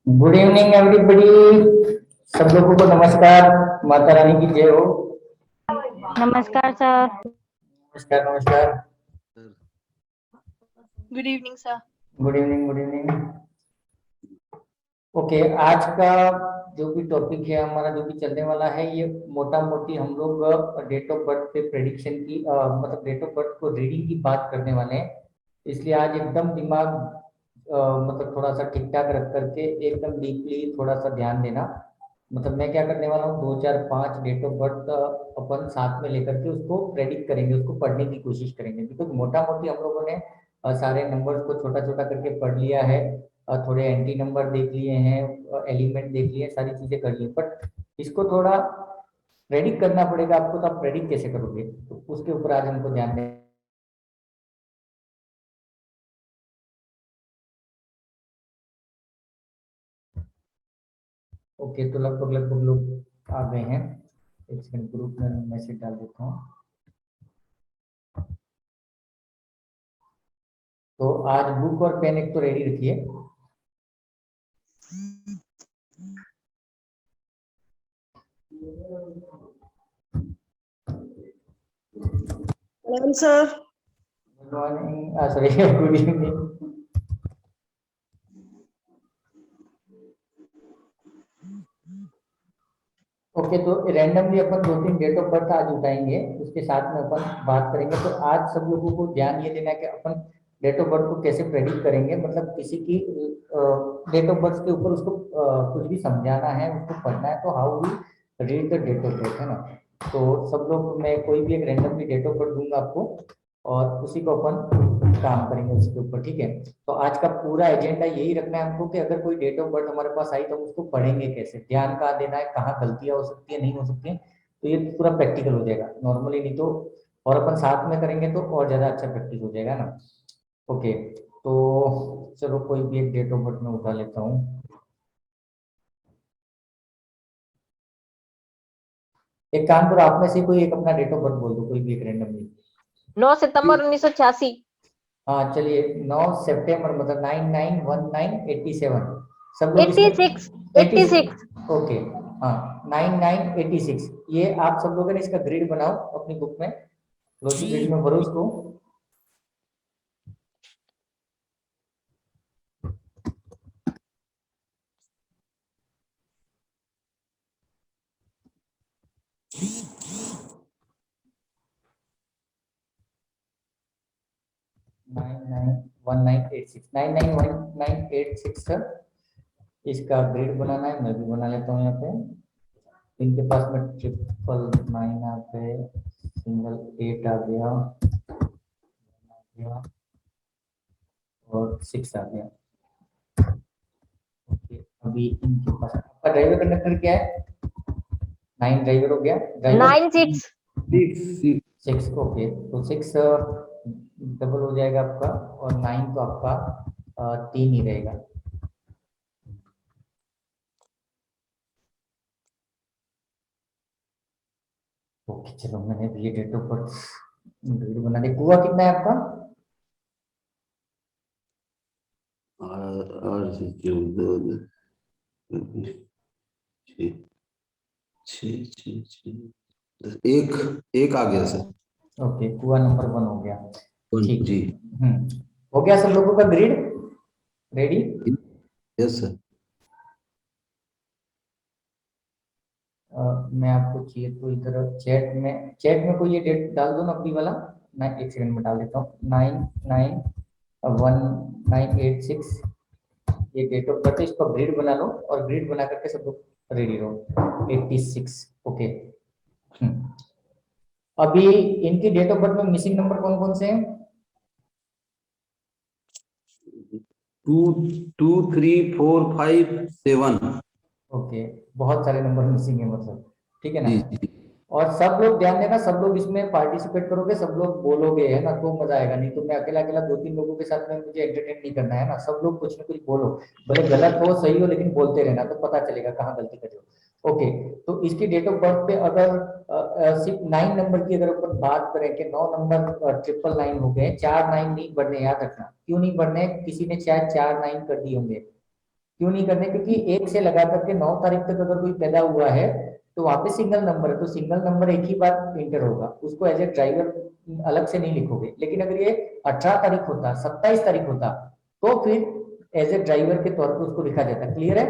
Good evening everybody. सब लोगों को नमस्कार। माता रानी की जय हो। नमस्कार सर। नमस्कार नमस्कार। Good evening sir. Good evening good evening. Okay, आज का जो भी टॉपिक है हमारा, जो भी चलने वाला है, ये मोटा मोटी हम लोग डेट ऑफ बर्थ पे प्रेडिक्शन की मतलब डेट ऑफ बर्थ को रीडिंग की बात करने वाले हैं। इसलिए आज एकदम दिमाग मतलब थोड़ा सा ठीक ठाक रख करके एकदम डीपली थोड़ा सा ध्यान देना। मतलब मैं क्या करने वाला हूँ, 2 4 5 डेट ऑफ बर्थ अपन साथ में लेकर के उसको प्रेडिक्ट करेंगे, उसको पढ़ने की कोशिश करेंगे। बिकॉज मोटा मोटी हम लोगों ने सारे नंबर्स को छोटा छोटा करके पढ़ लिया है, थोड़े एंटी नंबर देख लिए हैं, एलिमेंट देख लिए हैं, सारी चीजें कर ली, बट इसको थोड़ा प्रेडिक्ट करना पड़ेगा आपको। तो आप प्रेडिक्ट कैसे करोगे, तो उसके ऊपर आज हमको ध्यान दें। ओके, तो लगभग लगभग लोग आ गए हैं। एक सेकंड, ग्रुप में मैसेज डाल देता हूँ। तो आज बुक और पेन एक तो रेडी रखिए। Hello sir. Good morning, sorry good evening. Okay, तो रैंडमली अपन 2 3 डेट ऑफ बर्थ आज उठाएंगे, उसके साथ में अपन बात करेंगे। तो आज सब लोगों को ध्यान ये देना है कि अपन डेट ऑफ बर्थ को कैसे प्रेडिक्ट करेंगे। मतलब किसी की डेट ऑफ बर्थ के ऊपर उसको कुछ भी समझाना है, उसको पढ़ना है, तो how we read the date of birth, है ना। तो सब लोग, मैं कोई भी एक रैंडमली डेट ऑफ बर्थ दूंगा आपको, और उसी को अपन काम करेंगे उसके ऊपर, ठीक है। तो आज का पूरा एजेंडा यही रखना है हमको कि अगर कोई डेट ऑफ बर्थ हमारे पास आई तो हम उसको पढ़ेंगे कैसे, ध्यान कहाँ देना है, कहाँ गलतियां हो सकती है, नहीं हो सकती है। तो ये पूरा प्रैक्टिकल हो जाएगा नॉर्मली, नहीं तो और अपन साथ में करेंगे तो और ज्यादा अच्छा प्रैक्टिस हो जाएगा ना। ओके, तो चलो कोई भी एक डेट ऑफ बर्थ में उठा लेता हूँ। एक काम करो, आप में से कोई एक अपना डेट ऑफ बर्थ बोल दो, कोई भी एक रैंडमली। 9 सितंबर 1986। हाँ चलिए, 9 सितंबर, मतलब 991987। सब लोग इसमें 86। 86। 86। ओके, हाँ 9986। ये आप सब लोगों ने इसका ग्रिड बनाओ अपनी बुक में, लॉजिक ग्रिड में भरो उसको। नाइन नाइन 1986 सर, इसका ग्रिड बनाना है। मैं भी बना लेता हूँ यहाँ पे। इनके पास में 999 आ गए, सिंगल 8 आ गया और 6 आ गया। ओके, अभी इनके पास आपका ड्राइवर कंडक्टर क्या है? 9 ड्राइवर हो गया, ड्राइवर 96। 6। ओके, तो 6 डबल हो जाएगा आपका, और 9 तो आपका 3 ही रहेगा। ओके चलो, मैंने भी ये डेट ऑफ बर्थ वीडियो बना दी। कुआ कितना है आपका? और 14 एक एक आ गया सर। ओके, कुआ नंबर 1 हो गया, ठीक जी। हो गया सब लोगों का ग्रिड रेडी? Yes sir. मैं आपको चाहिए तो इधर चैट में कोई ये डेट डाल दो ना अपनी वाला। मैं एक सेकंड में डाल देता हूँ। 991986 ये डेट ऑफ बर्थ है, इसको ग्रिड बना लो, और ग्रिड बना करके सब लोग रेडी रहो। 86। ओके, अभी इनकी डेट ऑफ बर्थ में मिसिंग नंबर कौन कौन से हैं? 2 2 3 4 5 7। ओके, बहुत सारे नंबर मिसिंग है मतलब, ठीक है ना। जी जी। और सब लोग ध्यान देना, सब लोग इसमें पार्टिसिपेट करोगे, सब लोग बोलोगे, है ना, तो मजा आएगा। नहीं तो मैं अकेला अकेला 2 3 लोगों के साथ में मुझे एंटरटेन नहीं करना है ना। सब लोग कुछ ना कुछ बोलो, भले गलत हो सही हो, लेकिन बोलते रहना, तो पता चलेगा कहाँ गलती कर रहे हो। ओके, तो इसकी डेट ऑफ बर्थ पे अगर सिर्फ 9 नंबर की अगर अपन बात करें कि 9 नंबर 999 हो गए, 4 9 नहीं बढ़ने, याद रखना। क्यों नहीं बढ़ने? किसी ने शायद 4 9 कर दिए होंगे, क्यों नहीं करने, क्योंकि 1 से लगा करके 9 तारीख तक अगर कोई पैदा हुआ है तो वहां पे सिंगल नंबर है, तो सिंगल नंबर एक ही बार इंटर होगा, उसको एज ए ड्राइवर अलग से नहीं लिखोगे। लेकिन अगर ये 18 तारीख होता, 27 तारीख होता, तो फिर एज ए ड्राइवर के तौर पे उसको लिखा जाता। क्लियर है?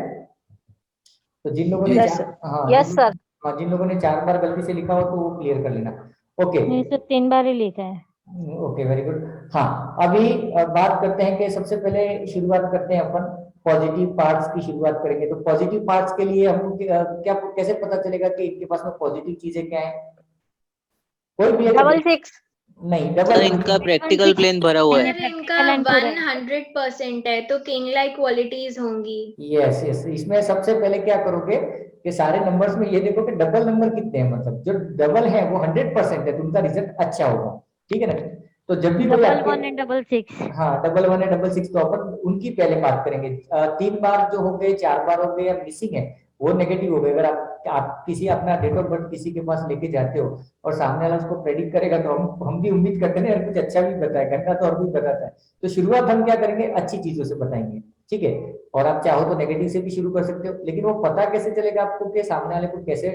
तो जिन लोगों ने यस हाँ यस सर। हाँ, जिन लोगों ने 4 बार गलती से लिखा हो तो वो क्लियर कर लेना। ओके नहीं सर 3 बार ही लिखा है। Okay very good. हाँ, अभी बात करते हैं कि सबसे पहले शुरुआत करते हैं अपन पॉजिटिव पार्ट्स की शुरुआत करेंगे। तो पॉजिटिव पार्ट्स के लिए हम क्या कैसे पता चलेगा कि इनके पास में पॉजिटिव चीजें क्या है? कोई भी अगर 66 नहीं सर डबल इनका प्रैक्टिकल प्लेन भरा हुआ है। सर इनका 100% है तो किंग लाइक क्वालिटीज होंगी। यस यस, इसमें सबसे पहले क्या करोगे कि सारे नंबर्स में ये देखो कि डबल नंबर कितने हैं, मतलब जो डबल है वो 100% है, तो उनका रिजल्ट अच्छा होगा। ठीक है ना? तो जब भी कोई डबल आपके 1 एंड डबल 6। हाँ डबल 1 है डबल 6, तो अपन उनकी पहले बात करेंगे। 3 बार जो हो गए, 4 बार हो गए या मिसिंग है, वो नेगेटिव हो गए। अगर आप किसी अपना डेट ऑफ बर्थ किसी के पास लेके जाते हो और सामने वाला उसको प्रेडिक्ट करेगा, तो हम भी उम्मीद करते हैं यार कुछ अच्छा भी बताएगा ना, तो और भी बताता है। तो शुरुआत हम क्या करेंगे, अच्छी चीजों से बताएंगे। ठीक है? और आप चाहो तो नेगेटिव से भी शुरू कर सकते हो, लेकिन वो पता कैसे चलेगा आपको कि सामने वाले को कैसे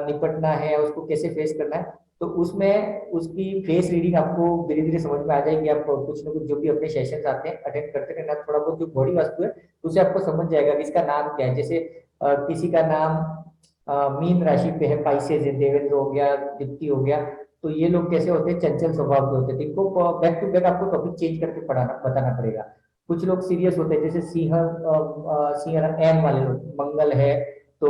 निपटना है, उसको कैसे फेस करना है? तो उसमें उसकी फेस रीडिंग आपको धीरे धीरे समझ में आ जाएगी। आप कुछ ना कुछ जो भी अपने सेशंस आते हैं अटेंड करते रहना, थोड़ा बहुत जो बॉडी वास्तु है उसे आपको समझ जाएगा कि इसका नाम क्या है। जैसे किसी का नाम मीन राशि पे है, पाइसेज है, देवेंद्र हो गया, दीप्ति हो गया, तो ये लोग कैसे होते हैं, चंचल स्वभाव के होते हैं। तो इनको बैक टू बैक आपको टॉपिक चेंज करके पढ़ाना बताना पड़ेगा। कुछ लोग सीरियस होते हैं, जैसे सिंह एम वाले लोग, मंगल है तो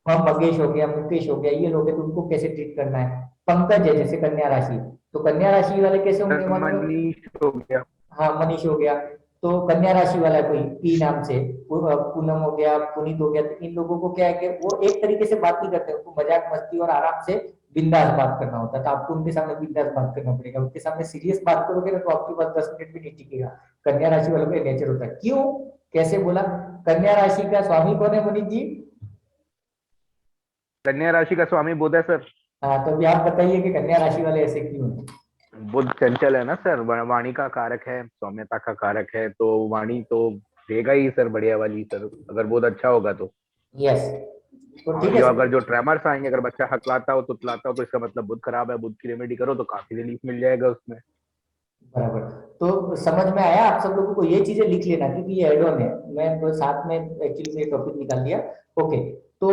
मगेश हो गया, मुकेश हो गया, ये लोग हैं तो उनको कैसे ट्रीट करना है। पंकज है जैसे कन्या राशि, तो कन्या राशि वाले कैसे होंगे? मनीष हो गया। हाँ मनीष हो गया, तो कन्या राशि वाला कोई पी नाम से, पूनम हो गया, पुनीत हो गया, तो इन लोगों को क्या है कि वो एक तरीके से बात नहीं करते, उनको मजाक मस्ती और आराम से बिंदास बात करना होता है। तो आपको उनके सामने बिंदास बात करना पड़ेगा। उनके सामने सीरियस बात करोगे ना तो आपके पास 10 मिनट भी नहीं टिकेगा। कन्या राशि वालों का नेचर होता है। क्यों, कैसे बोला? कन्या राशि का स्वामी कौन है मनीष जी? कन्या राशि का स्वामी बुध है सर। हाँ, तो अभी आप बताइए कि कन्या राशि वाले ऐसे क्यों हैं? बुध चंचल है ना सर, वाणी का कारक है, सौम्यता का कारक है, तो वाणी तो देगा ही सर, बढ़िया वाली सर, अगर बुध अच्छा होगा तो। यस, तो ठीक है जो सर। अगर जो ट्रेमर्स आएंगे, अगर बच्चा हकलाता हो तुतलाता हो तो इसका मतलब बुध खराब है। बुध की रेमेडी करो तो काफी रिलीफ मिल जाएगा उसमें। बराबर। तो समझ में आया आप सब लोगों को? ये चीजें लिख लेना क्योंकि ये एड ऑन है, मैं तो साथ में एक्चुअली में टॉपिक निकाल दिया। ओके, तो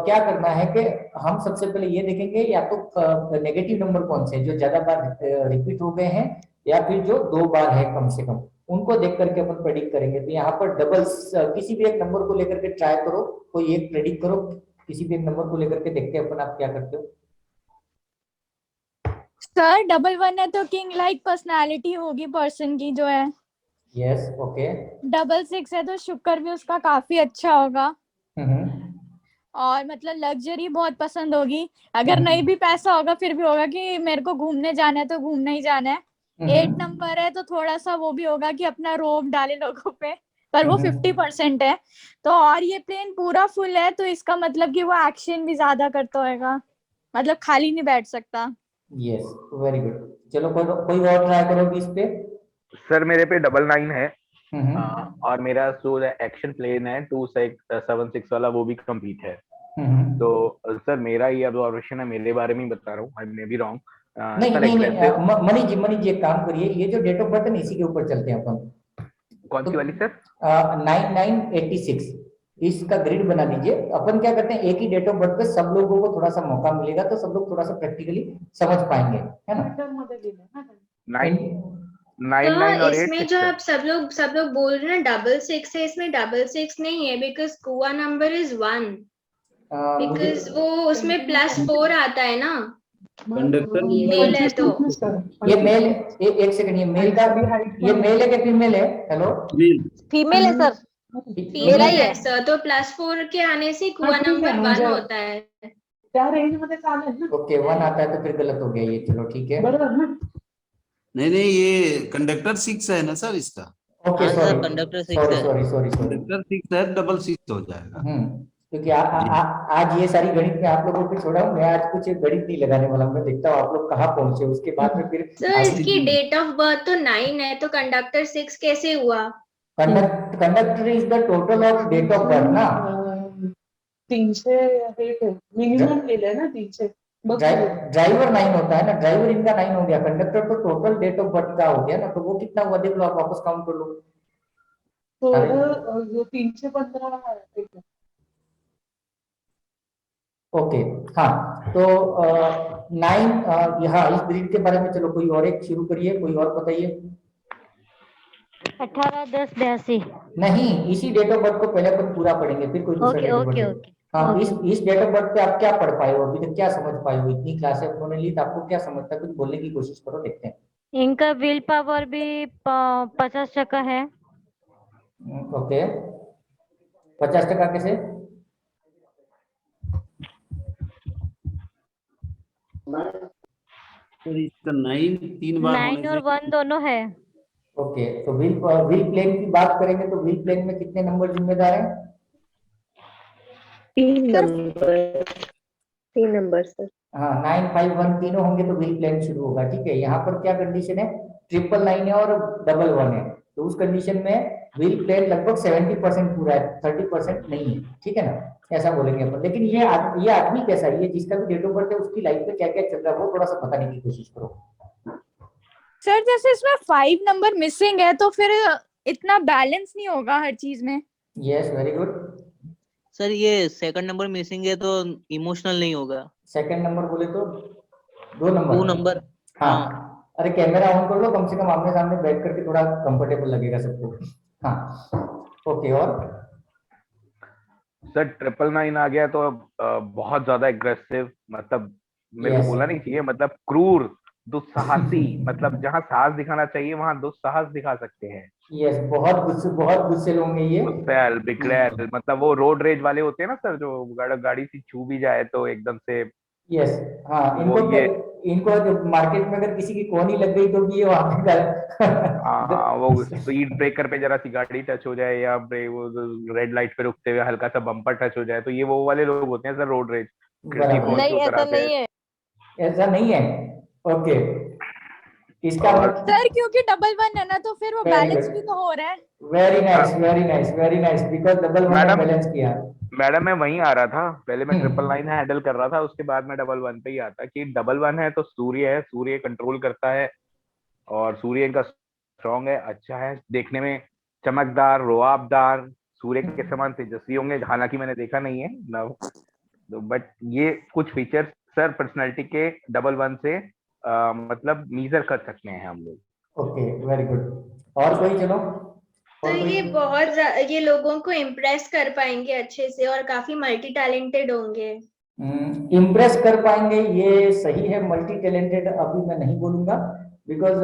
क्या करना है कि हम सबसे पहले ये देखेंगे या तो नेगेटिव नंबर कौन से हैं जो ज्यादा बार रिपीट हो गए हैं, या फिर जो 2 बार है कम से कम, उनको देख करके अपन प्रेडिक्ट करेंगे। तो यहाँ पर डबल्स, किसी भी एक नंबर को लेकर के ट्राई करो, कोई एक प्रेडिक्ट करो, किसी भी एक नंबर को लेकर के देखते हैं अपन आप क्या करते हो। सर 11 है तो किंग लाइक पर्सनालिटी होगी पर्सन की जो है। Yes okay. 66 है तो शुक्र भी उसका काफी अच्छा होगा और मतलब लग्जरी बहुत पसंद होगी। अगर नहीं भी पैसा होगा फिर भी होगा कि मेरे को घूमने जाना है तो घूमने ही जाना है। 8 नंबर है तो थोड़ा सा वो भी होगा कि अपना रोब डाले लोगों पे, पर वो 50% है। तो और ये प्लेन पूरा फुल है तो इसका मतलब कि वो एक्शन भी ज्यादा करता होगा, मतलब खाली नहीं बैठ सकता। Yes very good. चलो कोई और ट्राई करो इस पे। सर मेरे पे 99 है। और मेरा जो एक्शन प्लेन है 276 वाला वो भी कंप्लीट है। तो सर मेरा ये ऑब्जर्वेशन है, मेरे बारे में ही बता रहा हूँ, आई मे बी रॉन्ग। नहीं मनीष जी एक काम करिए, ये जो डेट ऑफ बर्थ है ना इसी के ऊपर चलते हैं अपन। कौन सी वाली सर? 9986 इसका ग्रिड बना दीजिए। अपन क्या करते हैं, एक ही डेट ऑफ बर्थ पे सब लोगों को थोड़ा सा मौका मिलेगा तो सब लोग थोड़ा सा प्रैक्टिकली समझ पाएंगे, है ना? 99 और 8 इसमें जो आप सब लोग बोल रहे हैं ना 66 है, इसमें 66 नहीं है बिकॉज कुआ नंबर इज 1, बिकॉज वो उसमें +4 आता है ना। कंडक्टर मेल है तो ये मेल, एक सेकंड, ये मेल का, ये मेल है कि फीमेल है? हेलो, फीमेल है सर। फीमेल है सर, तो +4 के आने से कुआ नंबर 1 होता है। ओके 1 आता है तो फिर गलत हो गया ये। चलो ठीक है। नहीं नहीं, ये कंडक्टर 6 है ना सर इसका। ओके हाँ सॉरी सर, कंडक्टर 6 है। सॉरी। कंडक्टर 6 है, डबल 6 हो जाएगा। क्योंकि आज ये सारी गणित में आप लोगों को छोड़ा हूँ, मैं आज कुछ गणित नहीं लगाने वाला हूँ। मैं देखता हूँ आप लोग कहाँ पहुंचे, उसके बाद में फिर सर इसकी डेट ऑफ बर्थ तो 9 है तो कंडक्टर 6 कैसे हुआ? Conductor is the total of date of birth ना. 300 मिनिमम लिहिलंय ना 300. ड्राइवर 9 होता है ना, ड्राइवर इनका 9 हो गया, कंडक्टर तो टोटल डेट ऑफ बर्थ का हो गया ना, तो वो कितना हुआ देख लो आप, वापस काउंट कर लो. तो 315 है. ओके हाँ, तो 9 यहाँ इस ब्रीड के बारे में चलो कोई और एक शुरू करिए, कोई और बताइए. 18-10-82. नहीं, इसी डेट ऑफ बर्थ को पहले अपन पूरा पढ़ेंगे, फिर कोई दूसरा okay date of okay birth. Okay. हाँ, इस डेट ऑफ बर्थ पे आप क्या पढ़ पाए हो अभी तक, क्या समझ पाए हो, इतनी क्लासें उन्होंने ली तो आपको क्या समझता है, कुछ बोलने की कोशिश करो, देखते हैं. इनका विल पावर भी 50% है. ओके, 50% कैसे? तो इसका 9 3 बार 9 और 1 दोनों है. ओके, तो व्हील प्लेन की बात करेंगे तो व्हील प्लेन में कितने नंबर जिम्मेदार हैं? 3 नंबर सर. हाँ, 9 5 1 तीनों होंगे तो व्हील प्लेन शुरू होगा. ठीक है, यहाँ पर क्या कंडीशन है, 999 है और 111 है, तो उस कंडीशन में व्हील प्लेन लगभग 70% पूरा है, 30% नहीं है. ठीक है ना, ऐसा बोलेंगे अपन. लेकिन ये आदमी कैसा है, ये जिसका भी डेट ऑफ बर्थ है उसकी लाइफ में क्या क्या चल रहा है वो थोड़ा सा बताने की कोशिश करो. सर जैसे इसमें 5 नंबर मिसिंग है तो फिर इतना बैलेंस नहीं होगा हर चीज में. Yes, very good. सर ये सेकंड नंबर मिसिंग है तो इमोशनल नहीं होगा. सेकंड नंबर बोले तो 2 नंबर. 2 नंबर. हाँ, अरे कैमरा ऑन कर लो, कम से कम आमने सामने बैठ करके थोड़ा कंफर्टेबल लगेगा सबको. हाँ ओके. और सर 999 आ गया तो बहुत ज्यादा एग्रेसिव, मतलब मेरे को बोला नहीं चाहिए, मतलब क्रूर, दुस्साहसी, मतलब जहाँ साहस दिखाना चाहिए वहाँ दुस्साहस दिखा सकते हैं. यस, बहुत गुस्से लोग हैं ये. गुस्सैल, बिगड़ैल, मतलब वो रोड रेज वाले होते हैं ना सर, जो गाड़ी से छू भी जाए तो एकदम से. यस हाँ, इनको मार्केट में अगर किसी की कोनी लग गई तो भी ये वहां पे हाँ, वो स्पीड ब्रेकर पे जरा सी गाड़ी टच हो जाए या वो रेड लाइट पे रुकते हुए हल्का सा बम्पर टच हो जाए तो ये वो वाले लोग होते हैं सर, रोड रेज. नहीं, ऐसा नहीं है. ऐसा नहीं है. ओके, इसका सर क्योंकि 111 है ना तो फिर वो बैलेंस भी तो हो रहा है. Very nice, very nice, very nice, because 111 balance किया. मैडम मैं वहीं आ रहा था, पहले मैं 999 हैंडल कर रहा था, उसके बाद मैं 11 पे ही आता कि 11 है तो सूर्य है, सूर्य कंट्रोल करता है और सूर्य इनका स्ट्रॉन्ग है, अच्छा है, देखने में चमकदार, रोआबदार, सूर्य के समान तेजस्वी होंगे. हालांकि मैंने देखा नहीं है ना, बट ये कुछ फीचर्स सर पर्सनैलिटी के 11 से मतलब मीजर कर सकते हैं हम लोग. Okay, very good. और कोई चलो. तो ये लोगों को इम्प्रेस कर पाएंगे अच्छे से और काफी मल्टी टैलेंटेड होंगे. इम्प्रेस कर पाएंगे, ये सही है. मल्टी टैलेंटेड अभी मैं नहीं बोलूंगा, बिकॉज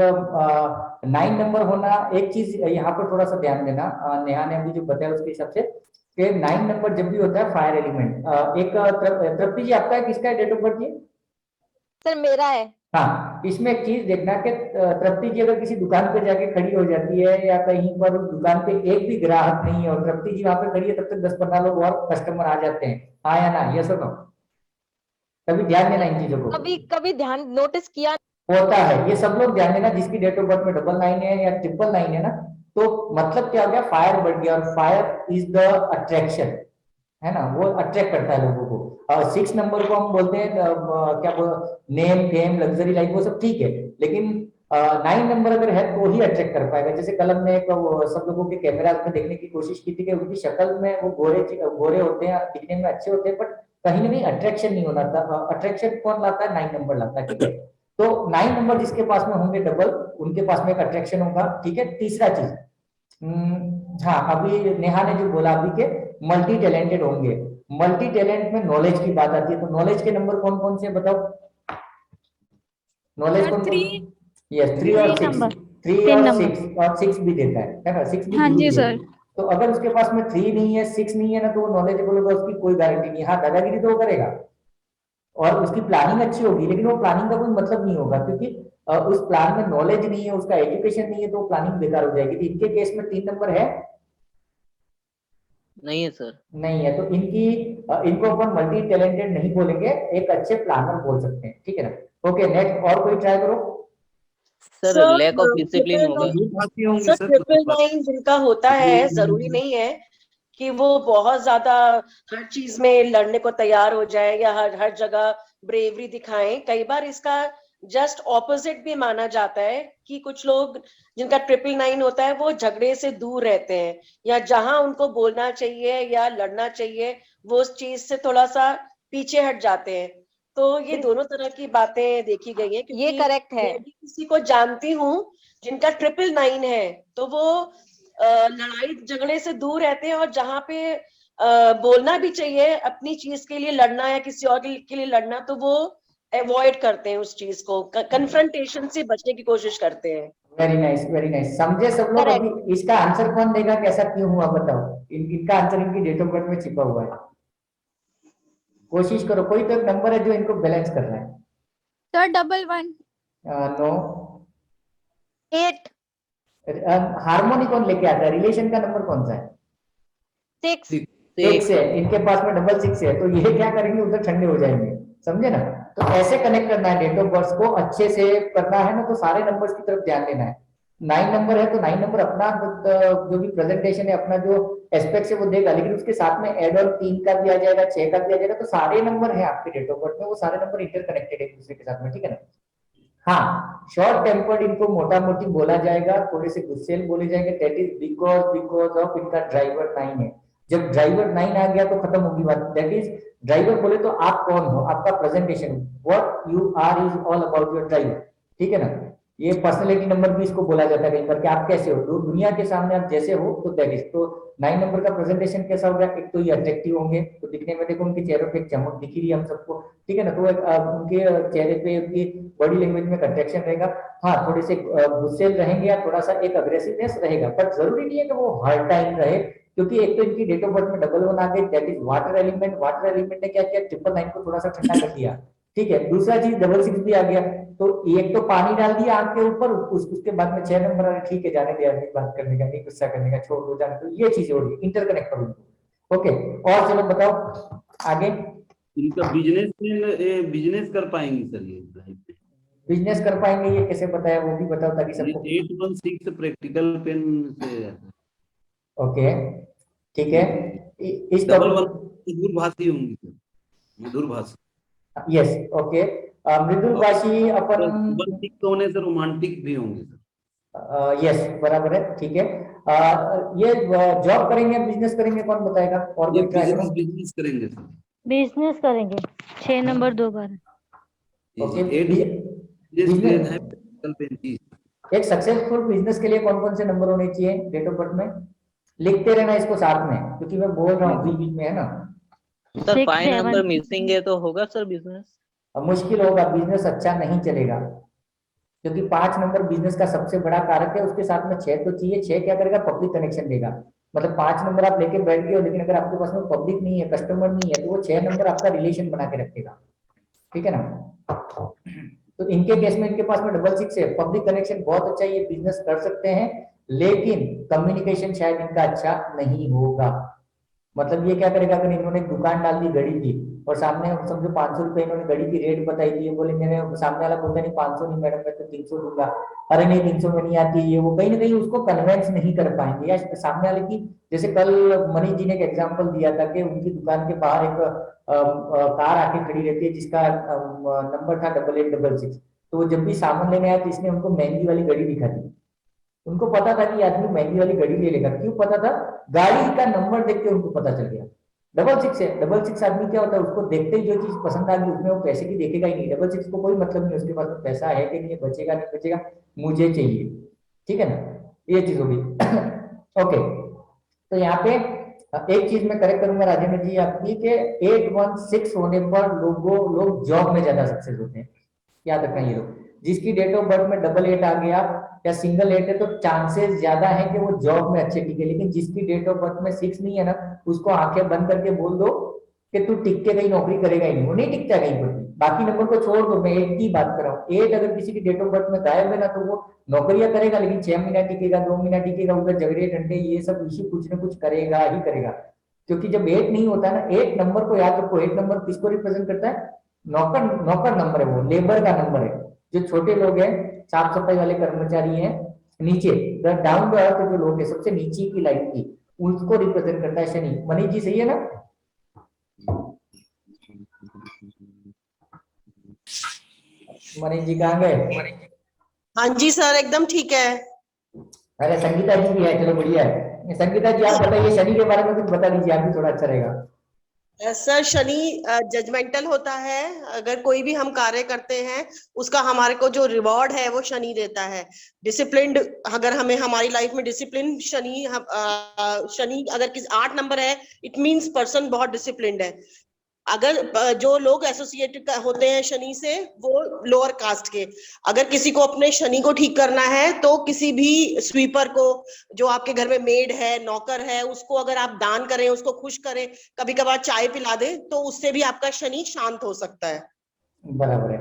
9 नंबर होना. एक चीज यहाँ पर थोड़ा सा ध्यान देना, नेहा ने अभी जो बताया उसके हिसाब से कि 9 नंबर जब भी होता है फायर एलिमेंट. एक तृप्ति जी आपका है, किसका है डेट ऑफ बर्थ ये? सर मेरा है. हाँ, इसमें एक चीज देखना कि तृप्ति जी अगर किसी दुकान पे जाके खड़ी हो जाती है या कहीं पर उस दुकान पे एक भी ग्राहक नहीं है और तृप्ति जी वहां पे खड़ी है, तब तक 10-15 लोग और कस्टमर आ जाते हैं. हाँ या ना, ये सुनो, कभी ध्यान देना इन चीजों को. कभी ध्यान नोटिस किया होता है, ये सब लोग ध्यान देना जिसकी डेट ऑफ बर्थ में 999 है या 999 है ना, तो मतलब क्या हो गया, फायर बढ़ गया. और फायर इज द अट्रैक्शन, है ना, वो अट्रैक्ट करता है लोगों को. 6 नंबर को हम बोलते हैं क्या नेम, फेम, लग्जरी लाइफ, वो सब ठीक है, लेकिन 9 नंबर अगर है तो ही अट्रैक्ट कर पाएगा. जैसे कल हमने सब लोगों के कैमराज में देखने की कोशिश की थी कि उनकी शक्ल में वो गोरे होते हैं, दिखने में अच्छे होते हैं, बट कहीं ना कहीं अट्रैक्शन नहीं होना था. अट्रैक्शन कौन लाता है? 9 नंबर लाता है. ठीक है, तो 9 नंबर जिसके पास में होंगे डबल, उनके पास में एक अट्रैक्शन होगा. ठीक है, तीसरा चीज, हाँ अभी नेहा ने जो बोला अभी के मल्टी टैलेंटेड होंगे. मल्टी टैलेंट में नॉलेज की बात आती है, तो नॉलेज के नंबर कौन कौन से बताओ? नॉलेज कौन? 3 और 6. 3 और 6 भी देता है ना, 6 भी. हाँ जी सर. तो अगर उसके पास में 3 नहीं है, 6 नहीं है ना, तो वो नॉलेजेबल होगा, उसकी कोई गारंटी नहीं. हाँ, दादागिरी तो वो करेगा और उसकी प्लानिंग अच्छी होगी, लेकिन वो प्लानिंग का कोई मतलब नहीं होगा, क्योंकि उस प्लान में नॉलेज नहीं है, उसका एजुकेशन नहीं है, तो प्लानिंग बेकार हो जाएगी. तो इनके केस में 3 नंबर है? नहीं है सर. नहीं है, तो इनको अपन मल्टी टैलेंटेड नहीं बोलेंगे, एक अच्छे प्लानर बोल सकते हैं. ठीक है ना. ओके, नेक्स्ट और कोई ट्राई करो. सर लैक ऑफ डिसिप्लिन होगा। भाती होंगे सर सर। 999 जिनका होता है, जरूरी नहीं है कि वो बहुत ज्यादा हर चीज में लड़ने को तैयार हो जाए या हर जगह ब्रेवरी दिखाएं। कई बार इसका जस्ट ऑपोजिट भी माना जाता है कि कुछ लोग जिनका 999 होता है वो झगड़े से दूर रहते हैं, या जहां उनको बोलना चाहिए या लड़ना चाहिए वो उस चीज से थोड़ा सा पीछे हट जाते हैं। तो ये दोनों तरह की बातें देखी गई है। ये करेक्ट है। मैं भी किसी को जानती हूँ जिनका 999 है, तो वो लड़ाई झगड़े से दूर रहते हैं, और जहाँ पे बोलना भी चाहिए अपनी चीज के लिए लड़ना या किसी और के लिए लड़ना, तो वो अवॉइड करते हैं उस चीज को, कन्फ्रंटेशन से बचने की कोशिश करते हैं। Very nice, very nice. समझे सब लोग? Correct. अभी इसका आंसर कौन देगा कि ऐसा क्यों हुआ, बताओ। इनका आंसर इनकी डेट ऑफ बर्थ में छिपा हुआ है। कोशिश करो, कोई तो एक नंबर है जो इनको बैलेंस कर रहा है। Sir 11 no. 8 हार्मोनी कौन लेके आता है? रिलेशन का नंबर कौन सा है? 6 6 है। इनके पास में 66 है, तो ये क्या करेंगे, उधर ठंडे हो जाएंगे। समझे ना? तो ऐसे कनेक्ट करना है डेट ऑफ बर्थ को, अच्छे से करना है ना, तो सारे नंबर्स की तरफ ध्यान देना है। 9 नंबर है तो 9 नंबर अपना जो भी प्रेजेंटेशन है, अपना जो एस्पेक्ट है वो देगा, लेकिन उसके साथ में एड ऑन 3 का भी आ जाएगा, 6 का भी आ जाएगा। तो सारे नंबर है आपके डेट ऑफ बर्थ में, वो सारे नंबर इंटरकनेक्टेड है एक दूसरे के साथ में, ठीक है ना? हाँ, शॉर्ट टेम्पर्ड इनको मोटा मोटी बोला जाएगा, थोड़े से गुस्सेल बोले जाएंगे। दैट इज बिकॉज ऑफ इनका ड्राइवर 9 है। जब ड्राइवर 9 आ गया तो खत्म होगी बात। दैट इज ड्राइवर बोले तो आप कौन हो, आपका presentation, what you are is all about your driver, ठीक है ना? ये पर्सनालिटी नंबर भी इसको बोला जाता है कहीं पर कि आप कैसे हो, दुनिया के सामने आप जैसे हो, तो दैट इज। तो 9 नंबर का प्रेजेंटेशन कैसा होगा? एक तो ये अट्रैक्टिव होंगे, तो दिखने में देखो उनके चेहरों पे एक चमक दिख रही है हम सबको, ठीक है ना? तो उनके चेहरे पे उनकी बॉडी लैंग्वेज में अट्रैक्शन रहेगा। हाँ, थोड़े से गुस्से रहेंगे या थोड़ा सा एक अग्रेसिवनेस रहेगा, पर जरूरी नहीं है कि वो हर टाइम रहे, क्योंकि एक तो इनकी डेट ऑफ बर्थ में 11 आ गई, that is water element. Water element ने क्या किया? 999 को थोड़ा सा ठंडा कर दिया, ठीक है। दूसरा चीज 66 भी आ गया, तो एक तो पानी डाल दिया आग के ऊपर, उसके बाद में 6 नंबर आ गया, ठीक है, जाने दिया, नहीं बात करने का, नहीं गुस्सा करने का, छोड़ दो, जाने दो। ये चीजें हो रही है, इंटरकनेक्ट करो इनको। ओके, और चलो बताओ आगे। इनका बिजनेस कर पाएंगे सर ये लाइफ में? बिजनेस कर पाएंगे, ये कैसे बताया वो भी बताओ ताकि सबको। 816 प्रैक्टिकल पेन से। ओके, ठीक है। इस मधुरभाषी होंगी सर, मधुरभाषी। Yes, okay. मृदुलभाषी अपन होने से रोमांटिक भी होंगे सर। यस, बराबर है, ठीक है। ये जॉब करेंगे बिजनेस करेंगे, कौन बताएगा? और ये कोई try करो। बिजनेस करेंगे सर। बिजनेस करेंगे। 6 नंबर 2 बार। ओके, बिजनेस है प्रैक्टिकल पेन की। एक सक्सेसफुल बिजनेस के लिए कौन कौन से नंबर होने चाहिए डेट ऑफ बर्थ में? लिखते रहना इसको साथ में, क्योंकि मैं बोल रहा हूँ बीच बीच में, है ना? सर 6, 5 नंबर 7 मिसिंग है तो होगा सर बिजनेस? अब मुश्किल होगा, बिजनेस अच्छा नहीं चलेगा, क्योंकि 5 नंबर बिजनेस का सबसे बड़ा कारक है। उसके साथ में 6 तो चाहिए। 6 क्या करेगा? पब्लिक कनेक्शन देगा। मतलब 5 नंबर आप लेके बैठ गए हो, लेकिन अगर आपके पास में पब्लिक नहीं है, कस्टमर नहीं है, तो वो 6 नंबर आपका रिलेशन बना के रखेगा, ठीक है ना? तो इनके केस में इनके पास में 66 है, पब्लिक कनेक्शन बहुत अच्छा, ये बिजनेस कर सकते हैं, लेकिन कम्युनिकेशन शायद इनका अच्छा नहीं होगा। मतलब ये क्या करेगा? अगर इन्होंने दुकान डाल दी घड़ी की, और सामने समझो 500 रुपए इन्होंने घड़ी की रेट बताई थी, बोले मेरे सामने वाला बोलता नहीं 500 नहीं मैडम, मैं तो 300 दूंगा। अरे नहीं 300 में नहीं आती ये, वो कहीं ना कहीं उसको कन्वेंस नहीं कर पाएंगे, या सामने वाले की। जैसे कल मनीष जी ने एक एग्जांपल दिया था कि उनकी दुकान के बाहर एक कार आके खड़ी रहती है जिसका नंबर था 8866। तो वो जब भी सामान लेने आया तो इसने उनको महंगी वाली घड़ी दिखा दी। उनको पता था कि आदमी महंगी वाली घड़ी ले लेगा। क्यों पता था? गाड़ी का नंबर देख के उनको पता चल गया 66 है। 66 आदमी क्या होता है, उसको देखते ही जो चीज पसंद आ गई उसमें वो पैसे की देखेगा ही नहीं। 66 को कोई मतलब नहीं उसके पास में पैसा है कि नहीं, बचेगा नहीं बचेगा, मुझे चाहिए, ठीक है ना? ये चीज होगी। ओके, तो यहाँ पे एक चीज मैं करेक्ट करूंगा राजेंद्र जी आपकी, कि 816 होने पर लोग जॉब में ज्यादा सक्सेस होते हैं। याद रखना ये लोग, जिसकी डेट ऑफ बर्थ में 88 आ गया या सिंगल 8 है, तो चांसेस ज्यादा है कि वो जॉब में अच्छे टिके। लेकिन जिसकी डेट ऑफ बर्थ में 6 नहीं है ना, उसको आंखें बंद करके बोल दो कि तू टिक के कहीं नौकरी करेगा ही नहीं, वो नहीं टिकता कहीं पर भी। बाकी नंबर को छोड़ दो, मैं 8 की बात कर रहा हूँ। 8 अगर किसी की डेट ऑफ बर्थ में गायब है ना, तो वो नौकरियां करेगा, लेकिन 6 महीना टिकेगा, 2 महीना टिकेगा, उधर झगड़े डंडे ये सब इश्यू कुछ ना कुछ करेगा ही करेगा। क्योंकि जब 8 नहीं होता ना, 8 नंबर को याद रखो, 8 नंबर किसको रिप्रेजेंट करता है? नौकर नंबर है, वो लेबर का नंबर है। जो छोटे लोग हैं, साफ सफाई वाले कर्मचारी हैं, नीचे डाउन टू अर्थ जो लोग हैं, सबसे नीचे की लाइन की, उसको रिप्रेजेंट करता है शनि। मनीष जी सही है ना? मनीष जी कहाँ गए? हाँ जी सर, एकदम ठीक है। अरे संगीता जी भी है, चलो बढ़िया है। संगीता जी आप बताइए, शनि के बारे में कुछ बता दीजिए, आप भी थोड़ा अच्छा रहेगा। सर शनि जजमेंटल होता है। अगर कोई भी हम कार्य करते हैं उसका हमारे को जो रिवॉर्ड है वो शनि देता है। डिसिप्लिन्ड, अगर हमें हमारी लाइफ में डिसिप्लिन शनि अगर किस 8 नंबर है, इट मींस पर्सन बहुत डिसिप्लिन्ड है। अगर जो लोग एसोसिएटेड होते हैं शनि से वो लोअर कास्ट के, अगर किसी को अपने शनि को ठीक करना है तो किसी भी स्वीपर को, जो आपके घर में मेड है, नौकर है, उसको अगर आप दान करें, उसको खुश करें, कभी कभार चाय पिला दें, तो उससे भी आपका शनि शांत हो सकता है। बराबर है।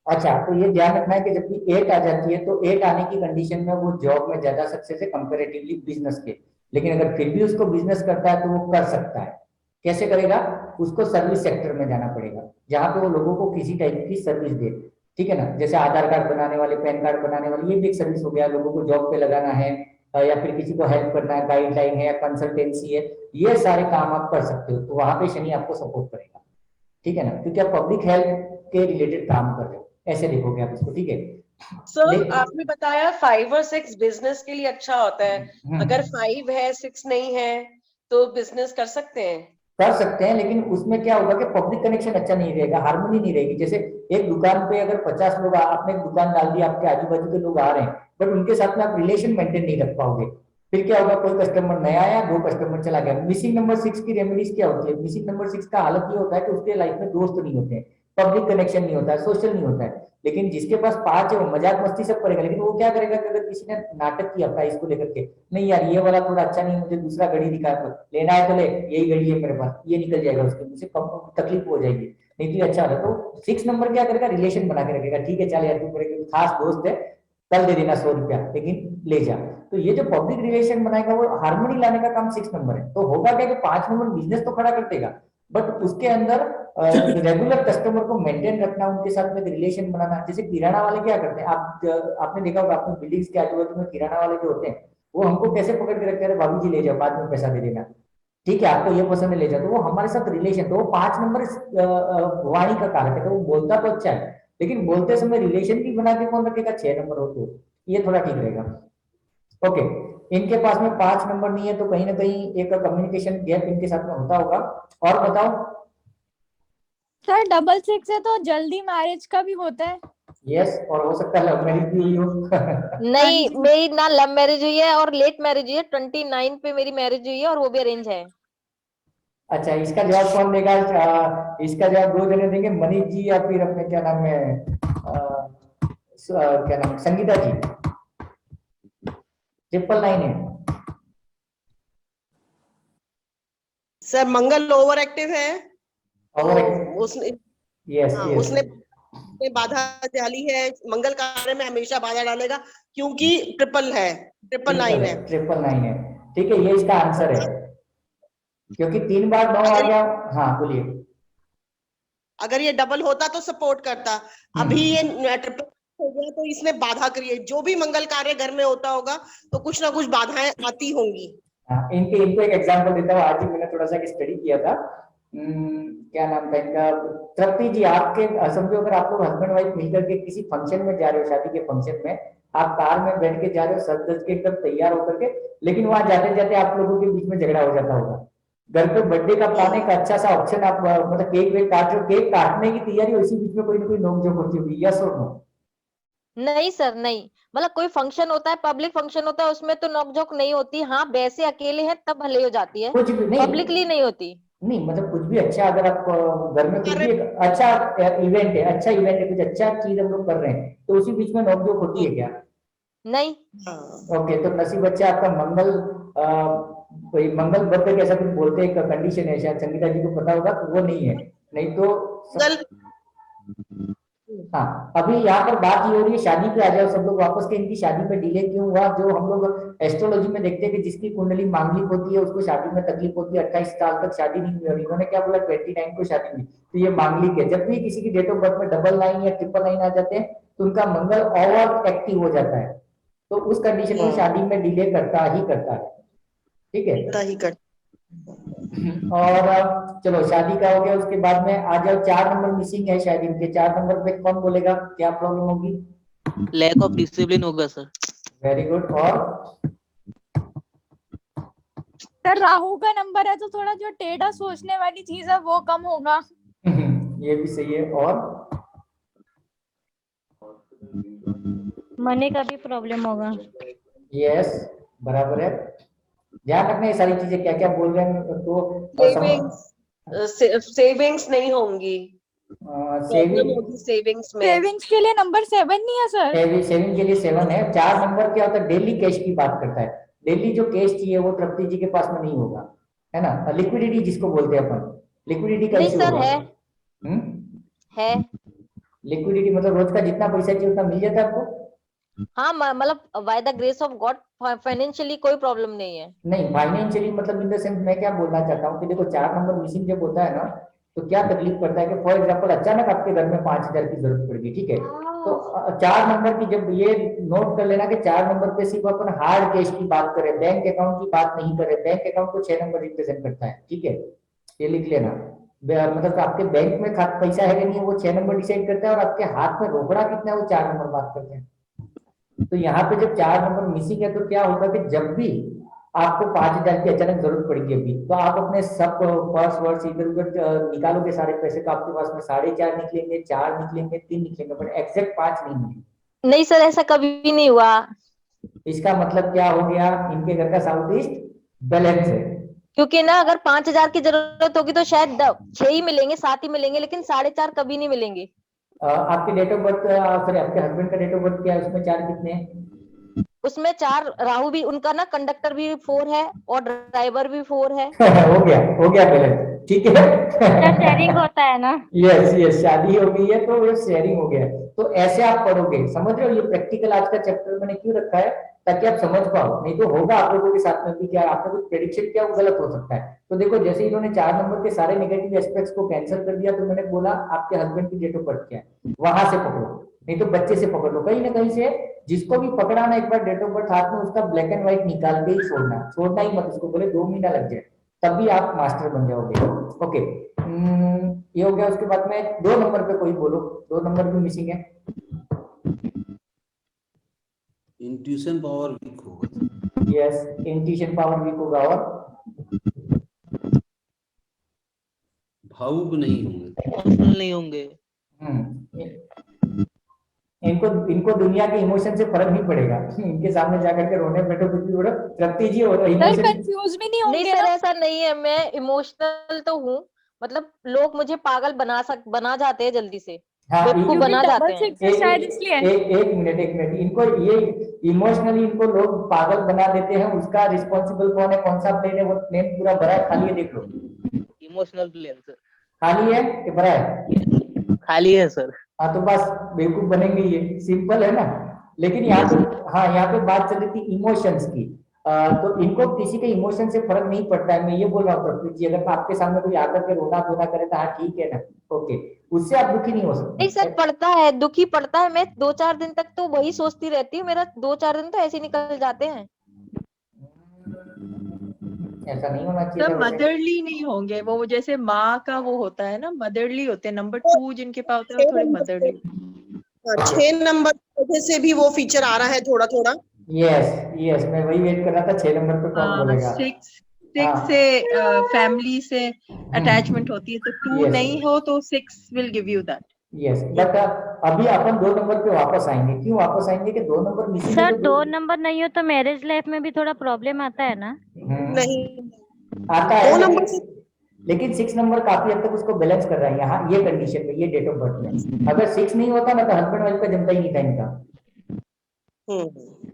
अच्छा, तो ये ध्यान रखना है कि जब भी 8 आ जाती है तो 8 आने की कंडीशन में वो जॉब में ज्यादा सक्सेस है कंपेरेटिवली बिजनेस के। लेकिन अगर फिर भी उसको बिजनेस करता है तो वो कर सकता है। कैसे करेगा? उसको सर्विस सेक्टर में जाना पड़ेगा, जहां पे वो लोगों को किसी टाइप की सर्विस दे। ठीक है ना? जैसे आधार कार्ड बनाने वाले, पैन कार्ड बनाने वाले, ये भी एक सर्विस हो गया। लोगों को जॉब पे लगाना है, या फिर किसी को हेल्प करना है, गाइडलाइन है या कंसल्टेंसी है, ये सारे काम आप कर सकते हो। तो वहां पे शनि आपको सपोर्ट करेगा। ठीक है ना? क्योंकि आप पब्लिक हेल्थ के रिलेटेड काम कर रहे हो, ऐसे देखोगे आप इसको। ठीक है सर आपने बताया 5 और 6 बिजनेस के लिए अच्छा होता है। अगर 5 है 6 नहीं है तो बिजनेस कर सकते हैं? कर सकते हैं, लेकिन उसमें क्या होगा कि पब्लिक कनेक्शन अच्छा नहीं रहेगा, हार्मनी नहीं रहेगी। जैसे एक दुकान पे अगर 50 लोग, आपने एक दुकान डाल दी, आपके आजू बाजू के लोग आ रहे हैं, बट उनके साथ में आप रिलेशन मेंटेन नहीं रख पाओगे। फिर क्या होगा? कोई कस्टमर नया आया, 2 कस्टमर चला गया। मिसिंग नंबर 6 की रेमेडीज क्या होती है? मिसिंग नंबर 6 का हालत ये होता है कि उसके लाइफ में दोस्त नहीं होते हैं, पब्लिक कनेक्शन नहीं होता है, सोशल नहीं होता है। लेकिन जिसके पास 5 है वो मजाक मस्ती सब करेगा, लेकिन वो क्या करेगा कि अगर किसी ने नाटक किया प्राइस को लेकर के, नहीं यार ये वाला थोड़ा अच्छा नहीं, मुझे दूसरा घड़ी दिखा, तो लेना है तो ले, यही घड़ी है मेरे पास, ये निकल जाएगा, उसके मुझे तकलीफ हो जाएगी, नहीं तो अच्छा होगा। तो 6 नंबर क्या करेगा? रिलेशन बना के रखेगा। ठीक है चल यार, तू मेरे खास दोस्त है, कल दे देना 100 रुपया, लेकिन ले जा। तो ये जो पब्लिक रिलेशन बनाएगा वो हार्मनी लाने का काम 6 नंबर है। तो होगा क्या कि 5 नंबर बिजनेस तो खड़ा कर देगा, बट उसके अंदर रेगुलर कस्टमर को मेंटेन रखना, उनके साथ में रिलेशन बनाना। जैसे किराना वाले क्या करते हैं, आपने देखा होगा, अपने बिल्डिंग्स के आजू बाजू में किराना वाले जो होते हैं, वो हमको कैसे पकड़ के रखते हैं? बाबू जी ले जाओ, बाद में पैसा दे देना, ठीक है आपको ये पसंद है ले जाओ। तो वो हमारे साथ रिलेशन, तो वो 5 नंबर वाणी का कारक है। तो वो बोलता तो अच्छा है, लेकिन बोलते समय रिलेशन भी बना के कौन रखेगा? 6 नंबर हो, तो ये थोड़ा ठीक रहेगा। ओके, इनके पास में 5 नंबर नहीं है, तो कहीं ना कहीं एक कम्युनिकेशन गैप इनके साथ में होता होगा। और बताओ सर 666 है तो जल्दी मैरिज का भी होता है? यस, और हो सकता है लव मैरिज भी हुई हो। नहीं, मेरी ना लव मैरिज हुई है और लेट मैरिज हुई है। 29 पे मेरी मैरिज हुई है और वो भी अरेंज है। अच्छा, इसका जवाब कौन देगा? इसका जवाब 2 जने देंगे, मनीष जी या फिर अपने क्या नाम है, क्या नाम, संगीता जी। 999 है सर मंगल ओवर एक्टिव है। उसने यस हाँ, यस, उसने बाधा डाली है। मंगल कार्य में हमेशा बाधा डालेगा क्योंकि 999 है। 999 है। ठीक है, ये इसका आंसर है, क्योंकि 3 बार 9 आ गया। हाँ बोलिए। अगर ये डबल होता तो सपोर्ट करता, अभी ये ट्रिपल हो गया तो इसने बाधा क्रिएट। जो भी मंगल कार्य घर में होता होगा तो कुछ ना कुछ बाधाएं आती होंगी। इनको एक एग्जांपल देता हूँ। आज ही मैंने थोड़ा सा स्टडी किया था। क्या नाम था इनका, तृप्ति जी। आपके समझो अगर आप लोग हस्बैंड वाइफ मिलकर के किसी फंक्शन में जा रहे हो, शादी के फंक्शन में, आप कार में बैठ के जा रहे हो, सज धज के एकदम तैयार होकर के, लेकिन वहां जाते जाते आप लोगों के बीच में झगड़ा हो जाता होगा। घर पे बर्थडे का प्लान एक अच्छा सा ऑप्शन, आप मतलब केक वेक काट रहे हो, केक काटने की तैयारी हो, इसी बीच में कोई ना कोई नोकझोंक होती होगी, यस और नो? नहीं सर, नहीं। मतलब कोई फंक्शन होता है, पब्लिक फंक्शन होता है, उसमें तो नोकझोंक नहीं होती। हाँ, वैसे अकेले हैं तब भले हो जाती है, कुछ भी नहीं, पब्लिकली नहीं होती। नहीं मतलब कुछ भी अच्छा, अगर आप घर में कुछ भी एक अच्छा इवेंट है, अच्छा इवेंट है, कुछ अच्छा चीज हम लोग कर रहे हैं, तो उसी बीच में नोकझोंक होती है क्या? नहीं। ओके, तो नसीब अच्छा आपका मंगल, कोई मंगल बर्थडे कैसा कुछ बोलते हैं, कंडीशन है, शायद संगीता जी को पता होगा, वो नहीं है। नहीं तो हाँ, अभी यहाँ पर बात ये हो रही है, शादी पे आ जाओ सब लोग वापस के। इनकी शादी पे डिले क्यों हुआ? जो हम लोग एस्ट्रोलॉजी में देखते हैं कि जिसकी कुंडली मांगलिक होती है उसको शादी में तकलीफ होती है, 28 साल तक शादी नहीं हुई, और इन्होंने क्या बोला 29 को शादी हुई, तो ये मांगलिक है। जब भी किसी की डेट ऑफ बर्थ में 99 या 999 आ जाते हैं तो उनका मंगल ओवर एक्टिव हो जाता है, तो उस कंडीशन में शादी में डिले करता ही करता है। ठीक है, और चलो शादी का हो गया। उसके बाद में आ जाओ 4 नंबर मिसिंग है शायद इनके। 4 नंबर पे कौन बोलेगा क्या प्रॉब्लम होगी? लैक ऑफ डिसिप्लिन होगा सर। Very good. और सर राहु का नंबर है तो थोड़ा जो टेढ़ा सोचने वाली चीज है वो कम होगा। ये भी सही है। और मनी का भी प्रॉब्लम होगा। यस बराबर है। ध्यान रखना ये सारी चीजें क्या क्या बोल रहे हैं तो सेविंग्स नहीं होंगी, सेविंग सेविंग्स में। सेविंग्स के लिए नंबर 7 नहीं है सर? सेविंग के लिए 7 है। 4 नंबर क्या होता है? डेली कैश की बात करता है। डेली जो कैश चाहिए वो तृप्ति जी के पास में नहीं होगा, है ना। लिक्विडिटी जिसको बोलते हैं अपन, लिक्विडिटी का नहीं इशू सर, होगा। है लिक्विडिटी मतलब रोज का जितना पैसा चाहिए उतना मिल जाता है आपको? हाँ, मतलब by the grace of God financially कोई प्रॉब्लम नहीं है। नहीं, फाइनेंशियली मतलब इन द सेंस मैं क्या बोलना चाहता हूँ कि देखो 4 नंबर मिसिंग जब होता है ना तो क्या तकलीफ करता है कि फॉर एग्जांपल अचानक आपके घर में 5000 की जरूरत पड़ गई, ठीक है, तो 4 नंबर की जब ये नोट कर लेना कि 4 नंबर पे सिर्फ अपन हार्ड कैश की बात करें, बैंक अकाउंट की बात नहीं करें। बैंक अकाउंट को 6 नंबर रिप्रेजेंट करता है, ठीक है, ये लिख लेना। मतलब आपके बैंक में पैसा है कि नहीं वो 6 नंबर डिसाइड करता है, और आपके हाथ में रोकड़ा कितना है वो 4 नंबर बात करते हैं। तो यहाँ पे जब 4 नंबर मिसिंग है तो क्या होगा कि जब भी आपको 5000 की अचानक जरूरत पड़ेगी अभी, तो आप अपने सब पर्स वर्स इधर उधर निकालोगे सारे पैसे, तो आपके पास में 4.5 निकलेंगे, 4 निकलेंगे, 3 निकलेंगे, बट एक्जैक्ट 5 नहीं निकलेंगे। नहीं सर, ऐसा कभी नहीं हुआ। इसका मतलब क्या हो गया? इनके घर का साउथ ईस्ट बैलेंस है। क्योंकि ना अगर 5000 की जरूरत होगी तो शायद 6 ही मिलेंगे, 7 ही मिलेंगे, लेकिन 4.5 कभी नहीं मिलेंगे। आपके डेट ऑफ बर्थ, सॉरी आपके हस्बैंड का डेट ऑफ बर्थ क्या है? उसमें 4 कितने हैं? उसमें 4 राहु भी, उनका ना कंडक्टर भी 4 है और ड्राइवर भी 4 है। हो गया बैलेंस, ठीक है। शेयरिंग होता है ना। यस यस, शादी हो गई है तो ये शेयरिंग हो गया है। तो ऐसे आप पढ़ोगे, समझ रहे हो? ये प्रैक्टिकल आज का चैप्टर मैंने क्यों रखा है ताकि आप समझ पाओ, नहीं तो होगा आप लोगों के साथ में भी क्या आपने कुछ प्रेडिक्शन किया वो गलत हो सकता है। तो देखो जैसे इन्होंने 4 नंबर के सारे नेगेटिव एस्पेक्ट्स को कैंसिल कर दिया, तो मैंने बोला आपके हस्बैंड की डेट ऑफ बर्थ क्या है वहां से पकड़ो, नहीं तो बच्चे से पकड़ लो, कहीं ना कहीं से। जिसको भी पकड़ा ना एक बार डेट ऑफ बर्थ हाथ में, उसका ब्लैक एंड व्हाइट निकाल के ही छोड़ना ही मत उसको, बोले 2 महीना लग जाए तब भी आप मास्टर बन जाओगे। ओके, ये हो गया। उसके बाद में 2 नंबर पे कोई बोलो, 2 नंबर भी मिसिंग है। इंट्यूशन पावर वीक होगा। यस, इंट्यूशन पावर वीक होगा। और भावुक नहीं होंगे, इमोशनल नहीं होंगे। इनको दुनिया के इमोशन से फर्क नहीं पड़ेगा। इनके सामने जाकर के रोने बैठो कुछ भी बोलो, तृप्ति जी हो सर कंफ्यूज भी नहीं नहीं होंगे सर, ना? ऐसा नहीं है, मैं इमोशनल तो हूँ, मतलब लोग मुझे पागल बना जाते हैं जल्दी से, हाँ, बेवकूफ बना जाते हैं। डबल 6 शायद इसलिए। एक मिनट इनको ये इमोशनली इनको लोग पागल बना देते हैं, उसका रिस्पॉन्सिबल कौन है, कौन सा प्लेन है? वो प्लेन पूरा भरा है खाली है, देख लो। Emotional plane sir. खाली है कि भरा है? खाली है सर। हाँ तो बस बेवकूफ बनेंगे, ये सिंपल है ना। लेकिन यहाँ पे हाँ यहाँ पे बात चल रही थी इमोशंस की। तो इनको किसी के इमोशन से फर्क नहीं पड़ता है। मैं ये बोल रहा हूँ प्रकृति जी, अगर आपके सामने कोई आकर के रोना धोना करे तो हाँ ठीक है ना, ओके, उससे आप दुखी नहीं हो सकते। नहीं सर, पड़ता है, दुखी पड़ता है। मैं 2-4 दिन तक तो वही सोचती रहती हूँ, मेरा 2-4 दिन तो ऐसे ही निकल जाते हैं। ऐसा नहीं होना चाहिए सब था वैसे। मदरली नहीं होंगे वो, जैसे माँ का वो होता है ना, मदरली होते हैं। नंबर 2 जिनके पास होता है वो थोड़े मदरली। 6 नंबर की वजह से भी वो फीचर आ रहा है थोड़ा थोड़ा। यस मैं वही वेट कर रहा था 6 नंबर पे कौन बोलेगा। 6 से फैमिली से अटैचमेंट होती है, तो 2 Yes. नहीं हो तो 6 will give you that. Yes, but अभी अपन 2 नंबर पे वापस आएंगे। क्यों वापस आएंगे कि 2 नंबर मिसिंग है सर तो 2 नंबर नहीं हो तो मैरिज लाइफ में भी थोड़ा प्रॉब्लम आता है ना? नहीं, आता है, 2 नंबर से लेकिन 6 नंबर काफी हद तक उसको बैलेंस कर रहा है यहाँ ये कंडीशन में, ये डेट ऑफ बर्थ में। अगर 6 नहीं होता ना तो हस्बैंड वाइफ का जमता ही नहीं था इनका।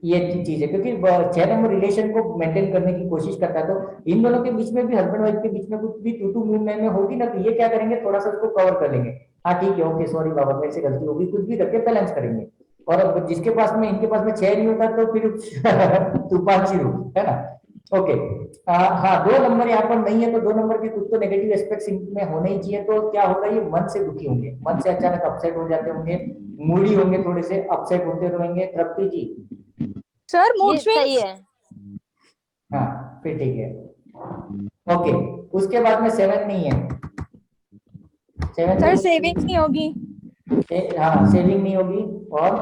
ये चीज है, क्योंकि 6 नंबर रिलेशन को मेंटेन करने की कोशिश करता है, तो इन दोनों के बीच में भी, हस्बैंड वाइफ के बीच में कुछ भी टू में होगी ना, तो ये क्या करेंगे, थोड़ा सा उसको कवर कर लेंगे। हाँ ठीक है, ओके, सॉरी बाबा मेरे से गलती होगी, कुछ भी करके बैलेंस करेंगे। और अब जिसके पास में इनके पास में 6 नहीं होता तो फिर तूफान शुरू है ना। ओके हाँ 2 नंबर यहाँ पर नहीं है तो 2 नंबर के कुछ तो नेगेटिव एस्पेक्ट्स इनमें होने ही चाहिए। तो क्या होगा, ये मन से दुखी होंगे, मन से अचानक अपसेट हो जाते होंगे, मूडी होंगे, थोड़े से अपसेट होते रहेंगे। तृप्ति जी सर मूड ये सही स्विंग्स। है। हाँ फिर ठीक है। ओके उसके बाद में 7 नहीं है। 7 सर सेविंग्स नहीं होगी। हाँ सेविंग नहीं होगी। और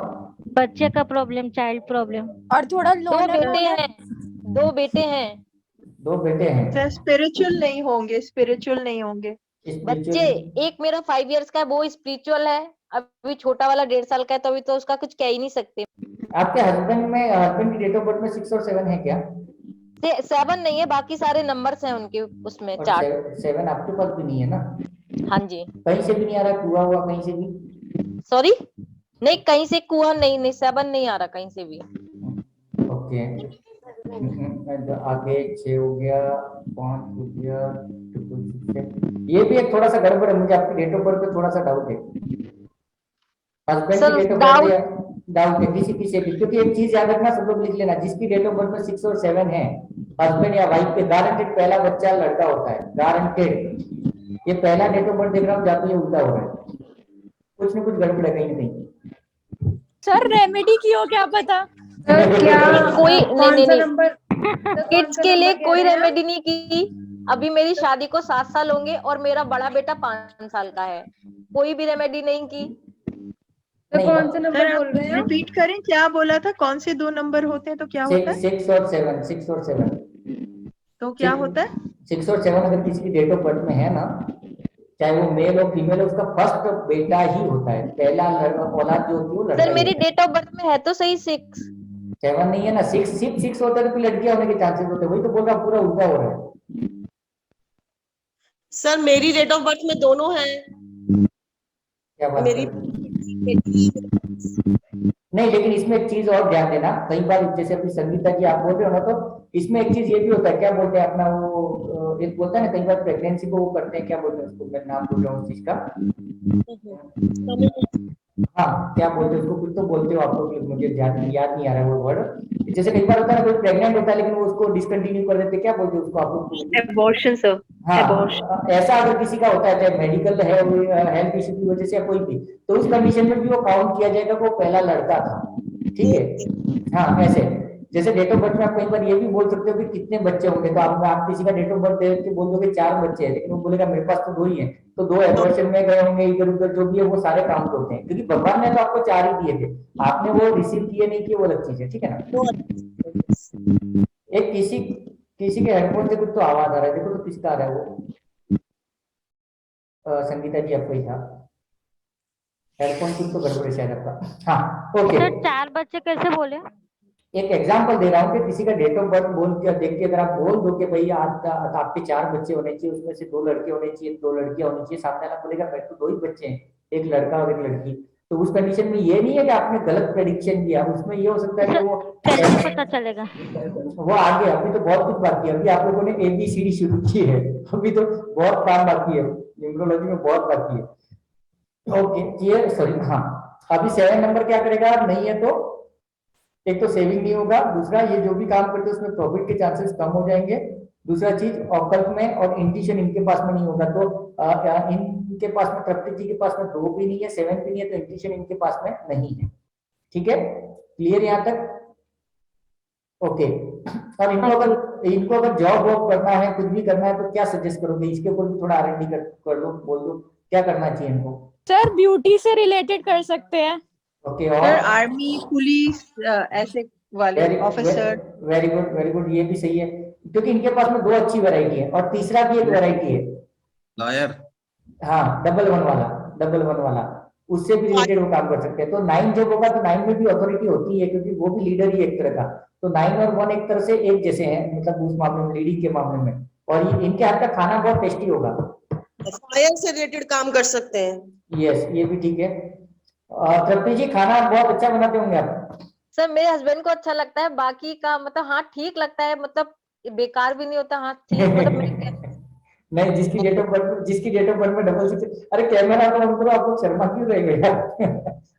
बच्चे का प्रॉब्लम, चाइल्ड प्रॉब्लम। और थोड़ा दो लोनर बेटे हैं, 2 बेटे हैं। 2 बेटे हैं। सर स्पिरिचुअल नहीं होंगे, स्पिरिचुअल नहीं होंगे। बच्चे, एक मेरा 5 इयर्स का है, वो स्पिरिचुअल है। अभी छोटा वाला 1.5 साल का है, तो अभी तो उसका कुछ कह ही नहीं सकते। आपके हस्बैंड की डेट ऑफ बर्थ में 6 और 7 है क्या? 7 नहीं है, बाकी सारे नंबर्स हैं उनके उसमें और चार्ट। 7 आपके पास भी नहीं है ना? हाँ जी। कहीं से भी नहीं आ रहा, कुआ हुआ कहीं से भी? सॉरी, नहीं कहीं से कुआ नहीं, नहीं 7 नहीं आ रहा कहीं से भी। ओके आगे 6 हो गया, 5 हो गया, 2 6 ये भी एक थोड़ा सा गड़बड़ है। मुझे आपकी डेट ऑफ बर्थ पे थोड़ा सा डाउट है। हस्बैंड की डेट ऑफ बर्थ डाउट है किसी से भी, क्योंकि एक चीज याद रखना, सब लोग लिख लेना, जिसकी डेट ऑफ बर्थ में 6 और 7 है, हस्बैंड या वाइफ के गारंटेड पहला बच्चा लड़का होता है, गारंटेड। ये पहला डेट ऑफ बर्थ देख रहा हूँ, जाके ये उल्टा हो रहा है, कुछ न कुछ गड़बड़ है कहीं ना कहीं। सर रेमेडी की हो क्या पता? क्या कोई कौन सा नहीं, नंबर? किड्स के लिए कोई रेमेडी नहीं की। अभी मेरी शादी को 7 साल होंगे और मेरा बड़ा बेटा 5 साल का है, कोई भी रेमेडी नहीं की। तो कौन सा नंबर बोल रहे हैं? रिपीट करें, क्या बोला था? कौन से 2 नंबर होते हैं तो क्या होता है? 6 और 7, 6 और 7 तो क्या होता है? 6 और 7 अगर किसी की डेट ऑफ बर्थ में है ना, चाहे वो मेल हो फीमेल हो, उसका फर्स्ट बेटा ही होता है, पहला औलाद जो होती है वो लड़का। सर मेरी डेट ऑफ बर्थ में है तो सही 6। 7 नहीं है ना, 6 होता है तो लड़कियां होने के चांसेस होते हैं, वही तो बोल रहा हूं, पूरा उल्टा हो रहा है। सर मेरी डेट ऑफ बर्थ में दोनों है। क्या बात मेरी नहीं, लेकिन इसमें एक चीज और ध्यान देना, कई बार जैसे अपनी संगीता जी आप बोल रहे हो ना, तो इसमें एक चीज ये भी होता है, क्या बोलते हैं अपना वो एक बोलता है ना, कई बार प्रेगनेंसी को वो करते हैं, क्या बोलते हैं उसको, मैं नाम भूल रहा हूँ उस चीज का। हाँ क्या बोलते हैं उसको, कुछ तो बोलते हो आप लोग, मुझे याद नहीं आ रहा है वो वर्ड। जैसे कई बार होता है ना, कोई प्रेग्नेंट होता है लेकिन वो उसको डिसकंटिन्यू कर देते, क्या बोलते हैं उसको आप लोग? Abortion sir. हाँ ऐसा अगर किसी का होता है, चाहे मेडिकल है, हेल्थ इश्यू की वजह से या कोई भी, तो उस कंडीशन में भी वो काउंट किया जाएगा वो पहला लड़का था, ठीक है। हाँ ऐसे जैसे डेट ऑफ बर्थ में आप कई बार ये भी बोल सकते हो कि कितने बच्चे होंगे, तो आप किसी का डेट ऑफ बर्थ देख के बोल दोगे 4 बच्चे हैं, लेकिन वो बोलेगा मेरे पास तो 2 ही है, तो 2 एबॉर्शन में गए होंगे, इधर उधर जो भी है वो सारे काउंट होते हैं, क्योंकि भगवान ने तो आपको 4 ही दिए थे, आपने वो रिसीव किए नहीं किए वो अलग चीज है, ठीक है ना। एक किसी के हेडफोन से कुछ तो आवाज आ रहा है, देखो तो किसका आ रहा है वो? संगीता जी आपको ही था, हेडफोन कुछ तो गड़बड़ है शायद आपका। हाँ ओके। सर 4 बच्चे कैसे बोले? एक एग्जांपल दे रहा हूँ कि किसी का डेट ऑफ बर्थ बोल के देख के अगर आप बोल दो कि भाई आज आपके 4 बच्चे होने चाहिए, उसमें से 2 लड़के होने चाहिए, 2 लड़कियां होनी चाहिए, सामने वाला बोलेगा मेरे तो 2 ही बच्चे हैं, एक लड़का और एक लड़की, तो उस कंडीशन में ये नहीं है कि आपने गलत प्रेडिक्शन दिया, उसमें ये हो सकता है कि वो कैसे पता चलेगा? वो आगे, अभी तो बहुत कुछ बाकी है, अभी आप लोगों ने ABCD शुरू की है, अभी तो बहुत काम बाकी है, न्यूमरोलॉजी में बहुत बाकी है। ओके ये सॉरी हाँ, अभी 7 नंबर क्या करेगा, नहीं है तो एक तो सेविंग नहीं होगा, दूसरा ये जो भी काम करते हैं उसमें प्रॉफिट के चांसेस कम हो जाएंगे, दूसरा चीज ऑकल्ट में और इंट्यूशन इनके पास में नहीं होगा, तो इनके पास में तृप्ति जी के पास में 2 भी नहीं है, 7 भी नहीं है, तो इंट्यूशन इनके पास में नहीं है, ठीक है, क्लियर यहाँ तक? ओके। और इनको अगर जॉब वॉब करना है, कुछ भी करना है, तो क्या सजेस्ट करोगे? इसके ऊपर भी थोड़ा R&D कर लो, बोल दो क्या करना चाहिए इनको। सर ब्यूटी से रिलेटेड कर सकते हैं। ओके सर और आर्मी, पुलिस, ऐसे वाले ऑफिसर। वेरी गुड, ये भी सही है, क्योंकि इनके पास में 2 अच्छी वैरायटी है, और तीसरा भी एक वैरायटी है लॉयर। हाँ डबल वन वाला, उससे भी रिलेटेड वो काम कर सकते हैं। तो 9 जब होगा तो 9 में भी अथॉरिटी होती है, क्योंकि वो भी लीडर ही एक तरह का, तो 9 और 1 एक तरह से एक जैसे हैं, मतलब उस मामले में, लीडिंग के मामले में, और ये इनके हाथ का खाना बहुत टेस्टी होगा। फायर से रिलेटेड काम कर सकते हैं। यस ये भी ठीक है। तृप्ति जी खाना बहुत अच्छा बनाते होंगे आप? सर मेरे हस्बैंड को अच्छा लगता है, बाकी का मतलब हाँ ठीक लगता है, मतलब बेकार भी नहीं होता, हाँ ठीक मतलब नहीं, जिसकी डेट ऑफ बर्थ में 6, अरे कैमरा तो हम तो आप लोग शर्मा क्यों रह गए?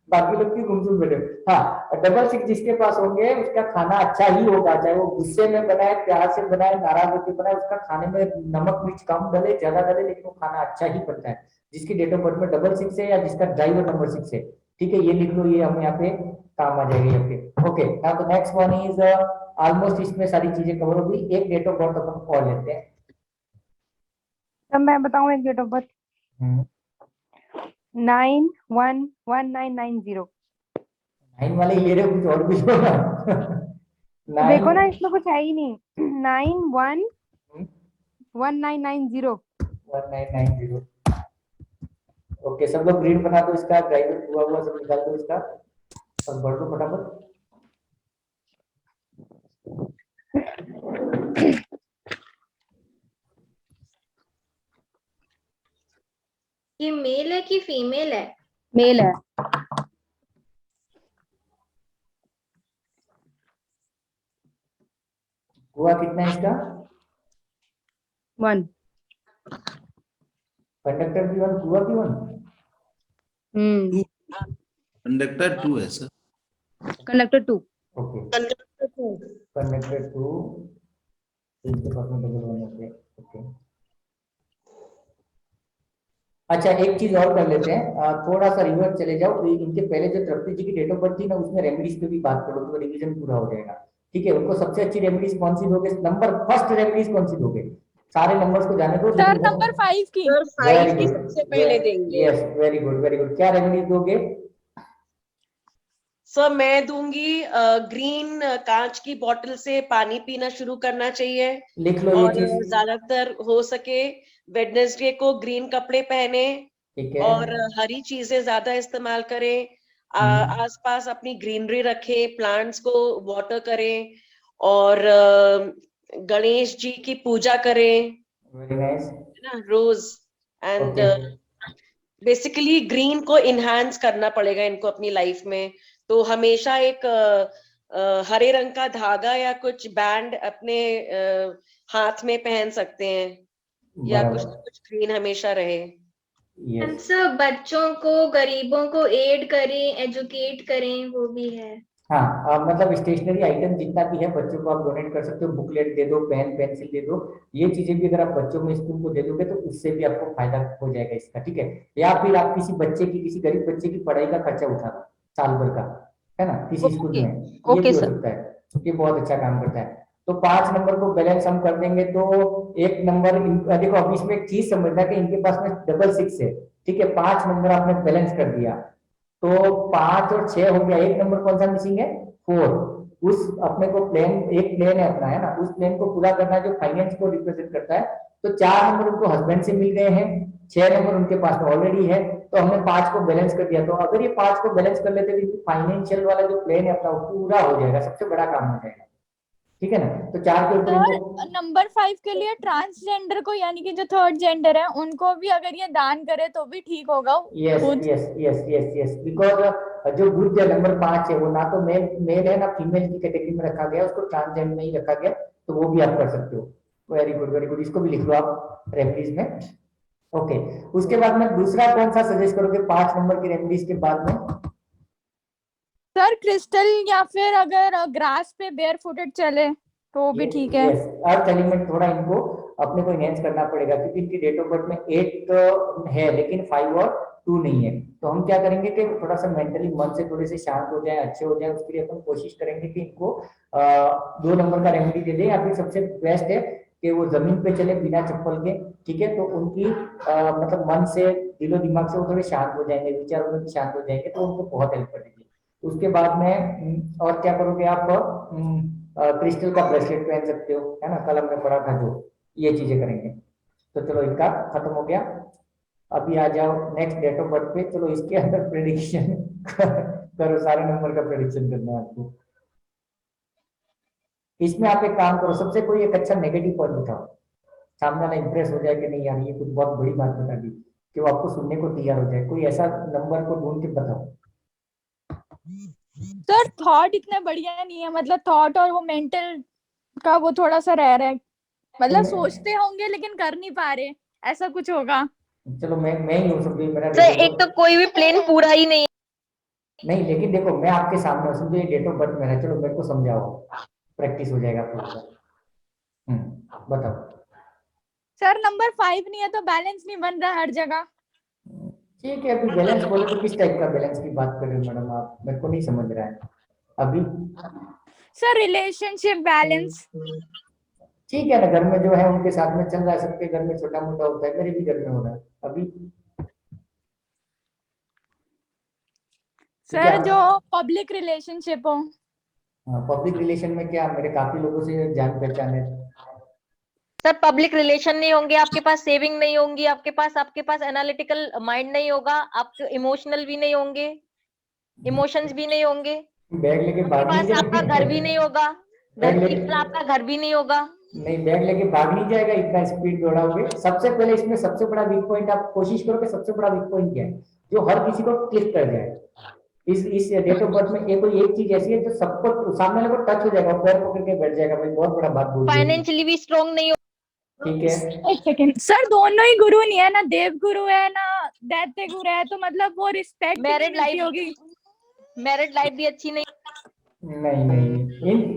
बाकी लोग की गुमसुम बैठे। हाँ, 66 जिसके पास होंगे उसका खाना अच्छा ही होगा, चाहे वो गुस्से में बनाए, प्यार से बनाए, नाराज होकर बनाए, उसका खाने में नमक मिर्च कम डले ज्यादा डले, लेकिन वो खाना अच्छा ही बनता है। जिसकी डेट ऑफ बर्थ में 66 है या जिसका ड्राइवर नंबर 6 है, ठीक है, ये लिख लो, ये हम यहाँ पे काम आ जाएगी यहाँ पे। Okay, now the next one is almost इसमें सारी चीजें कवर होगी। एक डेट ऑफ बर्थ अपन और लेते हैं। तब मैं बताऊं एक डेट ऑफ बर्थ 9/1/1990। 9 वाले ये रहे, कुछ और भी होगा। देखो ना, इसमें कुछ है ही नहीं। 9/1/1990। 1990। ओके, सब लोग ग्रीड बना दो इसका, ड्राइवर हुआ हुआ सब निकाल दो इसका और बढ़ दो फटाफट। ये मेल है कि फीमेल है? मेल है। हुआ कितना है इसका? 1। कंडक्टर भी 1, हुआ भी 1। कंडक्टर 2 है sir. Conductor 2। Okay, conductor 2। Conductor 2 इनके पास में डबल 1 होते हैं। ओके, अच्छा एक चीज और कर लेते हैं, थोड़ा सा रिवर्स चले जाओ। इनके पहले जो द्रौपदी जी की डेट ऑफ बर्थ थी ना, उसमें रेमेडीज पे भी बात करो तो रिवीजन पूरा हो जाएगा। ठीक है, उनको सबसे अच्छी रेमेडीज कौन सी दोगे? नंबर फर्स्ट रेमेडीज कौन सी दोगे? सारे नंबर्स को जाने दो। सर नंबर 5 की। सर 5 की सबसे पहले देंगे। Yes, very good very good. क्या रेमेडीज दोगे? सर मैं दूंगी ग्रीन कांच की बोतल से पानी पीना शुरू करना चाहिए। लिख लो ये और चीज। ज्यादातर हो सके वेडनेसडे को ग्रीन कपड़े पहने ठीक है। और हरी चीजें ज्यादा इस्तेमाल करें। आसपास अपनी ग्रीनरी रखें, प्लांट्स को वाटर करें और गणेश जी की पूजा करें। Very nice. ना रोज एंड बेसिकली ग्रीन को इनहांस करना पड़ेगा इनको अपनी लाइफ में। तो हमेशा एक हरे रंग का धागा या कुछ बैंड अपने हाथ में पहन सकते हैं, या कुछ ना कुछ ग्रीन हमेशा रहे। एंड सर बच्चों को, गरीबों को एड करें, एजुकेट करें, वो भी है। हाँ, मतलब स्टेशनरी आइटम जितना भी है बच्चों को आप डोनेट कर सकते हो। बुकलेट दे दो, पेन पेंसिल दे दो, ये चीजें भी अगर आप बच्चों में स्कूल को दे दोगे तो उससे भी आपको फायदा हो जाएगा इसका। ठीक है, या फिर आप किसी बच्चे की, किसी गरीब बच्चे की पढ़ाई का खर्चा उठा दो साल भर का, है ना, किसी स्कूल में, ये भी हो सकता है। ये बहुत अच्छा काम करता है। तो 5 नंबर को बैलेंस हम कर देंगे तो एक नंबर देखो, अब इसमें एक चीज समझना कि इनके पास में 66 है। ठीक है, 5 नंबर आपने बैलेंस कर दिया तो 5 और 6 हो गया। एक नंबर कौन सा मिसिंग है? 4। उस अपने को प्लेन, एक प्लेन है अपना, है ना, उस प्लेन को पूरा करना है जो फाइनेंस को रिप्रेजेंट करता है। तो 4 नंबर उनको हस्बैंड से मिल गए हैं, 6 नंबर उनके पास में ऑलरेडी है, तो हमने 5 को बैलेंस कर दिया। तो अगर ये 5 को बैलेंस कर लेते तो फाइनेंशियल वाला जो प्लेन है अपना वो पूरा हो जाएगा, सबसे बड़ा काम हो जाएगा। ठीक है ना, तो 4 के ऊपर नंबर 5 के लिए ट्रांसजेंडर को, यानी कि जो थर्ड जेंडर है, उनको भी अगर ये दान करे तो भी ठीक होगा। Yes yes yes yes yes, because जो ग्रुप जो नंबर 5 है वो ना तो मेल है ना फीमेल की कैटेगरी में रखा गया, उसको ट्रांसजेंडर में ही रखा गया, तो वो भी आप कर सकते हो। वेरी गुड वेरी गुड, इसको भी लिख लो आप रेमेडीज में। ओके, उसके बाद में दूसरा कौन सा सजेस्ट करोगे 5 नंबर की रेमेडीज के बाद में? सर क्रिस्टल, या फिर अगर ग्रास पे बेयर फुटेड चले तो भी ठीक है। यस, अर्थ एलिमेंट थोड़ा इनको अपने को इनहेंस करना पड़ेगा क्योंकि इनकी डेट ऑफ बर्थ में 8 है लेकिन 5 और 2 नहीं है। तो हम क्या करेंगे कि थोड़ा सा मेंटली मन से थोड़े से शांत हो जाए, अच्छे हो जाए, उसके लिए अपन कोशिश करेंगे कि इनको 2 नंबर का रेमेडी दे दें, या फिर सबसे बेस्ट है कि वो जमीन पे चले बिना चप्पल के। ठीक है, तो उनकी मतलब मन से, दिलो दिमाग से वो थोड़े शांत हो जाएंगे, विचारों में भी शांत हो जाएंगे, तो उनको बहुत हेल्प करेगी। उसके बाद में और क्या करोगे आप? क्रिस्टल का ब्रेसलेट पहन सकते हो, है ना, कल हमने पढ़ा था जो, ये चीजें करेंगे। तो चलो इनका खत्म हो गया। अभी आ जाओ नेक्स्ट डेट ऑफ बर्थ पे। चलो इसके अंदर प्रेडिक्शन करो, सारे नंबर का प्रेडिक्शन करना है आपको। इसमें आप एक काम करो, सबसे कोई एक अच्छा नेगेटिव पॉइंट उठाओ, सामने वाला इंप्रेस हो जाए कि नहीं यार ये कुछ बहुत बड़ी बात बता दी, कि वो आपको सुनने को तैयार हो जाए। कोई ऐसा नंबर को ढूंढ के बताओ। सर थॉट इतने बढ़िया नहीं है, मतलब थॉट और वो मेंटल का वो थोड़ा सा रह रहा है, मतलब सोचते होंगे लेकिन कर नहीं पा रहे, ऐसा कुछ होगा। चलो मैं ही हूँ सब, मेरा सर एक तो कोई भी प्लेन पूरा ही नहीं नहीं लेकिन देखो मैं आपके सामने हूँ, समझो ये डेट ऑफ बर्थ मेरा है, चलो मेरे को समझाओ, प्रैक्टिस हो जाएगा पूरा। बताओ। सर नंबर 5 नहीं है तो बैलेंस नहीं बन रहा हर जगह। ठीक है, अभी बैलेंस बोले तो किस टाइप का बैलेंस की बात कर रहे हो मैडम आप, मेरे को नहीं समझ रहा है अभी। Sir relationship balance. ठीक है ना, घर में जो है उनके साथ में चल रहा है, सबके घर में छोटा मोटा होता है, मेरे भी घर में हो रहा है अभी। सर जो पब्लिक रिलेशनशिप हो। पब्लिक रिलेशन में क्या, मेरे काफी लोगों से जान पहचान है। सर पब्लिक रिलेशन नहीं होंगे, आपके पास सेविंग नहीं होंगी, आपके पास एनालिटिकल माइंड नहीं होगा, आप इमोशनल भी नहीं होंगे, इमोशंस भी नहीं होंगे, बैग लेके आपके भाग नहीं पास आपका घर भी नहीं होगा, धरती पर आपका घर भी नहीं होगा। नहीं, बैग लेके भाग नहीं जाएगा, इतना स्पीड दौड़ाओगे। सबसे पहले इसमें सबसे बड़ा वीक पॉइंट आप कोशिश करो कि सबसे बड़ा वीक पॉइंट क्या है जो हर किसी को क्लिक कर जाए। इस डेट ऑफ बर्थ में कोई एक चीज ऐसी है जो सबको सामने वाले को टच हो जाएगा, पैर पकड़ के बैठ जाएगा, भाई बहुत बड़ा बात बोल दी। फाइनेंशियली भी स्ट्रॉन्ग नहीं हो। ठीक है, एक सेकंड सर, दोनों ही गुरु नहीं है ना, देव गुरु है ना दैत्य गुरु है, तो मतलब वो रिस्पेक्ट मैरिड लाइफ होगी। मैरिड लाइफ भी अच्छी नहीं। नहीं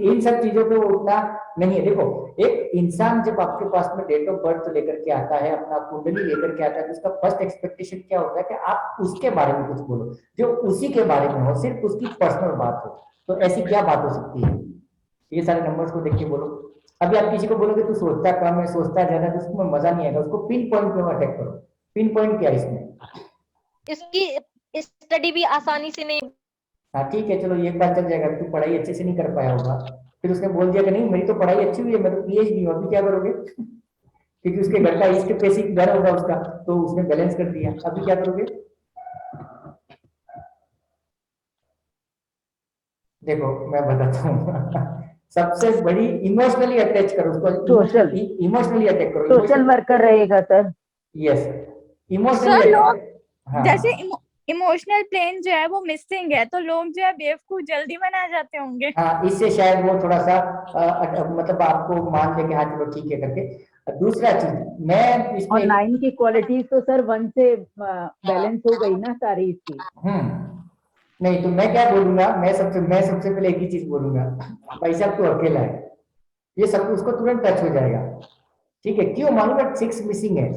इन सब चीजों पे उतना नहीं है। देखो एक इंसान जब आपके पास में डेट ऑफ बर्थ लेकर के आता है, अपना कुंडली लेकर के आता है, तो उसका फर्स्ट एक्सपेक्टेशन क्या होता है कि आप उसके बारे में कुछ बोलो जो उसी के बारे में हो, सिर्फ उसकी पर्सनल बात हो। तो ऐसी क्या बात हो सकती है, ये सारे नंबर्स को देख के बोलो। अभी आप किसी को बोलोगे तू सोचता कम है, सोचता ज्यादा, तो उसमें मजा नहीं आएगा। उसको पिन पॉइंट पे अटैक करो। पिन पॉइंट क्या है इसमें? इसकी स्टडी भी आसानी से नहीं। हाँ ठीक है, चलो ये बात चल जाएगा, तू पढ़ाई अच्छे से नहीं कर पाया होगा। फिर उसने बोल दिया कि नहीं मेरी तो पढ़ाई अच्छी हुई है, मैं तो PhD हूँ, अभी क्या करोगे? क्योंकि उसके घर का ईस्ट फेसिंग घर होगा उसका, तो उसने बैलेंस कर दिया, अभी क्या करोगे? देखो मैं बताता हूँ सबसे बड़ी इमोशनली अटैच करो उसको, इमोशनली अटैक करो। सोशल वर्कर रहेगा सर। Yes, sir emotionally. लोग हाँ जैसे इमोशनल प्लेन जो है वो मिसिंग है, तो लोग जो है बेवकूफ जल्दी बना जाते होंगे। हाँ, इससे शायद वो थोड़ा सा मतलब आपको मान ले कि हाँ चलो ठीक है करके। दूसरा चीज मैं इसमें और 9 की क्वालिटीज तो सर 1 से बैलेंस हो गई ना सारी इसकी। नहीं तो मैं क्या बोलूंगा, मैं सबसे पहले एक ही चीज बोलूंगा, भाई साहब तू अकेला है, ये सब उसको तुरंत टच हो जाएगा। ठीक है, क्यों मालूम? 6 मिसिंग है,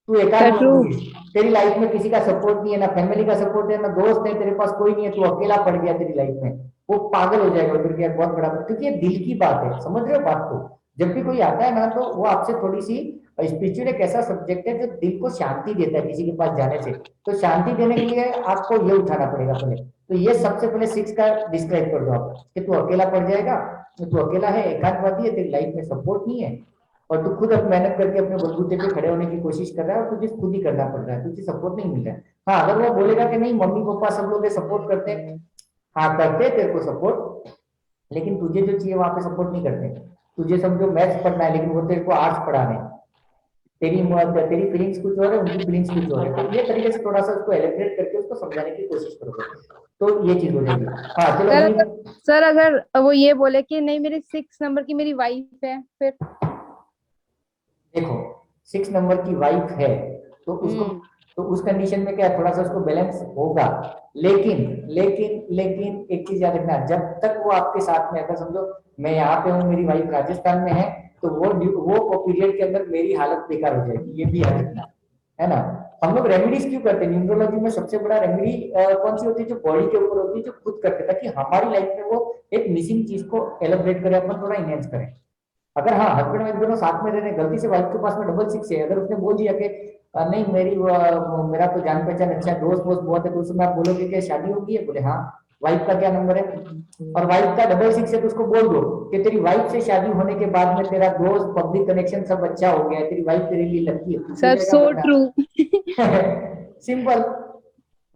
तू एकांत हो गई, तेरी लाइफ में किसी का सपोर्ट नहीं है, ना फैमिली का सपोर्ट है, ना दोस्त है, तेरे पास कोई नहीं है, तू अकेला पड़ गया तेरी लाइफ में। वो पागल हो जाएगा फिर क्या, बहुत बड़ा, क्योंकि ये दिल की बात है, समझ रहे हो बात को? जब भी कोई आता है ना तो वो आपसे थोड़ी सी, स्पिरिचुअल एक ऐसा सब्जेक्ट है जो दिल को शांति देता है किसी के पास जाने से। तो शांति देने के लिए आपको ये उठाना पड़ेगा पहले। तो ये सबसे पहले 6 का डिस्क्राइब कर दो आप कि तू अकेला पड़ जाएगा, तू अकेला है, एकांतवादी है, तेरी लाइफ में सपोर्ट नहीं है, और तू खुद अब मेहनत करके अपने बलबूते पे खड़े होने की कोशिश कर रहा है और तुझे खुद ही करना पड़ रहा है, तुझे सपोर्ट नहीं मिल रहा है। हाँ, अगर वो बोलेगा कि नहीं मम्मी पापा सब लोग सपोर्ट करते हैं, हाँ करते हैं तेरे को सपोर्ट, लेकिन तुझे जो चाहिए वहां पे सपोर्ट नहीं करते। तुझे समझो मैथ्स पढ़ना है, लेकिन वो तेरे को आर्ट्स पढ़ाने, तेरी फीलिंग्स कुछ और है, उनकी फीलिंग्स कुछ और है। तो ये तरीके से थोड़ा सा उसको एलिब्रेट करके उसको समझाने की कोशिश करोगे तो ये चीज हो जाएगी। हाँ चलो सर अगर वो ये बोले कि नहीं मेरी 6 नंबर की मेरी वाइफ है, फिर देखो 6 नंबर की वाइफ है तो उसको, तो उस कंडीशन में क्या थोड़ा सा उसको बैलेंस होगा। लेकिन एक चीज याद रखना, जब तक वो आपके साथ में, अगर समझो मैं यहाँ पे हूँ, मेरी वाइफ राजस्थान में है, तो वो पीरियड के अंदर मेरी हालत बेकार हो जाएगी, ये भी याद रखना है ना। हम लोग रेमेडीज क्यों करते हैं? न्यूरोलॉजी में सबसे बड़ा रेमेडी कौन सी होती है? जो बॉडी के ऊपर होती है, जो खुद करते हैं, ताकि हमारी लाइफ में वो एक मिसिंग चीज को एलिब्रेट करें, अपन थोड़ा इनहेंस करें। अगर हाँ हस्बैंड वाइफ दोनों साथ में रह रहे, गलती से वाइफ के पास में 666 है, अगर उसने बोल दिया कि नहीं मेरा तो जान पहचान अच्छा है, दोस्त बहुत है, तो उसमें आप बोलोगे कि शादी होगी है? बोले हाँ। वाइफ का क्या नंबर है? और वाइफ का 666 है, तो उसको बोल दो कि तेरी वाइफ से शादी होने के बाद में तेरा दोस्त पब्लिक कनेक्शन सब अच्छा हो गया है, तेरी वाइफ तेरे लिए लकी है। Sir so true. Simple.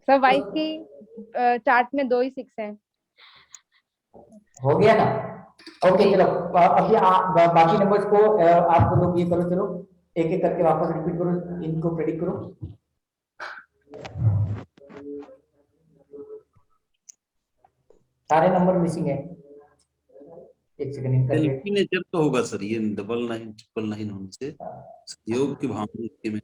Sir wife की चार्ट में 2 ही 6 है। हो गया ना? ओके चलो, अभी बाकी नंबर्स को आप लोग ये करो, चलो एक एक करके वापस रिपीट करो, इनको प्रेडिक्ट करो। सारे नंबर मिसिंग है, एक सेकंड इनका सेल्फी नेचर तो होगा सर, ये 99 999 होने से सहयोग की भावना इसके में।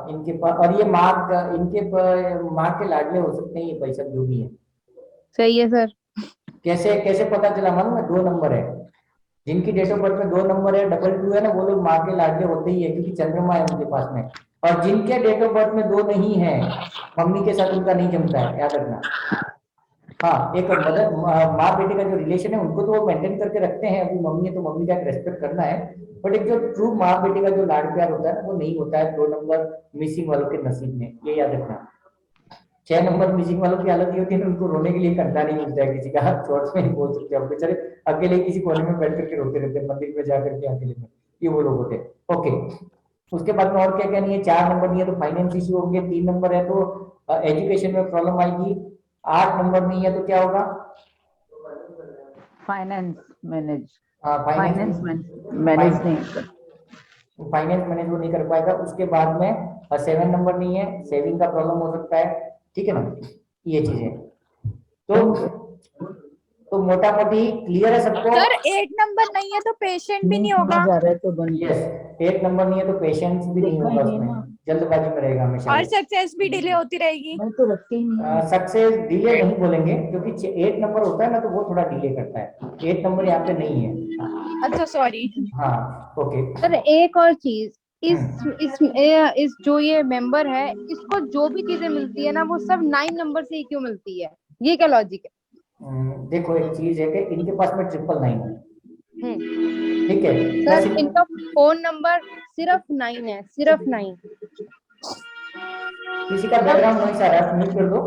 इनके पास, और ये माँ के लाडले हो सकते हैं ये भाई सब जो भी है। सही है सर। कैसे कैसे पता चला मालूम है? 2 नंबर है जिनकी डेट ऑफ बर्थ में 2 नंबर है, 2 है ना, वो लोग माँ के लाडले होते ही है क्योंकि चंद्रमा है उनके पास में। और जिनके डेट ऑफ बर्थ में 2 नहीं है, मम्मी के साथ उनका नहीं जमता है, याद रखना। हाँ, एक मदर माँ बेटे का जो रिलेशन है उनको तो वो मेंटेन करके रखते हैं, अभी मम्मी है तो मम्मी का रेस्पेक्ट करना है, बट एक जो ट्रू माँ बेटे का जो लाड प्यार होता है ना वो नहीं होता है 2 नंबर मिसिंग वालों के नसीब में, ये याद रखना। 6 नंबर मिसिंग वालों की हालत ये होती है ना, उनको रोने के लिए कंधा नहीं मिलता है किसी का, शॉर्ट्स में ही बोल सकते हैं, बेचारे अकेले किसी कोने में बैठ करके रोते रहते हैं मंदिर में जाकर के अकेले में, ये वो लोग होते हैं। ओके, उसके बाद में और क्या क्या नहीं है? 4 नंबर नहीं है तो फाइनेंस इश्यू होंगे, 3 नंबर है तो एजुकेशन में प्रॉब्लम आएगी, 8 नंबर नहीं है तो क्या होगा? फाइनेंस मैनेज फाइनेंस मैनेज नहीं फाइनेंस मैनेज वो नहीं कर पाएगा। उसके बाद में 7 नंबर नहीं है, सेविंग का प्रॉब्लम हो सकता है, ठीक है ना, ये चीजें। तो मोटा मोटी क्लियर है सबको? सर 8 नंबर नहीं है तो पेशेंट भी नहीं होगा। यस, 8 नंबर नहीं है तो पेशेंस भी नहीं होगा, उसमें जल्दबाजी में रहेगा हमेशा, और सक्सेस भी डिले होती रहेगी। सक्सेस डिले नहीं बोलेंगे क्योंकि 8 नंबर होता है ना तो वो थोड़ा डिले करता है, 8 नंबर यहाँ पे नहीं है। अच्छा सॉरी। हाँ ओके। सर एक और चीज, इस जो ये मेंबर है इसको जो भी चीजें मिलती है ना वो सब 9 नंबर से ही क्यों मिलती है, ये क्या लॉजिक है? देखो एक चीज है कि इनके पास में 999 है, ठीक है सर इनका फोन नंबर सिर्फ 9 है, सिर्फ 9। किसी का बैकग्राउंड नॉइस आ रहा है, म्यूट कर दो।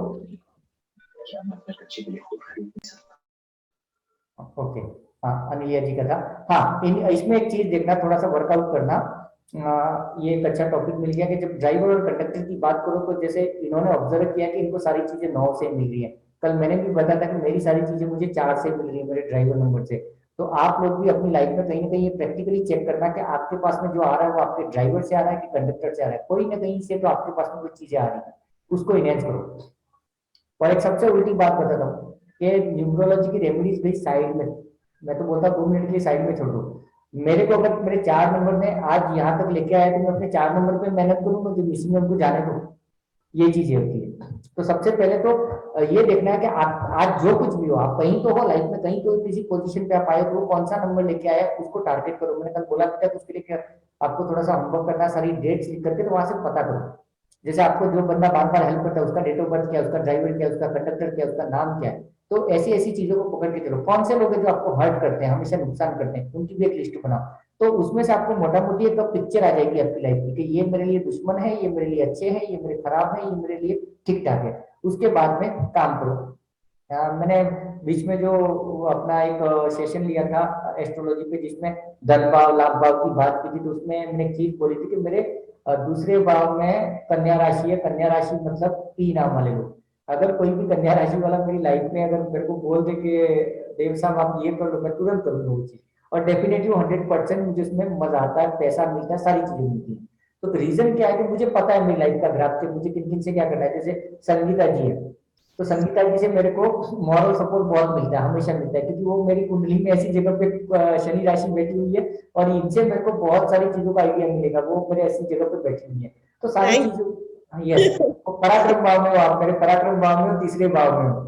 ओके, हाँ अनिलिया जी का था। हाँ, इसमें एक चीज देखना, थोड़ा सा वर्कआउट करना। ये एक अच्छा टॉपिक मिल गया कि जब ड्राइवर और कंडक्टर की बात करो तो जैसे इन्होंने ऑब्जर्व किया कि इनको सारी चीजें 9 से मिल रही है, कल मैंने भी बताया था कि मेरी सारी चीजें मुझे 4 से मिल रही है मेरे ड्राइवर नंबर से। तो आप लोग भी अपनी लाइफ में कहीं ना कहीं ये प्रैक्टिकली चेक करना कि आपके पास में जो आ रहा है वो आपके ड्राइवर से आ रहा है कि कंडक्टर से आ रहा है, कोई ना कहीं से तो आपके पास में कुछ चीजें आ रही है, उसको इनहेंस करो। और एक सबसे उल्टी बात बताता हूँ कि न्यूमरोलॉजी की रेमेडीज भाई साइड में, मैं तो बोलता 2 मिनट के लिए साइड में छोड़ दो। मेरे को अगर मेरे 4 नंबर ने आज यहाँ तक लेके आया तो मैं अपने 4 नंबर पे मेहनत करूंगा, जो मिसिंग है उनको जाने दो, ये चीजें होती है। तो सबसे पहले तो ये देखना है कि आप आज जो कुछ भी हो, आप कहीं तो हो लाइफ में, कहीं तो किसी पोजीशन पे आप आए तो कौन सा नंबर लेके आया उसको टारगेट करो। मैंने कल बोला था उसके लिए आपको थोड़ा सा होमवर्क करना है, सारी डेट्स लिख करके तो वहां से पता करो। जैसे आपको जो बंदा बार बार हेल्प करता है उसका डेट ऑफ बर्थ क्या है, उसका ड्राइवर क्या है, उसका कंडक्टर क्या है, उसका नाम क्या है, तो ऐसी ऐसी चीजों को पकड़ के चलो। कौन से लोग हैं जो आपको हर्ट करते हैं, हमेशा नुकसान करते हैं, उनकी भी एक लिस्ट बनाओ, तो उसमें से आपको मोटा मोटी एक पिक्चर आ जाएगी आपकी लाइफ की कि ये मेरे लिए दुश्मन है, ये मेरे लिए अच्छे हैं, ये मेरे खराब है, ये मेरे लिए ठीक ठाक है। उसके बाद में काम करो। मैंने बीच में जो अपना एक सेशन लिया था एस्ट्रोलॉजी पे जिसमें धन भाव लाभ भाव की बात की थी, तो उसमें मैंने एक चीज बोली थी कि मेरे दूसरे भाव में कन्या राशि है। कन्या राशि मतलब 3 नाम वाले लोग। अगर कोई भी कन्या राशि वाला मेरी लाइफ में अगर मेरे को बोल दे कि देव साहब आप ये कर लो, मैं तुरंत करूंगा वो चीज, और डेफिनेटली 100% मुझे उसमें मजा आता है, पैसा मिलता है, सारी चीजें मिलती है। तो रीजन क्या है कि मुझे पता है मेरी लाइफ का ग्राफ के मुझे किन किन से क्या करना है। जैसे संगीता जी है, तो संगीता जी से मेरे को मॉरल सपोर्ट बहुत मिलता है, हमेशा मिलता है, क्योंकि वो मेरी कुंडली में ऐसी जगह पे शनि राशि बैठी हुई है और इनसे मेरे को बहुत सारी चीजों का आइडिया मिलेगा, वो मेरे ऐसी जगह पे बैठी हुई है। तो सारी चीजों, यस, पराक्रम भाव में हो आप, मेरे पराक्रम भाव में हो, तीसरे भाव में हो।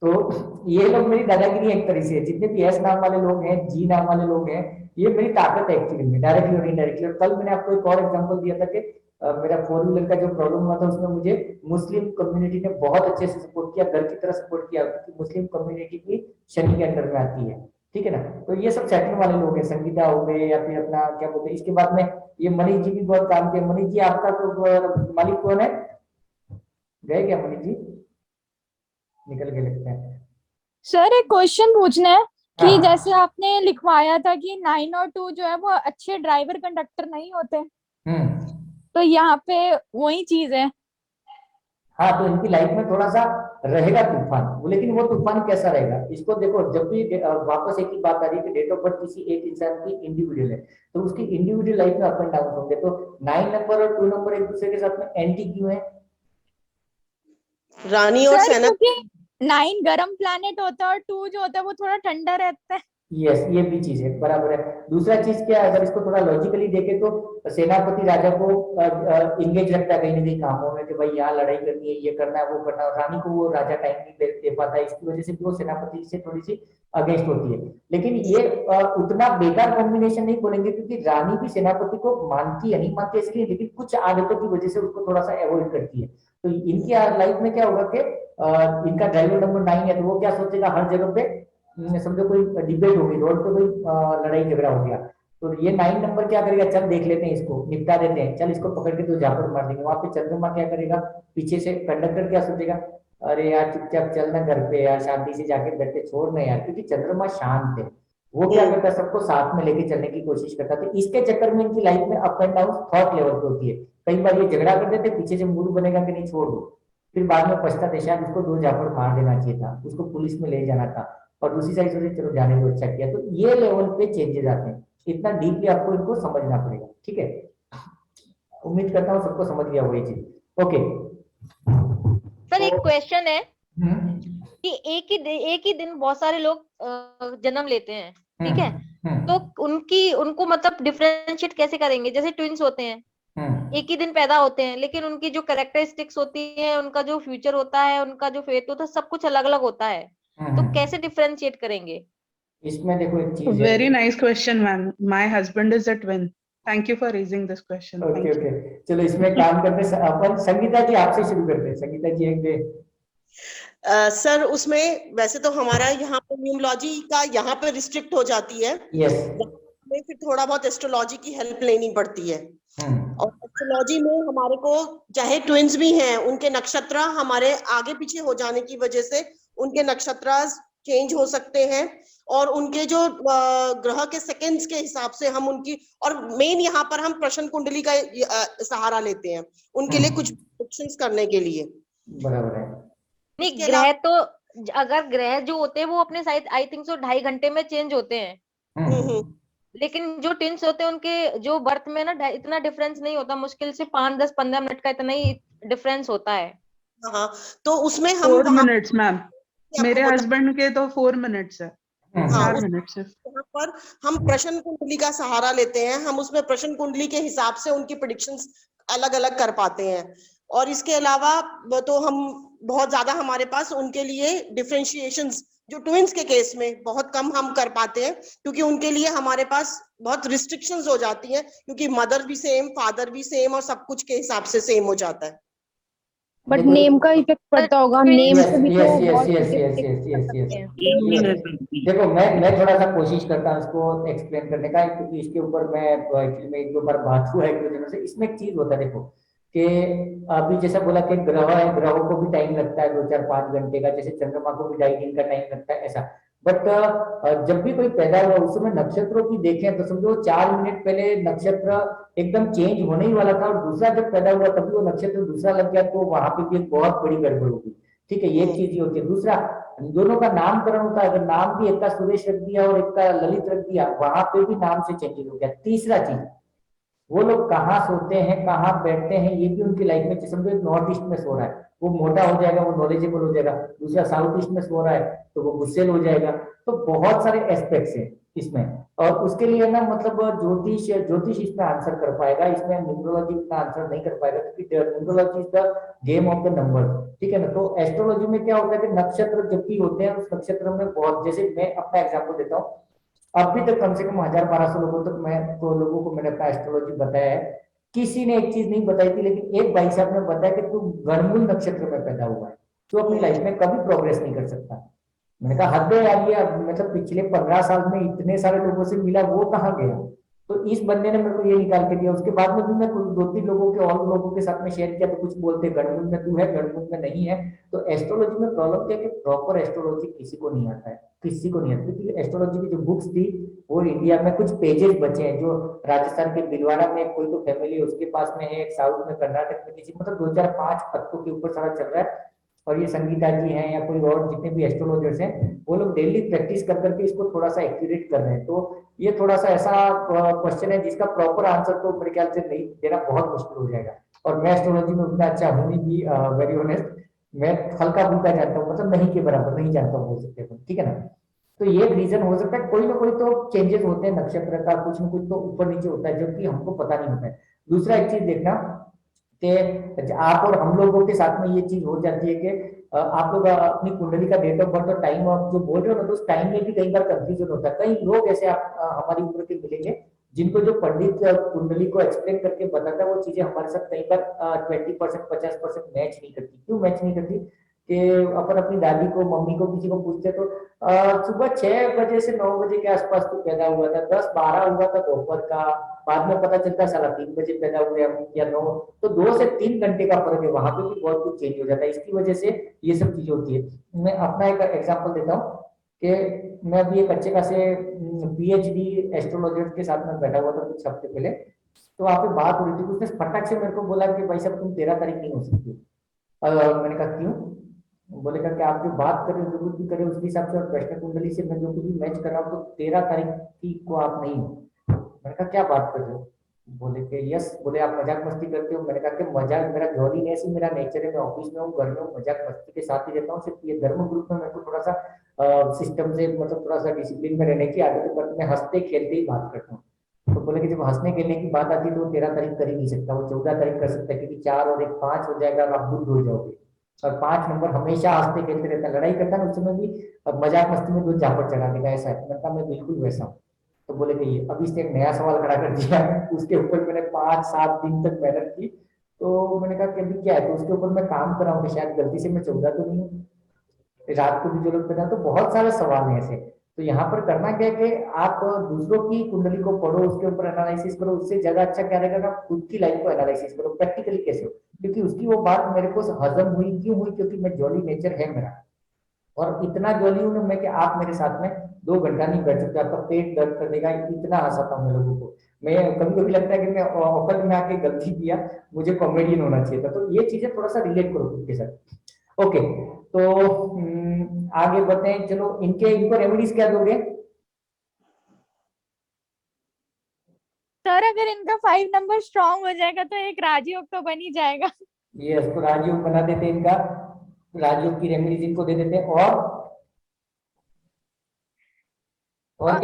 तो ये लोग मेरी दादागिरी एक तरह से, जितने भी एस नाम वाले लोग हैं, जी नाम वाले लोग हैं, ये मेरी ताकत है एक्चुअली में, डायरेक्टली और इनडायरेक्टली। और कल मैंने आपको एक और एग्जांपल दिया था कि मेरा 4 व्हीलर का जो प्रॉब्लम हुआ था उसमें मुझे मुस्लिम कम्युनिटी ने बहुत अच्छे से सपोर्ट किया, घर की तरह सपोर्ट किया, क्योंकि मुस्लिम कम्युनिटी भी शनि के अंडर में आती है, ठीक है ना। तो ये सब सेटल वाले लोग हैं, संगीता हो गए या फिर अपना क्या बोलते हैं। इसके बाद में ये मनीष जी भी बहुत काम किया। मनीष जी आपका तो मालिक कौन है? गए क्या मनीष जी? निकल के लगता है। सर एक क्वेश्चन पूछना है कि जैसे आपने लिखवाया था कि 9 और 2 जो है वो अच्छे ड्राइवर कंडक्टर नहीं होते, तो यहाँ पे वही चीज है। हाँ, तो इनकी लाइफ में थोड़ा सा रहेगा तूफान, लेकिन वो तूफान कैसा रहेगा इसको देखो। जब भी वापस एक ही बात आ रही है कि डेट ऑफ बर्थ किसी एक इंसान की इंडिविजुअल है, तो उसकी इंडिविजुअल लाइफ में अप एंड डाउन होंगे। तो 9 नंबर और 2 नंबर एक दूसरे के साथ में एंटी क्यों है? रानी और सेना, 9 गर्म प्लैनेट होता है और 2 जो होता है वो थोड़ा ठंडा रहता है। यस, ये भी चीज है, बराबर है। दूसरा चीज क्या है, अगर इसको थोड़ा लॉजिकली देखे तो सेनापति राजा को इंगेज रखता है कहीं ना कहीं कामों में कि भाई यहाँ लड़ाई करनी है, ये करना है, वो करना है। रानी को वो राजा टाइम नहीं दे पाता है, इसकी वजह से भी वो सेनापति से थोड़ी सी अगेंस्ट होती है। लेकिन ये उतना बेकार कॉम्बिनेशन नहीं बोलेंगे, क्योंकि रानी भी सेनापति को मानती है, नहीं मानती है इसलिए, लेकिन कुछ आदतों की वजह से उसको थोड़ा सा अवॉइड करती है। तो इनकी लाइफ में क्या होगा कि इनका ड्राइवर नंबर 9 है, तो वो क्या सोचेगा, हर जगह पे समझो कोई डिबेट होगी, रोड पे कोई लड़ाई झगड़ा हो गया, तो ये 9 नंबर क्या करेगा, चल देख लेते हैं, इसको निपटा देते हैं, चल इसको पकड़ के तो झापड़ मार देंगे। वहां पे चंद्रमा क्या करेगा, पीछे से कंडक्टर क्या सोचेगा, अरे यार चुपचाप चल ना घर पे यार, शांति से जाके घर पे छोड़ ना यार, क्योंकि चंद्रमा शांत है। वो क्या करता है, सबको साथ में लेके चलने की कोशिश करता है। तो इसके चक्कर में इनकी लाइफ में up and down thought level पे होती है। कई बार ये झगड़ा कर देते, पीछे से मूड बनेगा कि नहीं छोड़ दो, फिर बाद में पछताते शायद उसको 2 झापड़ मार देना चाहिए था, उसको पुलिस में ले जाना था, और दूसरी साइड से चलो जाने को अच्छा किया। तो ये लेवल पे चेंजेस आते हैं, इतना डीपली आपको इनको समझना पड़ेगा, ठीक है। उम्मीद करता हूँ सबको समझ गया वो ये चीज। ओके सर, एक क्वेश्चन है कि एक ही दिन बहुत सारे लोग जन्म लेते हैं, ठीक है, तो उनको मतलब डिफरेंशिएट कैसे करेंगे? जैसे ट्विंस होते हैं, एक ही दिन पैदा होते हैं, लेकिन उनकी जो कैरेक्टरिस्टिक्स होती है, उनका जो फ्यूचर होता है, उनका जो फेट होता है, सब कुछ अलग अलग होता है, तो कैसे डिफरेंशिएट करेंगे? इसमें देखो एक चीज है, very nice question ma'am, my husband is a twin, thank you for raising this question. Okay okay, चलो इसमें काम करते हैं अपन। संगीता जी आपसे शुरू करते हैं। संगीता जी एक सर उसमें वैसे तो हमारा यहाँ पे न्यूमरोलॉजी का यहाँ पे रिस्ट्रिक्ट हो जाती है, यस, में फिर थोड़ा बहुत एस्ट्रोलॉजी की हेल्प लेनी पड़ती है। और एस्ट्रोलॉजी में हमारे को चाहे ट्विन्स भी हैं, उनके नक्षत्र हमारे आगे पीछे हो जाने की वजह से उनके नक्षत्र चेंज हो सकते हैं, और उनके जो ग्रह के सेकंड्स के हिसाब से हम उनकी, और मेन यहाँ पर हम प्रश्न कुंडली का सहारा लेते हैं उनके लिए कुछ प्रेडिक्शंस करने के लिए। बराबर है। नहीं, ग्रह तो अगर ग्रह जो होते हैं वो अपने साइड आई थिंक सो 2.5 घंटे में चेंज होते हैं, लेकिन जो ट्विंस होते हैं उनके जो बर्थ में ना इतना डिफरेंस नहीं होता, मुश्किल से 5, 10, 15 मिनट का इतना ही डिफरेंस होता है। हाँ, तो उसमें हम 4 मिनट्स मैम, मेरे हस्बैंड के तो 4 मिनट्स है, 4 मिनट से। यहाँ पर हम प्रश्न कुंडली का सहारा लेते हैं, हम उसमें प्रश्न कुंडली के हिसाब से उनकी प्रेडिक्शंस अलग अलग कर पाते हैं। और इसके अलावा तो हम बहुत ज्यादा हमारे पास उनके लिए डिफरेंशिएशंस जो ट्विंस के केस में बहुत कम हम कर पाते हैं, क्योंकि उनके लिए हमारे पास बहुत रिस्ट्रिक्शंस हो जाती हैं, क्योंकि मदर भी सेम, फादर भी सेम, और सब कुछ के हिसाब से सेम हो जाता है। बट नेम का इफेक्ट पड़ता होगा, नेम से भी तो बहुत देखो मैं थोड़ा सा कोशिश करता हूँ इसको एक्सप्लेन करने का, क्योंकि इसके ऊपर मैं एक्चुअली में 1-2 बार बात हुआ है एक दो दिनों से। इसमें एक चीज होता है देखो कि अभी जैसा बोला कि ग्रह है, ग्रहों को भी टाइम लगता है 2-4-5 घंटे का, जैसे चंद्रमा को भी 2.5 दिन का टाइम लगता है, ऐसा। बट जब भी कोई पैदा हुआ उस समय नक्षत्रों की देखें तो समझो 4 मिनट पहले नक्षत्र एकदम चेंज होने ही वाला था, और दूसरा जब पैदा हुआ तभी वो नक्षत्र दूसरा लग गया, तो वहां पे भी एक बहुत बड़ी गड़बड़ होगी, ठीक है। ये चीज ही होती है। दूसरा, दोनों का नामकरण होता है, अगर नाम भी एक का सुरेश रख दिया और एक का ललित रख दिया, वहां पे भी नाम से चेंजेस हो गया। तीसरा चीज, वो लोग कहाँ सोते हैं, कहाँ बैठते हैं, ये भी उनकी लाइफ में, समझो नॉर्थ ईस्ट में सो रहा है, वो मोटा हो जाएगा, वो नॉलेजेबल हो जाएगा। दूसरा साउथ ईस्ट में सो रहा है तो वो गुस्सेल हो जाएगा। तो बहुत सारे एस्पेक्ट्स हैं इसमें, और उसके लिए ना मतलब ज्योतिष इसमें आंसर कर पाएगा, इसमें न्यूमरोलॉजी इतना आंसर नहीं कर पाएगा, क्योंकि numerology is the game of the number, ठीक है ना। तो एस्ट्रोलॉजी में क्या होता है कि नक्षत्र जब भी होते हैं उस नक्षत्र में बहुत, जैसे मैं अपना एग्जाम्पल देता हूँ, अभी तक कम से कम 1000-1200 लोगों तक लोगों को मैंने अपना एस्ट्रोलॉजी बताया है, किसी ने एक चीज नहीं बताई थी, लेकिन एक भाई साहब ने बताया कि तू गणमूल नक्षत्र में पैदा हुआ है, तो अपनी लाइफ में कभी प्रोग्रेस नहीं कर सकता। मैंने कहा हद है यार, ये मतलब पिछले 15 साल में इतने सारे लोगों से मिला, वो कहाँ गया? तो इस बंदे ने मेरे को ये निकाल के दिया। उसके बाद में भी मैं कुछ 2-3 लोगों के और लोगों के साथ में शेयर किया, तो कुछ बोलते गणमूल में तू है, गणमूल में नहीं है। तो एस्ट्रोलॉजी में प्रॉब्लम क्या है कि प्रॉपर एस्ट्रोलॉजी किसी को नहीं आता है, किसी को नहीं आता, क्योंकि एस्ट्रोलॉजी की जो बुक्स थी वो इंडिया में कुछ पेजेस बचे हैं, जो राजस्थान के भिलवाड़ा में कोई तो फैमिली है उसके पास में है, एक साउथ में कर्नाटक में किसी, मतलब 2-4-5 पत्तों के ऊपर सारा चल रहा है। और ये संगीता जी हैं या कोई और जितने भी एस्ट्रोलॉजर्स हैं, वो लोग डेली प्रैक्टिस कर करके इसको थोड़ा सा एक्यूरेट कर रहे हैं। तो ये थोड़ा सा ऐसा क्वेश्चन है जिसका प्रॉपर आंसर तो मेरे ख्याल से नहीं देना बहुत मुश्किल हो जाएगा। और मैं एस्ट्रोलॉजी में उतना अच्छा हूँ नहीं भी, वेरी ऑनेस्ट, मैं हल्का फुल्का जानता हूँ, मतलब नहीं के बराबर नहीं जानता हूँ, बोल सकते हैं, ठीक है ना। तो ये रीजन हो सकता है, कोई ना कोई तो चेंजेस होते हैं नक्षत्र का, कुछ ना कुछ तो ऊपर नीचे होता है जो कि हमको पता नहीं होता है। दूसरा एक चीज देखना कि आप और हम लोगों के साथ में ये चीज हो जाती है कि आप लोग अपनी कुंडली का डेट ऑफ बर्थ और टाइम आप जो बोल रहे हो ना, तो उस टाइम में भी कई बार कंफ्यूजन होता है। कई लोग ऐसे आप हमारी उम्र के मिलेंगे जिनको जो पंडित कुंडली को एक्सप्लेन करके बताता है वो चीजें हमारे साथ कई बार 20% 50% मैच नहीं करती। क्यों मैच नहीं करती? कि अपन अपनी दादी को, मम्मी को, किसी को पूछते तो सुबह 6 बजे से 9 बजे के आसपास तो पैदा हुआ था, 10-12 हुआ था दोपहर का, बाद में पता चलता 3:30 बजे पैदा हुए हम या 9, तो 2 से 3 घंटे का फर्क है, वहां पे भी बहुत कुछ चेंज हो जाता है। इसकी वजह से ये सब चीजें होती है। मैं अपना एक एग्जाम्पल देता हूँ कि मैं अभी एक अच्छे खासे PhD एस्ट्रोलॉजर के साथ में बैठा हुआ था कुछ हफ्ते पहले, तो वहाँ पे बात हो रही थी। उसने फटाक से मेरे को बोला कि भाई साहब तुम 13 तारीख नहीं हो सकती। मैंने कहा क्यों? बोले कि आप जो बात कर रहे हो, जो कुछ भी कर रहे हो उसके हिसाब से और प्रश्न कुंडली से मैं जो कुछ भी मैच कर रहा हूँ तो 13 तारीख की को आप नहीं हो। मैंने कहा क्या बात कर रहे हो? बोले कि यस। बोले आप मजाक मस्ती करते हो? मैंने कहा कि मजाक मेरा जॉली नहीं है, मेरा नेचर है, मैं ऑफिस में हूँ, घर में हूँ, मजाक मस्ती के साथ ही रहता हूँ। सिर्फ ये धर्म ग्रुप में मेरे को थोड़ा सा सिस्टम से मतलब थोड़ा सा डिसिप्लिन में रहने की आदत है, पर मैं हंसते खेलते ही बात करता हूँ। तो बोले कि जब हंसने खेलने की बात आती है तो 13 तारीख कर ही नहीं सकता, वो 14 तारीख कर सकता है, क्योंकि 4 और 1 5 हो जाएगा और आप बुद्ध हो जाओगे। और 5 नंबर हमेशा हंसते खेलते रहता है, लड़ाई करता है ना उस समय भी मजाक मस्ती में 2 झापड़ चढ़ा देगा, ऐसा है। मैंने कहा मैं बिल्कुल वैसा हूँ। तो बोले कि ये अभी इसने एक नया सवाल खड़ा कर दिया, उसके ऊपर मैंने 5-7 दिन तक मेहनत की। तो मैंने कहा कि अभी क्या है, तो उसके ऊपर मैं काम कर रहा हूँ कि शायद गलती से मैं 14 तो नहीं हूँ, रात को भी जरूरत पड़ा। तो बहुत सारे सवाल हैं ऐसे। तो यहाँ पर करना क्या है कि आप दूसरों की कुंडली को पढ़ो, उसके ऊपर एनालिसिस करो, उससे ज्यादा अच्छा क्या रहेगा आप खुद की लाइफ को एनालिसिस करो प्रैक्टिकली कैसे हो। क्योंकि उसकी वो बात मेरे को हजम हुई, क्यों हुई? क्योंकि मैं जॉली नेचर है मेरा, और इतना जॉली हूं मैं कि आप मेरे साथ में 2 घंटा नहीं बैठ सकते, आपका पेट दर्द कर देगा, इतना हंसाता हूँ मैं लोगों को। मैं कभी कभी लगता है कि मैं औकत में आके गलती किया, मुझे कॉमेडियन होना चाहिए था। तो ये चीजें थोड़ा सा रिलेट करो खुद के साथ। ओके, तो आगे बढ़ते हैं। चलो इनको रेमेडीज क्या दोगे? सर अगर इनका 5 नंबर स्ट्रांग हो जाएगा तो एक राजयोग तो बन ही जाएगा। ये इसको राजयोग बना देते हैं, इनका राजयोग की रेमेडीज इनको दे देते हैं। और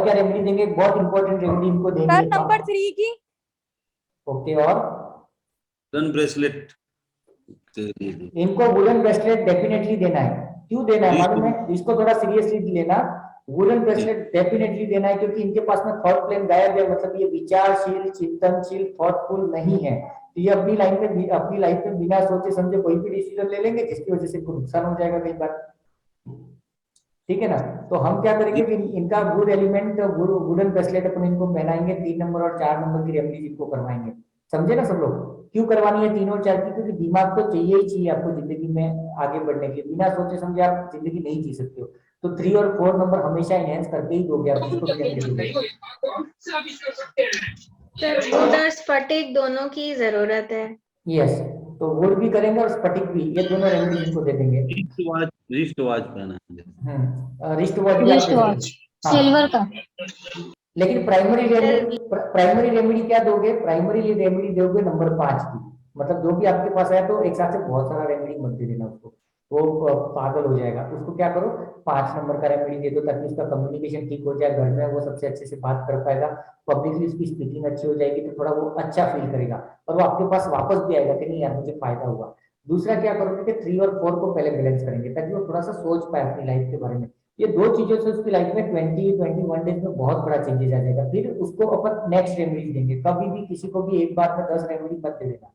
क्या रेमेडी देंगे? बहुत इंपॉर्टेंट रेमेडी इनको देंगे सर नंबर 3 की। ओके, और वुलन ब्रेसलेट इनको वुलन ब्रेसलेट डेफिनेटली देना है। क्यों देना है मालूम है? इसको थोड़ा सीरियसली लेना। वुलन ब्रेसलेट डेफिनेटली देना है क्योंकि इनके पास में थॉट प्लेन गायब है, मतलब ये विचारशील, चिंतनशील, थॉटफुल नहीं है। तो ये अपनी लाइफ में बिना सोचे समझे कोई भी डिसीजन ले लेंगे जिसकी वजह से इनको नुकसान हो जाएगा कई बार। ठीक है ना? तो हम क्या करेंगे कि इनका वुड एलिमेंट वुडन ब्रेसलेट अपन इनको पहनाएंगे, 3 नंबर और 4 नंबर की रेमेडीज इनको करवाएंगे। समझे ना सब लोग? क्यों करवानी है 3 और 4 की? क्योंकि दिमाग तो चाहिए ही चाहिए आपको जिंदगी में आगे बढ़ने के लिए। बिना सोचे समझे आप जिंदगी नहीं जी सकते हो। तो 3 और 4 नंबर हमेशा एनहेंस करके ही दोगे आप इसको। सर स्फटिक दोनों की जरूरत है। यस, तो वुड भी करेंगे और स्फटिक भी, ये दोनों रेमेडी इनको दे देंगे। रिस्ट वॉच पहना है, रिस्ट वॉच सिल्वर का। लेकिन प्राइमरी रेमेडी क्या दोगे? प्राइमरी रेमेडी दोगे नंबर 5 की। मतलब जो भी आपके पास है तो एक साथ से बहुत सारा रेमेडी मत दे देना उसको, वो पागल हो जाएगा। उसको क्या करो, 5 नंबर का रेमेडी दे दो ताकि उसका कम्युनिकेशन ठीक हो जाए, घर में वो सबसे अच्छे से बात कर पाएगा, पब्लिकली उसकी स्पीकिंग अच्छी हो जाएगी तो थोड़ा वो अच्छा फील करेगा और वो आपके पास वापस भी आएगा कि नहीं यार मुझे फायदा हुआ। दूसरा क्या करोगे कि 3 और 4 को पहले बैलेंस करेंगे ताकि वो थोड़ा सा सोच पाए अपनी लाइफ के बारे में। ये 2 चीजों से उसकी लाइफ में 20-21 डेज में बहुत बड़ा चेंजेस आ जाएगा। फिर उसको अपन नेक्स्ट रेमेडी देंगे। कभी भी किसी को भी एक बार में 10 रेमेडी मत दे देना,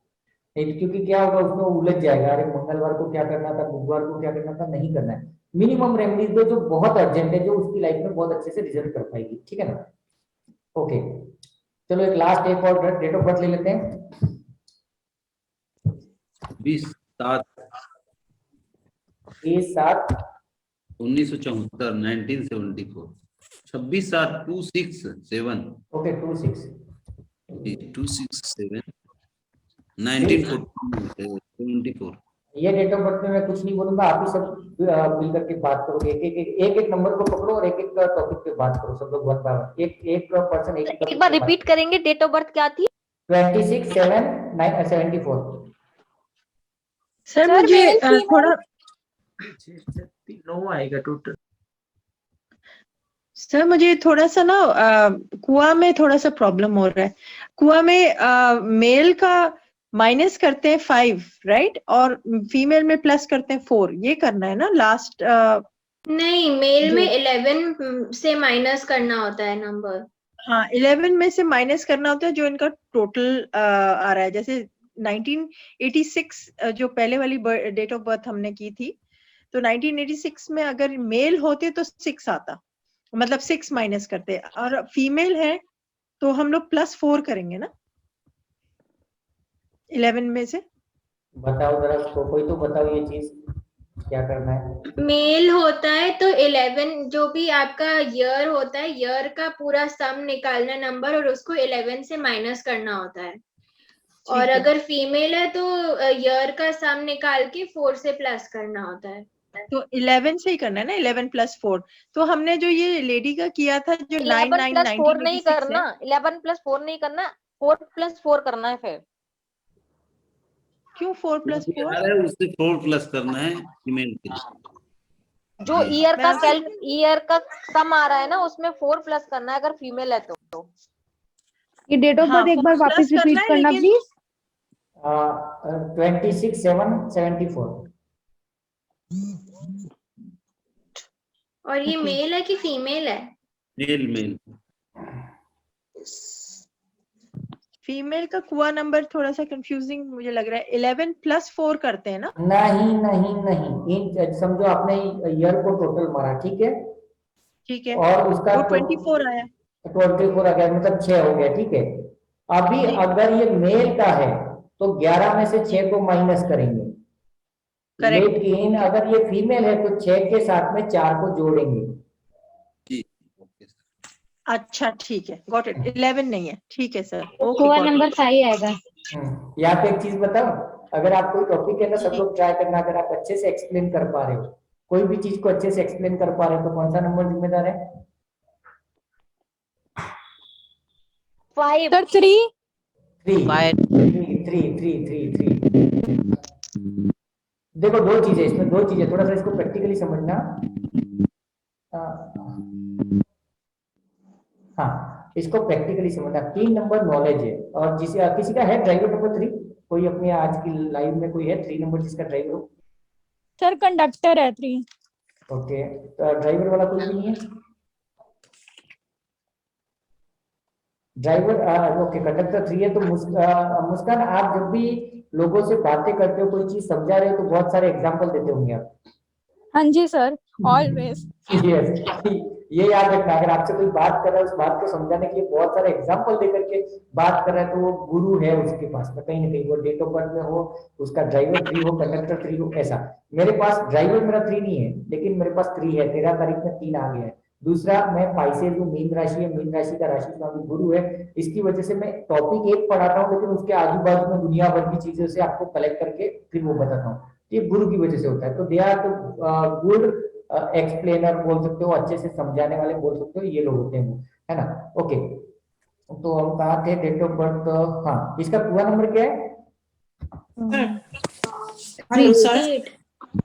क्योंकि क्या होगा उसमें उलझ जाएगा। अरे मंगलवार को क्या करना था, बुधवार को क्या करना था, नहीं करना है। मिनिमम रेमेडीज दो जो बहुत अर्जेंट है, जो उसकी लाइफ में बहुत अच्छे से रिजल्ट कर पाएगी। ठीक है ना? ओके, चलो एक लास्ट एक और डेट ऑफ बर्थ ले लेते हैं। 20/7 1974 1974 26/7 ओके 26 267 1974। ये डेट ऑफ बर्थ में मैं कुछ नहीं बोलूंगा, आप ही सब मिल करके बात करोगे। एक नंबर को पकड़ो और एक टॉपिक पे बात करो सब लोग वन बाय वन। एक पर्सन एक बार रिपीट करेंगे, डेट ऑफ बर्थ क्या थी? 26/7/74। सर मुझे थोड़ा 9 आएगा टोटल। सर मुझे थोड़ा सा ना कुआ में थोड़ा सा प्रॉब्लम हो रहा है। कुआ में मेल का माइनस करते हैं 5 राइट, और फीमेल में प्लस करते हैं 4, ये करना है ना लास्ट। नहीं, मेल में 11 से माइनस करना होता है नंबर। हाँ 11 में से माइनस करना होता है जो इनका टोटल आ रहा है। जैसे 1986 जो पहले वाली डेट ऑफ बर्थ हमने की थी, तो 1986 में अगर मेल होते तो 6 आता, मतलब 6 माइनस करते, और फीमेल है तो हम लोग +4 करेंगे ना 11 में से। बताओ जरा, कोई तो बताओ ये चीज क्या करना है। मेल होता है तो 11, जो भी आपका ईयर होता है, ईयर का पूरा सम निकालना नंबर, और उसको 11 से माइनस करना होता है। और अगर फीमेल है तो ईयर का सम निकाल के 4 से प्लस करना होता है। तो 11 से ही करना है ना, 11 + 4। तो हमने जो ये लेडी का किया था जो 11 + 4 नहीं 1986 करना, 11 + 4 नहीं करना, 4 + 4 करना है। फिर क्यों 4 + 4? है उससे 4 प्लस करना है फीमेल के लिए। जो ईयर का सम आ रहा है ना, उसमें 4 प्लस करना है अगर फीमेल है तो। ये डेट ऑफ बर्थ एक बार वापस रिपीट करना प्लीज। 26/7/74। और ये मेल है कि फीमेल है? मेल। फीमेल का कुआ नंबर थोड़ा सा कंफ्यूजिंग मुझे लग रहा है। 11 + 4 करते हैं ना? नहीं, समझो आपने ईयर को टोटल मारा, ठीक है, ठीक है, और उसका वो 24 आया, 24 आ गया, मतलब 6 हो गया, ठीक है। अभी अगर ये मेल का है तो 11 में से 6 को माइनस करेंगे, लेकिन अगर ये फीमेल है तो 6 के साथ में 4 को जोड़ेंगे। अच्छा ठीक है, गॉट इट। 11 नहीं है, ठीक है सर। कुआ नंबर 5 आएगा। यहाँ पे एक चीज बताओ, अगर आप कोई टॉपिक है ना, सब लोग ट्राई करना, अगर आप अच्छे से एक्सप्लेन कर पा रहे हो, कोई भी चीज को अच्छे से एक्सप्लेन कर पा रहे हो, तो कौन सा नंबर जिम्मेदार है? 5 सर 3 देखो दो चीजें इसमें, दो चीजें, थोड़ा सा इसको प्रैक्टिकली समझना। हाँ, इसको प्रैक्टिकली समझना। 3 नंबर नॉलेज है, और किसी का है ड्राइवर नंबर 3? कोई अपने आज की लाइव में कोई है 3 नंबर जिसका ड्राइवर हो? सर कंडक्टर है 3। ओके, तो ड्राइवर वाला कोई भी नहीं है? ड्राइवर ओके, कंडक्टर 3 है। तो मुस्कान, आप जब भी लोगों से बातें करते हो, कोई चीज समझा रहे हो, तो बहुत सारे एग्जांपल देते होंगे आप। हाँ जी सर, ऑलवेज। यस, ये याद रखना, अगर आपसे कोई बात कर रहा है, उस बात को समझाने के लिए बहुत सारे एग्जांपल देकर के बात कर रहा है, तो वो गुरु है उसके पास में, कहीं ना कहीं वो डेट ऑफ बर्थ में हो, उसका ड्राइवर 3 हो, कंडक्टर 3 हो, ऐसा। मेरे पास ड्राइवर मेरा 3 नहीं है, लेकिन मेरे पास 3 है, 13 तारीख में 3 आ गया है। दूसरा, मैं पाइसेस हूँ, मीन राशि है, मीन राशि का राशि स्वामी गुरु है। इसकी वजह से मैं टॉपिक एक पढ़ाता हूँ, लेकिन उसके आजू बाजू में दुनिया भर की चीजों से आपको कलेक्ट करके फिर वो बताता हूँ। ये गुरु की वजह से होता है। तो दे आर तो गुड एक्सप्लेनर बोल सकते हो, अच्छे से समझाने वाले बोल सकते हो, ये लोग होते हैं, है ना। ओके, तो हम कहा थे डेट ऑफ बर्थ। हाँ, इसका पूरा नंबर क्या है?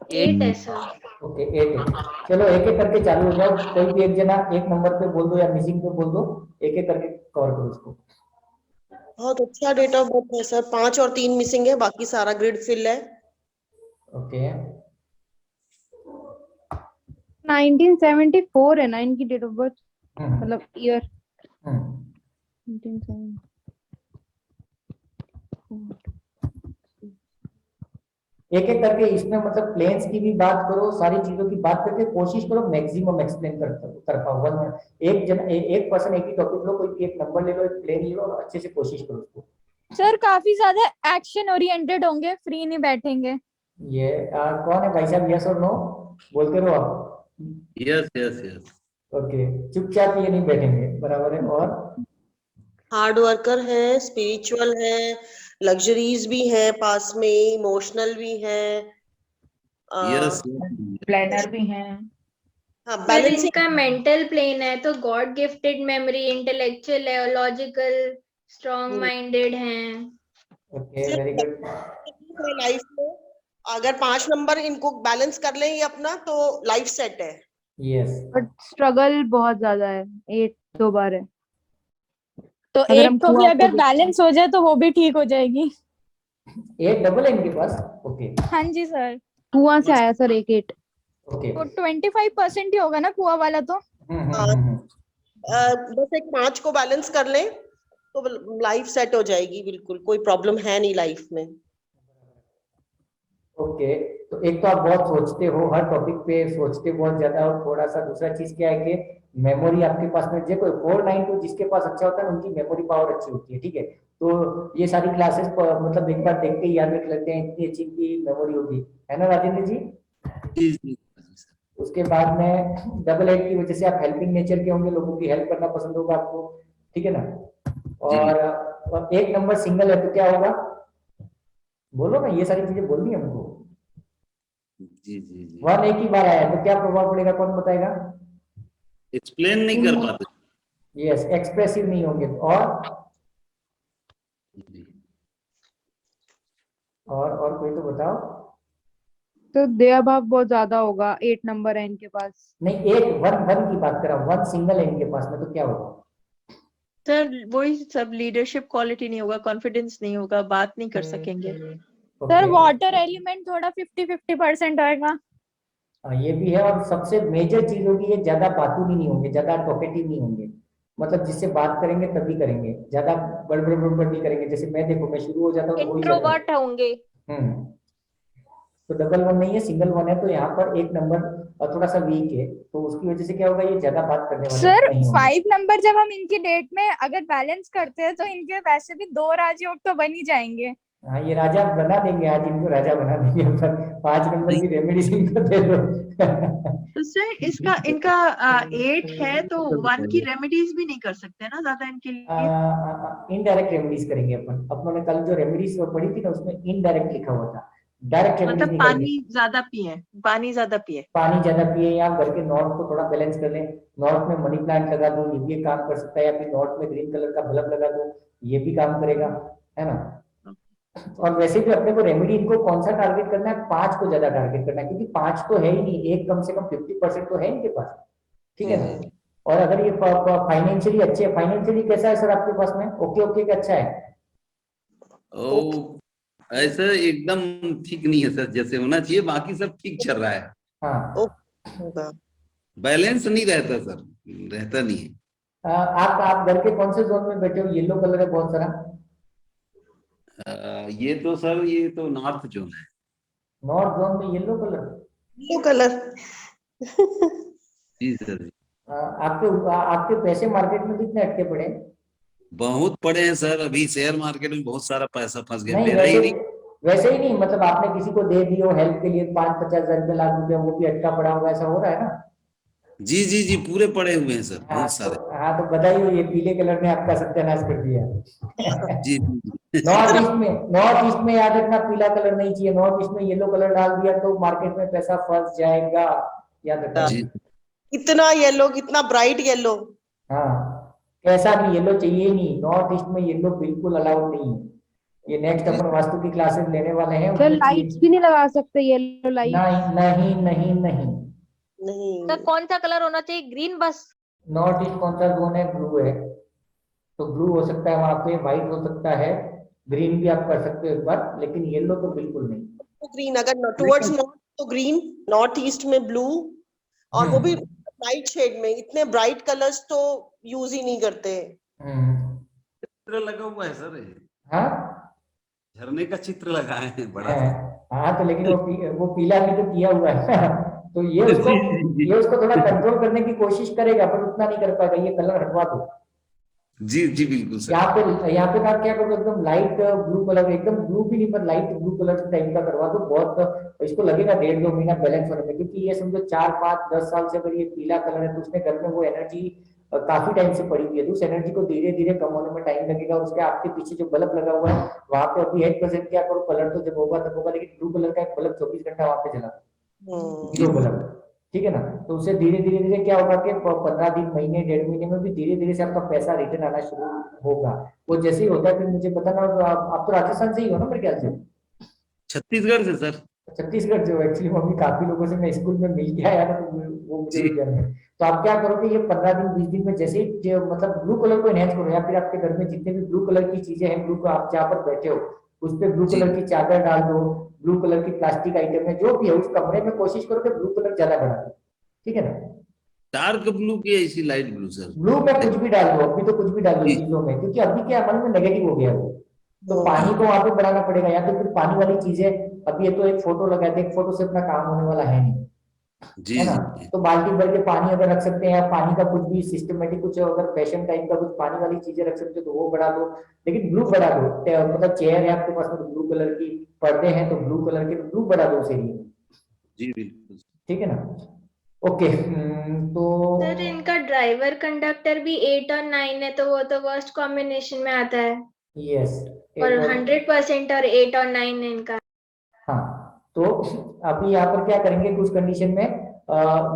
8 है सर। ओके, 8 है। चलो एक एक करके चालू हो जाओ, कोई भी एक जना एक नंबर पे बोल दो या मिसिंग पे बोल दो, एक एक करके कवर करो उसको। बहुत अच्छा डेट ऑफ बर्थ है सर। 5 और 3 मिसिंग है, बाकी सारा ग्रिड फिल है। ओके, 1974 है 9 की डेट ऑफ बर्थ, मतलब ईयर। एक एक करके इसमें मतलब प्लेन्स की भी बात करो, सारी चीजों की बात करके कोशिश करो मैक्सिमम एक्सप्लेन कर पाओ। एक पर्सन एक ही टॉपिक लो, कोई एक नंबर ले लो, एक प्लेन ले लो, और अच्छे से कोशिश करो उसको। सर काफी ज्यादा एक्शन ओरिएंटेड होंगे, फ्री नहीं बैठेंगे। ये कौन है भाई साहब, यस और नो बोलते रहो आप। यस। ओके, चुपचाप ये नहीं बैठेंगे, बराबर है। और हार्ड वर्कर है, स्पिरिचुअल है, लग्जरीज भी है पास में, इमोशनल भी है, यस, प्लानर भी है। हाँ, सर बैलेंसिंग। इसका मेंटल प्लेन है तो गॉड गिफ्टेड मेमोरी, इंटेलेक्चुअल है, लॉजिकल, स्ट्रॉन्ग माइंडेड हैं। Okay, very good. लाइफ में अगर 5 नंबर इनको बैलेंस कर लें ये अपना तो लाइफ सेट है। यस बट स्ट्रगल बहुत ज्यादा है, 8 2 बार है। तो अगर हम एक तो भी कुआं को अगर देखें- बैलेंस हो जाए तो वो भी ठीक हो जाएगी। एक डबल है इनके पास। ओके हाँ जी सर। कुआं से आया सर 1 8। ओके। तो 25% ही होगा ना कुआं वाला तो। बस एक 5 को बैलेंस कर लें तो लाइफ सेट हो जाएगी, बिल्कुल कोई प्रॉब्लम है नहीं लाइफ में। ओके तो एक तो आप बहुत सोचते हो, हर टॉपिक पे सोचते बहुत ज्यादा हो थोड़ा सा। दूसरा चीज क्या है कि मेमोरी आपके पास में जो कोई 492 जिसके पास अच्छा होता है उनकी मेमोरी पावर अच्छी होती है, ठीक है। तो ये सारी क्लासेस मतलब एक बार देख के ही याद रख लेते हैं, इतनी अच्छी की मेमोरी होगी, है ना राजेंद्र जी? जी। उसके बाद में 88 की वजह से आप हेल्पिंग नेचर के होंगे, लोगों की हेल्प करना पसंद होगा आपको, ठीक है ना। और एक नंबर सिंगल है तो क्या होगा, बोलो ना, ये सारी चीजें बोलनी है हमको। जी। 1 एक ही बार आया तो क्या प्रभाव पड़ेगा, कौन बताएगा? एक्सप्लेन नहीं कर पाते। यस, एक्सप्रेसिव नहीं होंगे। और कोई तो बताओ। तो दया भाव बहुत ज्यादा होगा, 8 नंबर है इनके पास। नहीं, एक वन की बात कर रहा हूँ, 1 सिंगल है इनके पास में तो क्या होगा? सर वही सब, लीडरशिप क्वालिटी नहीं होगा, कॉन्फिडेंस नहीं होगा, बात नहीं कर सकेंगे। सर वाटर एलिमेंट थोड़ा 50-50% आएगा। ये भी है। और सबसे मेजर चीज होगी ये ज्यादा बातूनी नहीं होंगे, ज्यादा टॉकेटिव नहीं होंगे, मतलब जिससे बात करेंगे तभी करेंगे, ज्यादा बड़बड़ नहीं करेंगे। जैसे मैं देखो, मैं शुरू हो जाता हूँ हो ही जाता इंट्रोवर्ट होंगे। तो डबल 1 नहीं है, सिंगल 1 है, तो यहाँ पर एक नंबर थोड़ा सा वीक है, तो उसकी वजह से क्या होगा, ये ज्यादा बात करने वाले सर नहीं होंगे। 5 नंबर जब हम इनकी डेट में अगर बैलेंस करते हैं तो इनके वैसे भी 2 राजयोग तो बन ही जाएंगे। हाँ, ये राजा बना देंगे, आज इनको राजा बना देंगे। पर 5 नंबर की रेमेडीज इनको दे दो। तो सर इसका इनका 8 है तो 1 की रेमेडीज भी नहीं कर सकते ना ज्यादा इनके लिए। इनडायरेक्ट रेमेडीज करेंगे अपन ने कल जो रेमेडीज पढ़ी थी ना उसमें इनडायरेक्ट लिखा हुआ था, डायरेक्ट रेमेडीज मतलब नहीं पानी करेंगे। ज्यादा पिए, पानी ज्यादा पिए। पानी ज्यादा पिए, या घर के नॉर्थ को थोड़ा बैलेंस कर लें, नॉर्थ में मनी प्लांट लगा दो, ये भी काम कर सकता है, या फिर नॉर्थ में ग्रीन कलर का बल्ब लगा दो, ये भी काम करेगा, है ना। और वैसे भी अपने को रेमेडी इनको कौन सा टारगेट करना है, 5 को ज्यादा टारगेट करना है, क्योंकि 5 तो है ही नहीं, एक कम से कम 50% तो है इनके पास, ठीक है ना। और अगर ये फाइनेंशियली अच्छे, फाइनेंशियली कैसा है सर आपके पास में? ओके का अच्छा है? ओ ऐसा एकदम ठीक नहीं है सर, जैसे होना चाहिए, बाकी सब ठीक चल रहा है। हाँ, बैलेंस नहीं रहता सर, रहता नहीं है। आप घर के कौन से जोन में बैठे हो? येलो कलर है बहुत सारा। ये तो सर, ये तो नॉर्थ जोन है। नॉर्थ जोन में येलो कलर। जी सर। आपके पैसे मार्केट में कितने अटके पड़े हैं? बहुत पड़े हैं सर, अभी शेयर मार्केट में बहुत सारा पैसा फंस गया, नहीं, मेरा ही नहीं। वैसे ही नहीं, मतलब आपने किसी को दे दियो हेल्प के लिए 5-50 हजार लाख रुपए, वो भी अटका पड़ा होगा, ऐसा हो रहा है ना? जी पूरे पड़े हुए हैं सर, बहुत सारे। हाँ तो बताइए, ये पीले कलर ने आपका सत्यानाश कर दिया। जी नॉर्थ ईस्ट में याद रखना, पीला कलर नहीं चाहिए, नॉर्थ ईस्ट में येलो कलर डाल दिया तो मार्केट में पैसा फंस जाएगा, याद रखना। इतना येलो, इतना ब्राइट येलो। हाँ, ऐसा नहीं, येलो चाहिए ही नहीं, नॉर्थ ईस्ट में येलो बिल्कुल अलाउड नहीं है। ये नेक्स्ट अपन वास्तु की क्लासेस लेने वाले हैं। सर लाइट्स भी नहीं लगा सकते, येलो लाइट? नहीं। तो कौन सा कलर होना चाहिए? ग्रीन बस? नॉर्थ ईस्ट कौन सा जोन है? ब्लू है, तो ब्लू हो सकता है वहां पे, व्हाइट हो सकता है, ग्रीन भी आप कर सकते हो एक बार, लेकिन येलो तो बिल्कुल नहीं। तो ग्रीन, अगर टुवर्ड्स नॉर्थ तो ग्रीन, नॉर्थ ईस्ट में ब्लू, और वो भी लाइट शेड में। इतने ब्राइट कलर्स तो यूज ही नहीं करते। चित्र लगा हुआ है सर, हाँ, झरने का चित्र लगाए हैं बड़ा। हाँ तो लेकिन वो पीला भी तो किया हुआ है। तो ये उसको थोड़ा कंट्रोल करने की कोशिश करेगा, पर उतना नहीं कर पाएगा। ये कलर हटवा दो। जी बिल्कुल सर। यहाँ पे आप क्या करो, एकदम लाइट ब्लू कलर, एकदम ब्लू भी नहीं पर लाइट ब्लू कलर टाइप का करवा दो। बहुत इसको लगेगा 1.5-2 महीना बैलेंस होने में, क्योंकि ये समझो 4-5-10 साल से अगर ये पीला कलर है तो उसने घर में वो एनर्जी काफी टाइम से पड़ी हुई है, तो उस एनर्जी को धीरे धीरे कम होने में टाइम लगेगा। उसके आपके पीछे जो बल्ब लगा हुआ है वहां पे अभी 8% क्या करो, कलर तो जब होगा तब होगा, लेकिन ब्लू कलर का एक बल्ब 24 घंटा वहां पे जला, जो बल्ब, ठीक है ना। तो उससे धीरे धीरे क्या होगा कि 15 दिन, महीने, 1.5 महीने में भी धीरे धीरे से आपका पैसा रिटर्न आना शुरू होगा। वो जैसे ही होता है फिर मुझे बताना। आप तो राजस्थान से ही हो ना मेरे ख्याल से? छत्तीसगढ़ से सर। छत्तीसगढ़ से हो? एक्चुअली मम्मी काफी लोगों से मैं स्कूल में मिल के आया था, तो वो मुझे भी ध्यान है। तो आप क्या करोगे, ये 15 दिन 20 दिन में जैसे ही मतलब ब्लू कलर को एनहेंस करो, या फिर आपके घर में जितने भी ब्लू कलर की चीजें हैं, ब्लू को आप जहाँ पर बैठे हो उस पे ब्लू कलर की चादर डाल दो, ब्लू कलर की प्लास्टिक आइटम है जो भी है, उस कमरे में कोशिश करो कि ब्लू कलर ज्यादा बढ़ा दो, ठीक है ना। डार्क ब्लू की ऐसी लाइट ब्लू सर? ब्लू में कुछ भी डाल दो, अभी तो कुछ भी डाल दो चीजों में, क्योंकि अभी क्या मन में नेगेटिव हो गया वो, तो पानी को वहां पे बढ़ाना पड़ेगा, या तो फिर पानी वाली चीजें, अभी ये तो एक फोटो लगा है, एक फोटो से अपना काम होने वाला है नहीं, जी है ना। तो बाल्टी भर के पानी अगर रख सकते हैं, पानी का कुछ भी सिस्टमेटिक कुछ अगर फैशन टाइप का कुछ पानी वाली चीजें रख सकते हो तो वो बढ़ा दो, लेकिन ब्लू बढ़ा दो। मतलब चेयर है आपके पास में तो ब्लू कलर की, पर्दे हैं तो ब्लू कलर के, ब्लू बढ़ा दो उस एरिया में, जी बिल्कुल, ठीक है ना। ओके, तो सर इनका ड्राइवर कंडक्टर भी 8 और 9 है, तो वो तो वर्स्ट कॉम्बिनेशन में आता है। यस, और 100% और 8 और 9 है इनका। हाँ, तो अभी यहाँ पर क्या करेंगे कुछ कंडीशन में,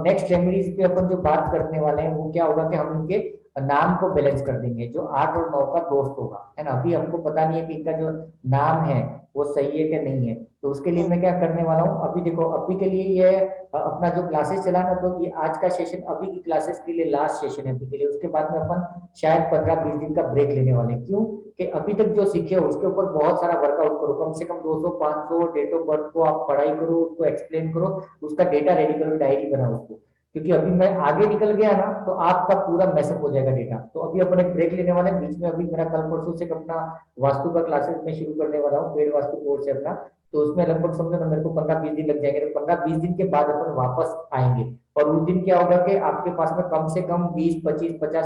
नेक्स्ट रेमेडीज पे अपन जो बात करने वाले हैं वो क्या होगा कि हम इनके नाम को बैलेंस कर देंगे, जो 8 और 9 का दोस्त होगा, है ना। अभी हमको पता नहीं है कि इनका जो नाम है वो सही है कि नहीं है, तो उसके लिए मैं क्या करने वाला हूँ, अभी देखो अभी के लिए ये अपना जो क्लासेस चलाना, तो ये आज का सेशन अभी की क्लासेस के लिए लास्ट सेशन है अभी के लिए, उसके बाद में अपन शायद 15-20 दिन का ब्रेक लेने वाले हैं। क्यों कि अभी तक जो सीखे हो उसके ऊपर बहुत सारा वर्कआउट करो, कम से कम 200-500 डेट ऑफ बर्थ को आप पढ़ाई करो, उसको एक्सप्लेन करो, उसका डेटा रेडी करो, डायरी बनाओ उसको, क्योंकि अभी मैं आगे निकल गया ना तो आपका पूरा मैसअप हो जाएगा डेटा। तो अभी अपन एक ब्रेक लेने वाले हैं बीच में, अभी मेरा कल परसों से अपना वास्तु का क्लासेस में शुरू करने वाला हूँ, पेड वास्तु कोर्स है अपना, तो उसमें लगभग समझो ना मेरे को 15-20 दिन लग जाएंगे, तो 15-20 दिन के बाद अपन वापस आएंगे, और उस दिन क्या होगा कि आपके पास में कम से कम 20-25-50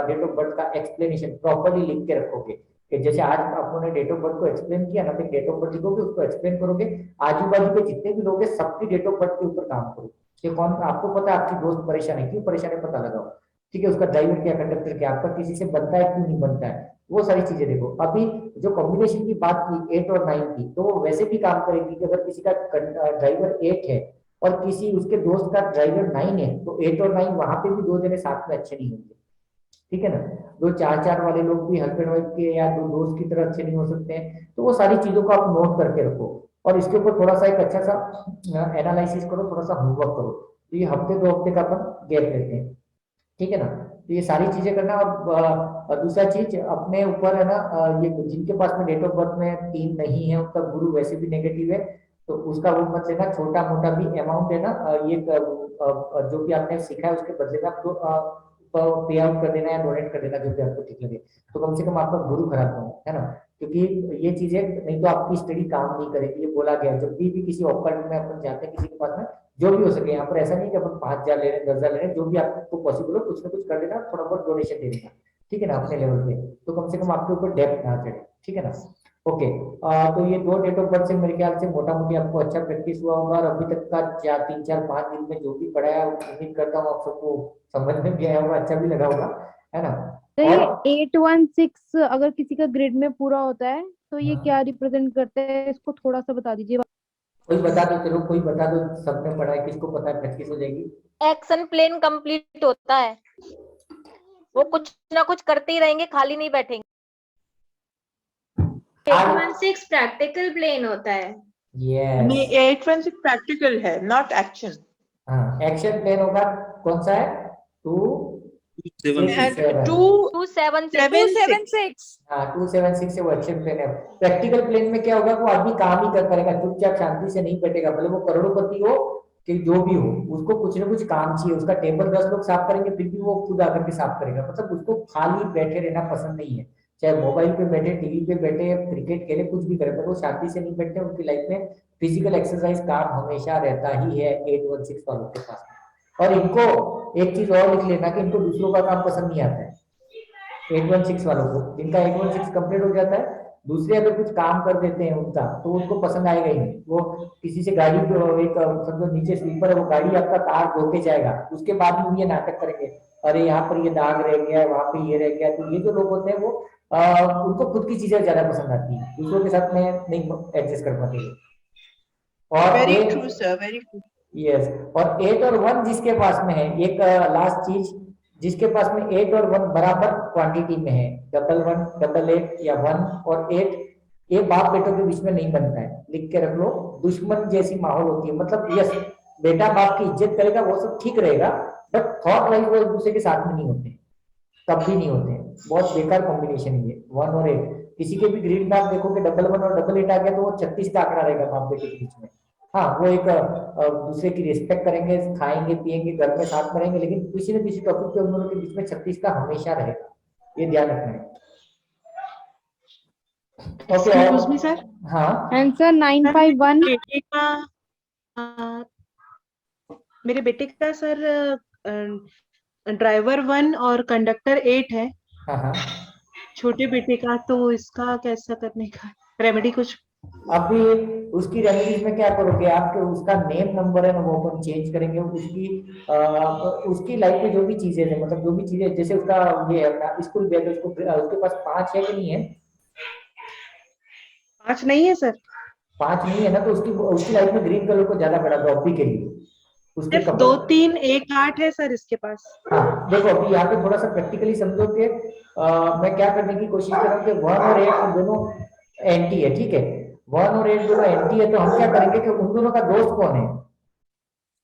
डेट ऑफ बर्थ का एक्सप्लेनेशन प्रॉपरली लिख के रखोगे, कि जैसे आज आपने डेट ऑफ बर्थ को एक्सप्लेन किया ना, तो डेट ऑफ बर्थ लिखोगे, उसको एक्सप्लेन करोगे, आजू बाजू के जितने भी लोग हैं सबकी डेट ऑफ बर्थ के ऊपर काम करो, कि कौन आपको पता है आपकी दोस्त परेशान है, क्यों परेशान है पता लगाओ, ठीक है, उसका ड्राइवर क्या, कंडक्टर क्या, आपका किसी से बनता है क्यों नहीं बनता है, वो सारी चीजें देखो। अभी जो कॉम्बिनेशन की बात की 8 और 9 की, तो वो वैसे भी काम करेगी कि अगर किसी का ड्राइवर 8 है और किसी उसके दोस्त का ड्राइवर 9 है, तो 8 और 9 वहां पे भी दो जने साथ में अच्छे नहीं होंगे, ठीक है ना। दो 4-4 वाले लोग भी हस्बैंड वाइफ के या दो दोस्त की तरह अच्छे नहीं हो सकते हैं, तो वो सारी चीजों को आप नोट करके रखो, और इसके ऊपर थोड़ा सा एक अच्छा सा एनालिसिस करो, थोड़ा सा होमवर्क करो, तो ये हफ्ते 2 हफ्ते का अपन गैप लेते हैं, ठीक है ना। तो ये सारी चीजें करना, और दूसरा चीज अपने ऊपर है ना, ये जिनके पास में डेट ऑफ बर्थ में 3 नहीं है, उनका गुरु वैसे भी नेगेटिव है, तो उसका वो मत लेना, छोटा मोटा भी अमाउंट है ना, ये जो भी आपने सीखा है उसके बदले में आपको पे आउट कर देना या डोनेट कर देना, जो भी आपको ठीक लगे, तो कम से कम आपका गुरु खराब हो, है ना, क्योंकि ये चीजें नहीं तो आपकी स्टडी काम नहीं करेगी। ये बोला गया जब भी किसी ऑक्कल्ट में अपन जाते हैं किसी के पास में, जो भी हो सके, यहाँ पर ऐसा नहीं कि अपन 5,000 ले रहे हैं 10,000 ले रहे हैं, जो भी आपको पॉसिबल हो कुछ ना कुछ कर देना, थोड़ा बहुत डोनेशन दे देना, ठीक है ना, अपने लेवल पे, तो कम से कम आपके ऊपर डेप्थ ना चढ़े, ठीक है ना। ओके, तो ये 2 डेट ऑफ बर्थ से मेरे ख्याल से मोटा मोटी आपको अच्छा प्रैक्टिस हुआ होगा, और अभी तक का 3-4-5 दिन में जो भी पढ़ाया उम्मीद करता हूँ आप सबको समझ में भी आया होगा, अच्छा भी लगा होगा, है ना। तो ये 816 अगर किसी का ग्रिड में पूरा होता है तो ये क्या रिप्रेजेंट करते हैं, इसको थोड़ा सा बता दीजिए। कोई बता दो, चलो कोई बता दो, सबने पढ़ा है, किसको पता है, प्रैक्टिस हो जाएगी। एक्शन प्लेन कंप्लीट होता है, वो कुछ ना कुछ करते ही रहेंगे, खाली नहीं बैठेंगे। 816 प्रैक्टिकल प्लेन होता है। नहीं, 816 प्रैक्टिकल है, नॉट एक्शन। हाँ, एक्शन प्लेन होगा, कौन सा है, 276 हाँ 276 से वो एक्शन प्लेन है। प्रैक्टिकल प्लेन में क्या होगा, वो आदमी काम ही कर करेगा, चुपचाप शांति से नहीं बैठेगा, भले वो करोड़पति हो कि जो भी हो, उसको कुछ ना कुछ काम चाहिए, उसका टेबल 10 लोग साफ करेंगे फिर भी वो खुद आकर के साफ करेगा, मतलब उसको खाली बैठे रहना पसंद नहीं है, चाहे मोबाइल पे बैठे, टीवी पे बैठे, क्रिकेट खेले, कुछ भी करे, पर वो शांति से नहीं बैठते, उनकी लाइफ में फिजिकल एक्सरसाइज काम हमेशा रहता ही है 816 वालों के पास। और इनको एक चीज और लिख लेना कि इनको दूसरों का काम पसंद नहीं आता है, 816 वालों को, जिनका 816 कंप्लीट हो जाता है, दूसरे अगर कुछ काम कर देते हैं उनका, तो उनको पसंद आएगा ही नहीं। वो किसी से गाड़ी एक समझो नीचे स्लीपर है, वो गाड़ी आपका कार धो के जाएगा, उसके बाद भी ये नाटक करेंगे, अरे यहाँ पर ये दाग रह गया, वहां पे ये रह गया। तो ये जो लोग होते हैं वो उनको खुद की चीजें ज्यादा पसंद आती है, दूसरों के साथ में नहीं एडजस्ट कर पाते। और very true sir, very true. Yes, और 8 और 1 जिसके पास में है, एक लास्ट चीज, जिसके पास में 8 और 1 बराबर क्वांटिटी में है, 1 1 8 या 1 और 8 ये बाप बेटों के बीच में नहीं बनता है, लिख के रख लो। दुश्मन जैसी माहौल होती है, मतलब यस बेटा बाप की इज्जत करेगा वो सब ठीक रहेगा, बट थॉट वाइज वो एक दूसरे के साथ में नहीं होते, तब भी नहीं होते। बहुत बेकार कॉम्बिनेशन है ये 1 और 8। किसी के भी ग्रीड में आप देखोगे डबल 1 और डबल 8 आ गया तो वो 36 का आंकड़ा रहेगा बाप बेटे के बीच में। हाँ वो एक दूसरे की रिस्पेक्ट करेंगे, खाएंगे पिएंगे, घर में साथ में रहेंगे, लेकिन किसी न किसी टॉपिक पे उन दोनों के बीच में 36 का हमेशा रहेगा, ये ध्यान रखना है। Excuse me, sir. हाँ आंसर 951। बेटे का मेरे बेटे का सर ड्राइवर 1 और कंडक्टर 8 है। हाँ छोटे बेटे का, तो इसका कैसा करने का रेमेडी कुछ? अभी उसकी रेमेडीज में क्या करोगे आप, उसका नेम नंबर है ना वो अपन चेंज करेंगे। उसकी लाइफ में जो भी चीजें है, मतलब जो भी चीजें, जैसे उसका ये है अपना स्कूल बैग, उसके पास 5 है कि नहीं है? 5 नहीं है सर। 5 नहीं है ना, तो उसकी लाइफ में ग्रीन कलर को ज्यादा बढ़ा दो अभी के लिए। उसके सिर्फ 2, 3, 1, 8 है सर इसके पास। हाँ देखो अभी यहाँ पे थोड़ा सा प्रैक्टिकली समझो कि मैं क्या करने की कोशिश कर रहा हूँ कि 1 और 8 दोनों एंटी है, ठीक है। 1 और 8 दोनों एंटी है, तो हम क्या करेंगे कि उन दोनों का दोस्त कौन है?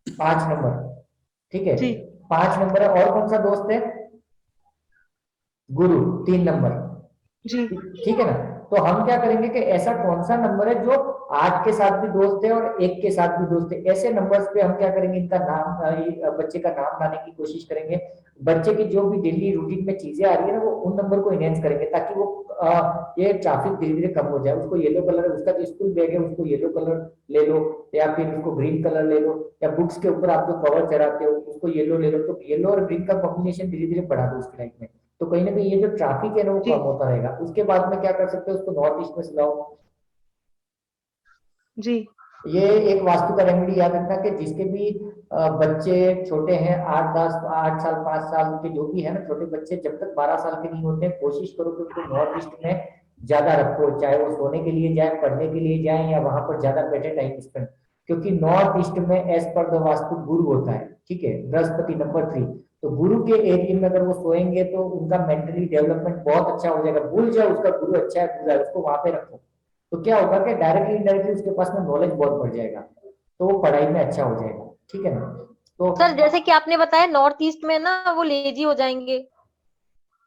5 नंबर, ठीक है। 5 नंबर है, और कौन सा दोस्त है? गुरु 3 नंबर, ठीक है ना। तो हम क्या करेंगे कि ऐसा कौन सा नंबर है जो 8 के साथ भी दोस्त है और 1 के साथ भी दोस्त है, ऐसे नंबर्स पे हम क्या करेंगे, इनका नाम, बच्चे का नाम लाने की कोशिश करेंगे। बच्चे की जो भी डेली रूटीन में चीजें आ रही है ना, वो उन नंबर को इनहेंस करेंगे, ताकि वो ये ट्रैफिक धीरे धीरे कम हो जाए। उसको येलो कलर, उसका जो स्कूल बैग है उसको येलो कलर ले लो, या फिर उसको ग्रीन कलर ले लो, या बुक्स के ऊपर आप जो कवर चढ़ाते हो उसको येलो ले लो। तो येलो और ग्रीन का कॉम्बिनेशन धीरे धीरे बढ़ा दो उसकी लाइफ में, तो कहीं ना कहीं ये जो ट्रैफिक है ना वो कम होता रहेगा। उसके बाद में क्या कर सकते हो, उसको नॉर्थ ईस्ट में सुनाओ जी। ये एक वास्तु का रेमेडी याद रखना कि जिसके भी बच्चे छोटे हैं, 8 साल 5 साल के जो भी है ना छोटे बच्चे, जब तक 12 साल के नहीं होते कोशिश करो कि उनको नॉर्थ ईस्ट में ज्यादा रखो, चाहे वो सोने के लिए जाए, पढ़ने के लिए जाए, या वहां पर ज्यादा बैठे टाइम स्पेंड। क्योंकि नॉर्थ ईस्ट में एज पर द वास्तु गुरु होता है, ठीक है, बृहस्पति नंबर 3। तो गुरु के एरिया में अगर वो सोएंगे तो उनका मेंटली डेवलपमेंट बहुत अच्छा हो जाएगा। भूल जाए उसका गुरु अच्छा है बुरा है, उसको वहां पे रखो, तो क्या होगा कि डायरेक्टली इनडायरेक्टली उसके पास में नॉलेज बहुत बढ़ जाएगा, तो वो पढ़ाई में अच्छा हो जाएगा, ठीक है ना। तो सर जैसे कि आपने बताया नॉर्थ ईस्ट में ना वो लेजी हो जाएंगे।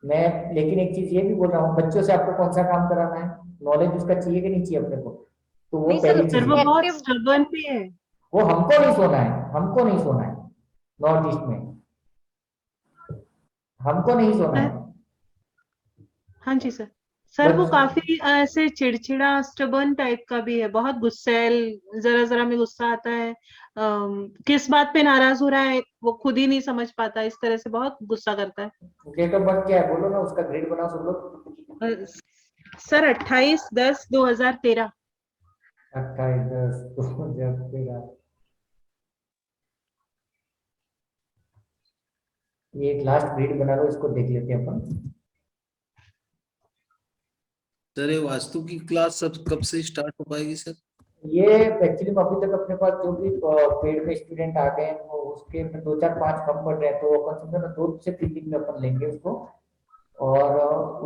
मैं लेकिन एक चीज ये भी बोल रहा हूँ, बच्चों से आपको कौन सा काम कराना है, नॉलेज उसका चाहिए कि नहीं चाहिए अपने को, तो वो पहली चीज वो बहुत स्टबर्न पे है। वो हमको नहीं सोना है, हमको नहीं सोना है नॉर्थ ईस्ट में, हमको नहीं सोना है। हाँ जी सर। सर वो काफी ऐसे चिड़चिड़ा स्टबर्न टाइप का भी है, बहुत गुस्सैल, जरा जरा में गुस्सा आता है, किस बात पे नाराज हो रहा है वो खुद ही नहीं समझ पाता, इस तरह से बहुत गुस्सा करता है। डेट ऑफ बर्थ क्या है बोलो ना, उसका ग्रेड बनाओ सब लोग। सर 28/10/2013। 28/10/2013। ये एक लास्ट ग्रेड बना लो, इसको देख लेते हैं अपन। सर ये वास्तु की क्लास सब कब से स्टार्ट हो पाएगी सर? ये एक्चुअली में अभी तक अपने पास जो भी पेड में स्टूडेंट आ गए हैं वो उसके 2 4 5 कम पड़ रहे हैं, तो अपन समझो ना 2 से 3 दिन में अपन लेंगे उसको। और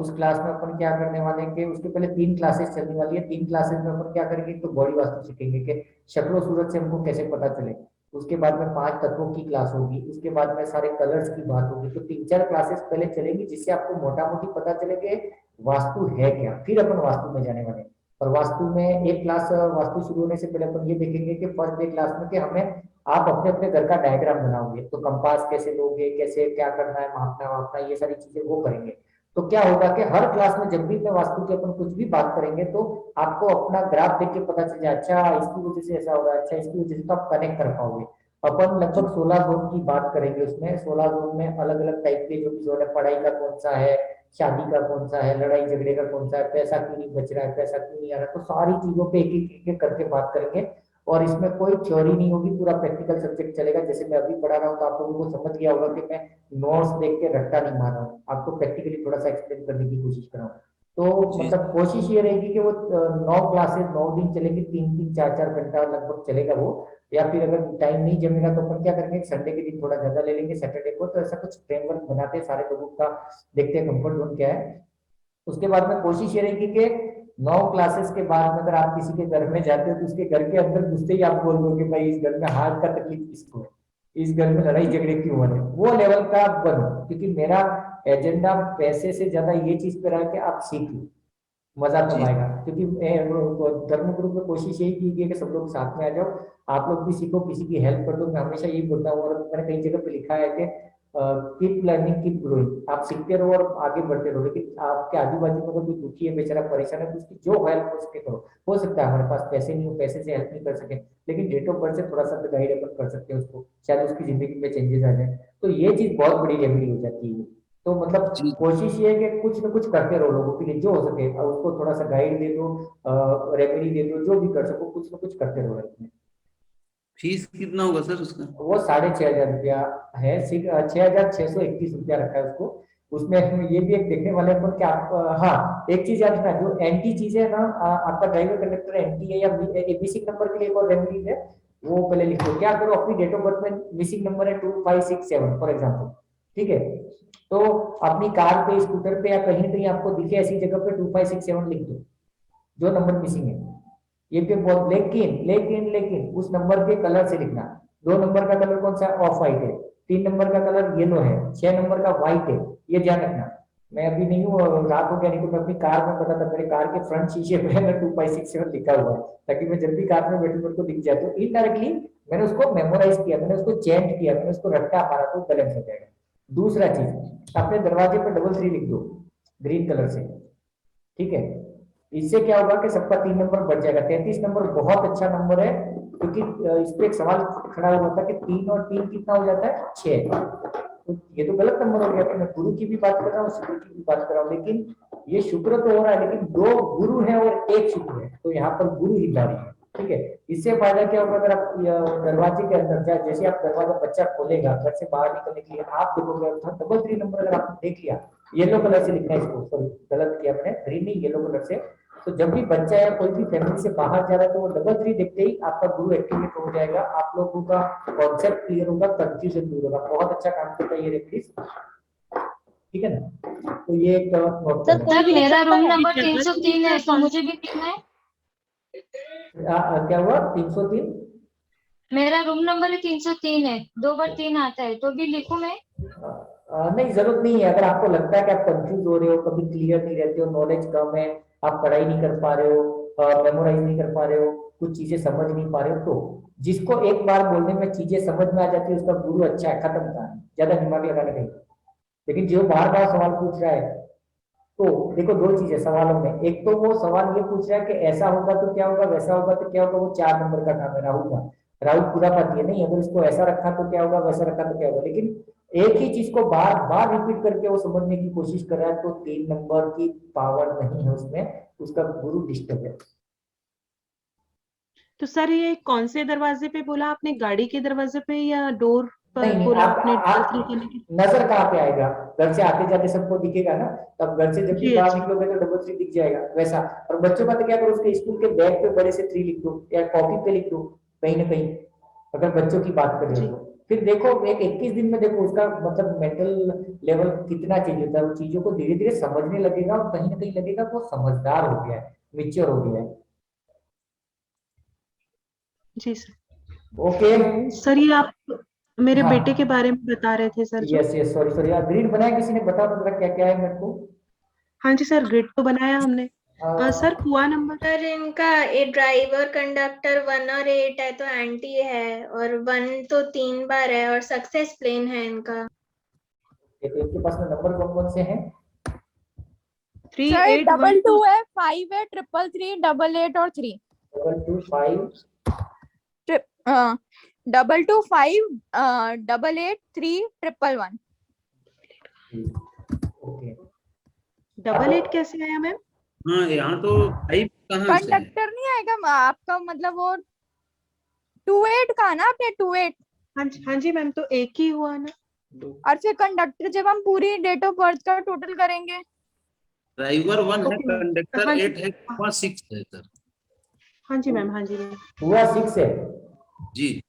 उस क्लास में अपन क्या करने वाले हैं कि उसके पहले 3 क्लासेस चलने वाली है। 3 क्लासेस में अपन क्या करेंगे, तो बॉडी वास्तु सीखेंगे कि शक्लो सूरत से हमको कैसे पता चले। उसके बाद में 5 तत्वों की क्लास होगी, उसके बाद में सारे कलर्स की बात होगी। तो 3-4 क्लासेस पहले चलेंगी जिससे आपको मोटा मोटी पता चले कि वास्तु है क्या, फिर अपन वास्तु में जाने वाले हैं। और वास्तु में एक क्लास वास्तु शुरू होने से पहले अपन ये देखेंगे कि फर्स्ट डे क्लास में कि हमें आप अपने अपने घर का डायग्राम बनाओगे, तो कंपास कैसे लोगे, कैसे क्या करना है, मापना वापना, ये सारी चीजें वो करेंगे। तो क्या होगा कि हर क्लास में जब भी मैं वास्तु की अपन कुछ भी बात करेंगे तो आपको अपना ग्राफ देख के पता चल जाए, अच्छा इसकी वजह से ऐसा होगा, अच्छा इसकी वजह से, तो आप कनेक्ट कर पाओगे। अपन लगभग 16 जोन की बात करेंगे उसमें। 16 जोन में अलग अलग टाइप के जो भी जोन है, पढ़ाई का कौन सा है, शादी का कौन सा है, लड़ाई झगड़े का कौन सा है, पैसा क्यों नहीं बच रहा है, पैसा क्यों नहीं आ रहा, तो सारी चीजों पे एक एक करके बात करेंगे। और इसमें कोई थ्योरी नहीं होगी, पूरा प्रैक्टिकल सब्जेक्ट चलेगा। जैसे मैं अभी पढ़ा रहा हूँ तो आप लोगों को समझ गया होगा कि मैं नोट्स देख के रट्टा नहीं मार रहा हूँ, आपको प्रैक्टिकली थोड़ा सा एक्सप्लेन करने की कोशिश कर रहा हूँ। तो मतलब कोशिश ये रहेगी कि वो 9 क्लासेस 9 दिन चलेगी, 3-3 4-4 घंटा लगभग चलेगा वो। या फिर अगर टाइम नहीं जमेगा तो अपन क्या करेंगे, संडे के दिन थोड़ा ज्यादा ले लेंगे सैटरडे को। तो ऐसा कुछ फ्रेमवर्क बनाते हैं सारे लोगों का, देखते हैं कंफर्ट जोन क्या है। उसके बाद में कोशिश ये रहेगी कि 9 क्लासेस के बाद अगर आप किसी के घर में जाते हो तो उसके घर के अंदर घुसते ही आप बोल दो कि भाई इस घर में हार्ट का तकलीफ किसको है, इस घर में लड़ाई झगड़े क्यों हो रहे हैं, वो लेवल का बनो। क्योंकि मेरा एजेंडा पैसे से ज्यादा ये चीज पे रहा कि आप सीख लो, मजा तब आएगा। क्योंकि धर्म ग्रुप में कोशिश यही की गई कि सब लोग साथ में आ जाओ, आप लोग भी सीखो, किसी की हेल्प कर दो। मैं हमेशा यही बोलता हूँ और मैंने कई जगह पे लिखा है कि कीप लर्निंग कीप ग्रोइंग, आप सीखते रहो और आगे बढ़ते रहो। लेकिन आपके आजू बाजू में कोई दुखी है, बेचारा परेशान है, तो उसकी जो हेल्प हो सके करो। हो सकता है हमारे पास पैसे नहीं हो, पैसे से हेल्प नहीं कर सके, लेकिन डेट ऑफ बर्थ से थोड़ा सा गाइड अपन कर सकते हैं उसको, शायद उसकी जिंदगी में चेंजेस आ जाए। तो ये चीज बहुत बड़ी रेमेडी हो जाती है। तो मतलब कोशिश ये है कि कुछ ना कुछ करते रहो लोगों के लिए, जो हो सके उसको थोड़ा सा गाइड दे दो, रेमेडी दे दो, जो भी कर सको कुछ ना कुछ करते रहो इसमें। फीस कितना होगा सर उसका? वो 6,500 रुपया है, 6,621 रुपया रखा है उसको। उसमें ये भी एक देखने वाले पर कि आप हाँ एक चीज याद रखना, जो एंटी चीज है ना, आपका ड्राइवर कंडक्टर एंटी है या एबीसी नंबर के लिए एक और रेमेडी है, वो पहले लिख लो। क्या करो, अपनी डेट ऑफ बर्थ में मिसिंग नंबर है 2567 फॉर एग्जाम्पल, ठीक है, तो अपनी कार पे, स्कूटर पे या कहीं कहीं आपको दिखे ऐसी जगह पे 2567 लिख दो, जो नंबर मिसिंग है। ये भी बहुत, लेकिन उस नंबर के कलर से लिखना। 2 नंबर का कलर कौन सा है? ऑफ व्हाइट है। 3 नंबर का कलर येलो है। 6 नंबर का व्हाइट है। ये ध्यान रखना। मैं अभी नहीं हूँ, रात हो गया, नहीं तो मैं अपनी कार में पता था, मेरे कार के फ्रंट शीशे पे ना 2567 लिखा हुआ है, ताकि मैं जब भी कार में बैठूं मेरे को दिख जाए। तो इनडायरेक्टली मैंने उसको मेमोराइज किया, मैंने उसको चेंट किया, मैंने उसको रट्टा मारा, तो बैलेंस हो जाएगा। दूसरा चीज, अपने दरवाजे पर 33 लिख दो ग्रीन कलर से, ठीक है। इससे क्या होगा कि सबका 3 नंबर बढ़ जाएगा। 33 नंबर बहुत अच्छा नंबर है, क्योंकि इस पे एक सवाल खड़ा हुआ था कि 3 और 3 कितना हो जाता है? 6। तो ये तो गलत नंबर हो गया कि मैं गुरु की भी बात कर रहा हूँ, शुक्र की भी बात कर रहा हूँ, लेकिन ये शुक्र तो हो रहा है, लेकिन 2 गुरु है और 1 शुक्र है, तो यहाँ पर गुरु हितधारी है, ठीक है। इससे फायदा क्या होगा, अगर आप दरवाजे के अंदर जैसे आप दरवाजा बच्चा खोलेगा घर से बाहर निकलने के लिए, आप देखोगे 33 नंबर अगर आपने देख लिया, येलो कलर से लिखना है इसको, सॉरी गलत किया मैंने, ग्रीन नहीं येलो कलर से। तो जब भी बच्चा या कोई भी फैमिली से बाहर जा रहा है तो वो 33 देखते ही आपका गुरु एक्टिवेट हो जाएगा, आप लोगों का कॉन्सेप्ट क्लियर होगा, कंफ्यूजन दूर होगा। बहुत अच्छा काम करता है ये रेमेडीज, ठीक है ना। तो ये एक सर मेरा रूम नंबर 303 है, तो मुझे भी लिखना है? क्या हुआ? 303? मेरा रूम नंबर 303 है, 2 बार 3 आता है, तो भी लिखूं मैं? नहीं, जरूरत नहीं है। अगर आपको लगता है कि आप कंफ्यूज हो रहे हो, कभी क्लियर नहीं रहते हो, नॉलेज कम है, आप पढ़ाई नहीं कर पा रहे हो, मेमोराइज नहीं कर पा रहे हो, कुछ चीजें समझ नहीं पा रहे हो, तो जिसको एक बार बोलने में चीजें समझ में आ जाती है उसका गुरु अच्छा है, खत्म कहानी, ज्यादा दिमाग लगाने नहीं। लेकिन जो बार बार सवाल पूछ रहा है, तो देखो 2 चीजें सवालों में, एक तो वो सवाल ये पूछ रहा है कि ऐसा होगा तो क्या होगा, वैसा होगा तो क्या होगा, वो 4 नंबर का काम है राहु का। राहु पूरा पाती है नहीं, अगर इसको ऐसा रखा तो क्या होगा, वैसा रखा तो क्या होगा। लेकिन एक ही चीज को बार बार रिपीट करके वो समझने की कोशिश कर रहा है, तो 3 नंबर की पावर नहीं है उसमें, उसका गुरु डिस्टर्ब है। तो सर ये कौन से दरवाजे पे बोला आपने, गाड़ी के दरवाजे पे या डोर पर नहीं, बोला आपने? नजर कहाँ पे आएगा? घर से आते जाते सबको दिखेगा ना, तब घर से जब भी बाहर निकलोगे तो 33 दिख जाएगा वैसा। और बच्चों का तो क्या करो, उसके स्कूल के बैग पे बड़े से 3 लिख दो या कॉपी पे लिख दो कहीं ना कहीं, अगर बच्चों की बात करें तो। फिर देखो एक 21 दिन में देखो उसका मतलब मेंटल लेवल कितना चेंज होता है, वो चीजों को धीरे धीरे समझने लगेगा और कहीं ना कहीं लगेगा वो समझदार हो गया है, मैच्योर हो गया है। जी सर। ओके सर ये आप मेरे बेटे के बारे में बता रहे थे सर? यस सॉरी ग्रिड बनाया किसी ने, बताओ तो जरा क्या क्या है मेरे को। हाँ जी सर, ग्रिड तो बनाया हमने। सर कुआ नंबर? सर इनका ए ड्राइवर कंडक्टर 1 और 8 है तो एंटी है, और 1 तो 3 बार है, और सक्सेस प्लेन है इनका। तो इनके पास में नंबर कौन कौन से हैं? 3 सर 8 2 है, 5 है, 3 3 8 8 और 3 2 5 2 5 8 8 3 1 1 ओके। 8 कैसे आया मैम? हाँ यहाँ तो 5 कहाँ से? कंडक्टर नहीं आएगा आपका, मतलब वो 2 8 का ना आपने 2 8। हाँ जी मैम, तो एक ही हुआ ना। और फिर कंडक्टर जब हम पूरी डेट ऑफ बर्थ का टोटल करेंगे, ड्राइवर 1 है, कंडक्टर 8 है, 6 है सर। हाँ जी मैम, हाँ जी मैम। हुआ 6 है जी।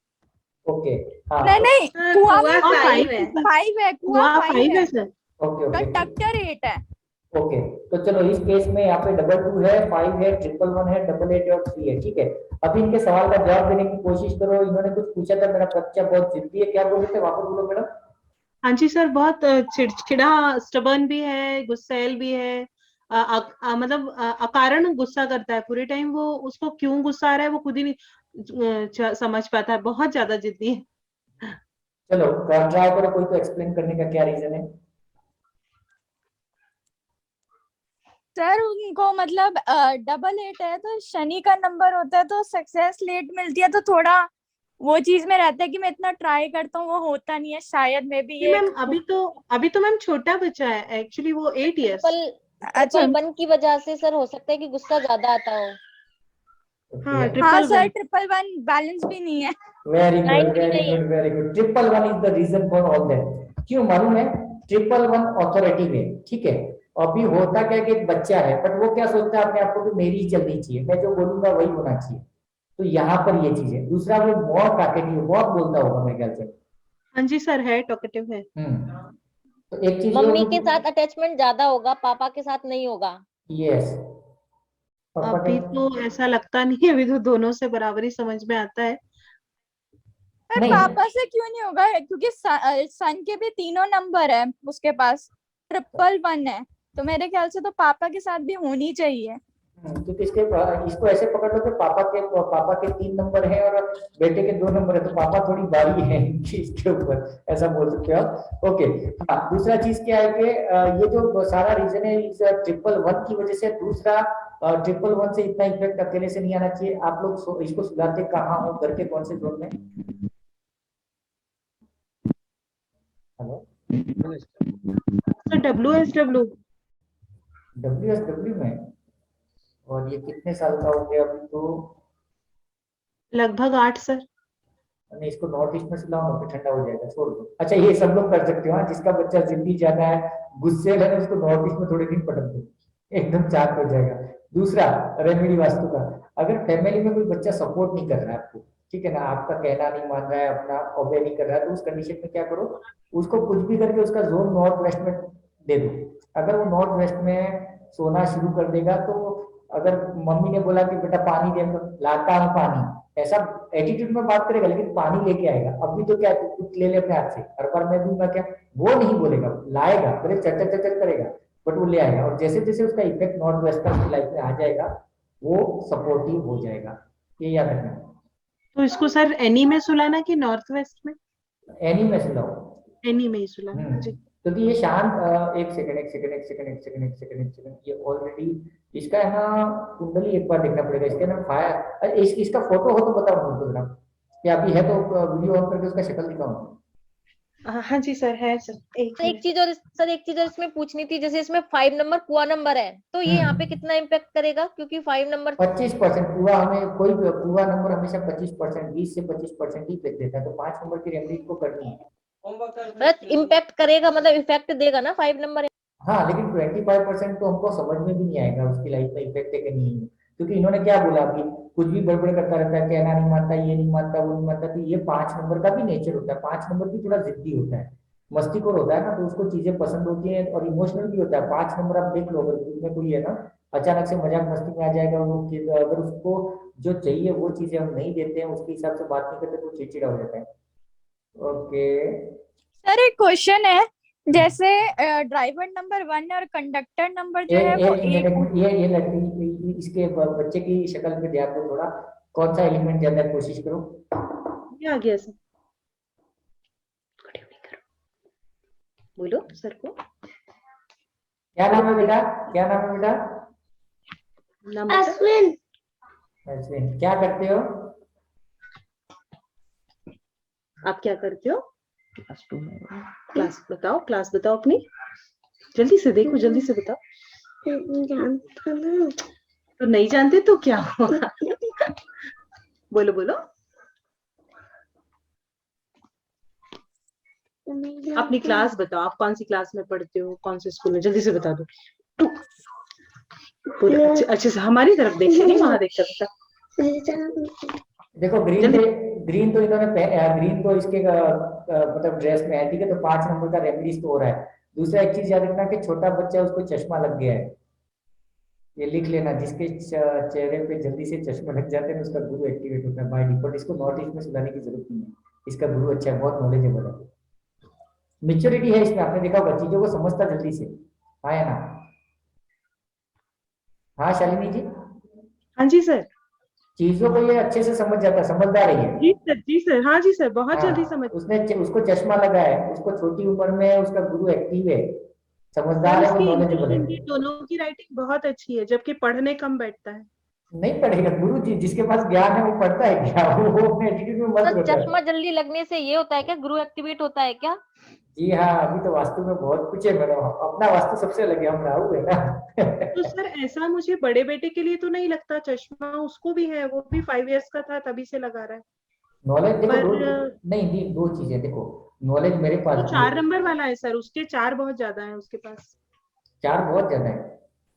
ओके। हाँ नहीं कुआ 5 है, 5 है, कुआ 5 है सर। ओके कंडक्टर 8 है। ओके, तो चलो इस केस में यहाँ पे 22 है, 5 है, 111 है, 88 और 3 है, ठीक है। अभी इनके सवाल का जवाब देने की कोशिश करो। इन्होंने कुछ पूछा था, मेरा बच्चा बहुत जिद्दी है, क्या बोले थे, वापस बोलो मैडम। हाँ जी सर, बहुत चिड़चिड़ा, स्टबर्न भी है, गुस्सैल भी है, मतलब अकारण गुस्सा करता है पूरे टाइम। वो उसको क्यों गुस्सा आ रहा है वो खुद ही नहीं समझ पाता है, बहुत ज्यादा जिद्दी है। चलो ट्राई करो, कोई तो एक्सप्लेन करने का क्या रीजन है। सर उनको मतलब 88 है तो शनि का नंबर होता है, तो सक्सेस लेट मिलती है, तो थोड़ा वो चीज में रहता है कि मैं इतना ट्राई करता हूँ, वो होता नहीं है शायद। में भी ये मैम अभी तो मैम छोटा बच्चा है एक्चुअली, वो 8 इयर्स। अच्छा, 1 की वजह से सर हो सकता है कि गुस्सा ज्यादा आता हो। हाँ सर 111 बैलेंस भी नहीं है। Very good, very good, very good. 111 is the reason for all that. क्यों मालूम है? 111 ऑथोरिटी में, ठीक है। अभी होता क्या है कि एक बच्चा है, बट वो क्या सोचता है अपने आप को कि मेरी ही चलनी चाहिए, मैं जो बोलूंगा वही होना चाहिए। तो यहाँ पर ये चीज है। दूसरा, वो बहुत टॉकेटिव, बहुत बोलता होगा मेरे ख्याल से। हाँ जी सर, है टॉकेटिव है। तो एक चीज मम्मी के साथ अटैचमेंट ज्यादा होगा, पापा के साथ नहीं होगा। यस, अभी तो ऐसा लगता नहीं है, अभी तो दोनों से बराबरी समझ में आता है। पर पापा से क्यों नहीं होगा? क्योंकि सन के भी तीनों नंबर है उसके पास, 111 है, तो मेरे ख्याल से तो पापा के साथ भी होनी चाहिए। क्योंकि इसको ऐसे पकड़ लो कि पापा के 3 नंबर है और बेटे के 2 नंबर है, तो पापा थोड़ी बारी है इसके ऊपर, ऐसा बोल सकते हो। ओके, हाँ। दूसरा चीज क्या है कि ये जो सारा रीजन है इस 111 की वजह से। दूसरा, 111 से इतना इफेक्ट अकेले से नहीं आना चाहिए। आप लोग इसको सुधारते कहाँ हो, घर के कौन से जोन में? हेलो WSW में। और ये कितने साल का हो गया अभी? तो लगभग 8 सर। नहीं, इसको नॉर्थ ईस्ट में से लाओ ना, फिर ठंडा हो जाएगा, छोड़ दो। अच्छा, ये सब लोग कर सकते हो। हाँ, जिसका बच्चा जिद्दी ज्यादा है, गुस्से है, उसको नॉर्थ ईस्ट में थोड़े दिन पटक दो, एकदम चाक हो जाएगा। दूसरा, रेमेडी वास्तु का। अगर फैमिली में कोई बच्चा सपोर्ट नहीं कर रहा है आपको, ठीक है ना, आपका कहना नहीं मान रहा है, अपना ओबे नहीं कर रहा है, तो उस कंडीशन में क्या करो, उसको कुछ भी करके उसका जोन नॉर्थ वेस्ट में दे दो। अगर वो नॉर्थ वेस्ट में सोना शुरू कर देगा, तो अगर मम्मी ने बोला कि बेटा पानी दे, तो लाता हूँ पानी, ऐसा एटीट्यूड में बात करेगा, लेकिन पानी लेके आएगा। अभी तो क्या, कुछ ले ले अपने हाथ से, हर बार मैं दूंगा क्या, वो नहीं बोलेगा, लाएगा, बोले चटर चटर करेगा, बट वो ले आएगा। और जैसे जैसे उसका इफेक्ट नॉर्थ वेस्ट का लाइफ में आ जाएगा, वो सपोर्टिव हो जाएगा, ये याद रखना। तो इसको सर एनी में सुलाना कि नॉर्थ वेस्ट में? एनी में सुलाओ, एनी में ही सुलाना जी। क्योंकि ये शांत, एक सेकंड, ये ऑलरेडी इसका है ना कुंडली एक बार देखना पड़ेगा। इसके ना फायर, इसका फोटो हो तो बताओ मुझको जरा, या अभी है तो वीडियो ऑन करके उसका शक्ल दिखाओ। हाँ जी सर, है सर। एक चीज और इसमें पूछनी थी, जैसे इसमें 5 नंबर पुआ नंबर है, तो ये यहाँ पे कितना इम्पैक्ट करेगा? क्योंकि 5 नंबर 25% पुआ, हमें कोई पुआ नंबर हमेशा 25%, 20 से 25% ही फेंक देता है, तो 5 नंबर की रेमेडी को करनी है। इम्पैक्ट करेगा, मतलब इफेक्ट देगा ना 5 नंबर। हाँ, लेकिन 25% तो हमको समझ में भी नहीं आएगा उसकी लाइफ में इफेक्ट है कि नहीं है, क्योंकि इन्होंने क्या बोला अभी, कुछ भी बड़बड़ करता रहता है, कहना नहीं मानता, ये नहीं मानता, वो नहीं मानता। तो ये 5 नंबर का भी नेचर होता है, 5 नंबर भी थोड़ा जिद्दी होता है, मस्तीखोर होता है ना, तो उसको चीजें पसंद होती हैं और इमोशनल भी होता है। 5 नंबर आप देख लो, अगर उसमें कोई है ना, अचानक से मजाक मस्ती में आ जाएगा वो, अगर उसको जो चाहिए वो चीजें हम नहीं देते हैं, उसके हिसाब से बात नहीं करते, तो चिड़चिड़ा हो जाता है। ओके सर, एक क्वेश्चन है, जैसे ड्राइवर नंबर 1 और कंडक्टर नंबर जो है वो ये लड़की, इसके बच्चे की शक्ल पे ध्यान दो थोड़ा, कौन सा एलिमेंट ज्यादा है, कोशिश करो। ये आ गया सर, बोलो सर को। क्या नाम है बेटा, क्या नाम है बेटा? अश्विन। अश्विन, क्या करते हो? आप क्या करते हो? क्लास बताओ, क्लास बताओ अपनी, जल्दी से देखो, जल्दी से बताओ। जानता ना। तो नहीं जानते तो क्या होगा? बोलो बोलो, अपनी क्लास बताओ, आप कौन सी क्लास में पढ़ते हो, कौन से स्कूल में, जल्दी से बता दो। पूरा अच्छे से हमारी तरफ देखिए, नहीं वहां देखकर बता। देखो ग्रीन तो इन्होंने ग्रीन तो इसके मतलब ड्रेस में है, ठीक है, तो 5 नंबर का रेमेडी तो हो रहा है। दूसरा एक चीज याद रखना कि छोटा बच्चा है, उसको चश्मा लग गया है, ये लिख लेना, जिसके चेहरे पे जल्दी से चश्मे लग जाते हैं उसका गुरु एक्टिवेट होता है बाय डिफॉल्ट। इसको नॉर्थ ईस्ट में सुनाने की जरूरत नहीं है, इसका गुरु अच्छा है, बहुत नॉलेजेबल है, मेच्योरिटी है इसमें, आपने देखा होगा चीजों को समझता जल्दी से। हाँ या ना? हाँ शालिनी जी? हाँ जी सर। चीजों को ये अच्छे से समझ जाता है, समझदार है ये। जी सर, हाँ जी सर, बहुत हाँ, जल्दी समझ। उसको चश्मा लगा है, उसको छोटी उम्र में उसका गुरु एक्टिव है, समझदार है, वो उसकी नॉलेजेबल है। हिंदी दोनों की राइटिंग बहुत अच्छी है, जबकि पढ़ने कम बैठता है। नहीं पढ़ेगा गुरु जी, जिसके पास ज्ञान है वो पढ़ता है क्या? वो अपने एटीट्यूड में मस्त तो रहता है। चश्मा जल्दी लगने से ये होता है क्या, गुरु एक्टिवेट होता है क्या? जी हाँ, अभी तो वास्तु में बहुत कुछ है मैडम, अपना वास्तु सबसे अलग है, हम राहु है ना। तो सर ऐसा मुझे बड़े बेटे के लिए तो नहीं लगता, चश्मा उसको भी है, वो भी 5 इयर्स का था तभी से लगा रहा है। नॉलेज देखो पर नहीं, दो चीजें देखो, नॉलेज मेरे पास वो भी 4 है। नंबर वाला है सर, उसके 4 बहुत ज्यादा है उसके पास, 4 बहुत ज्यादा है।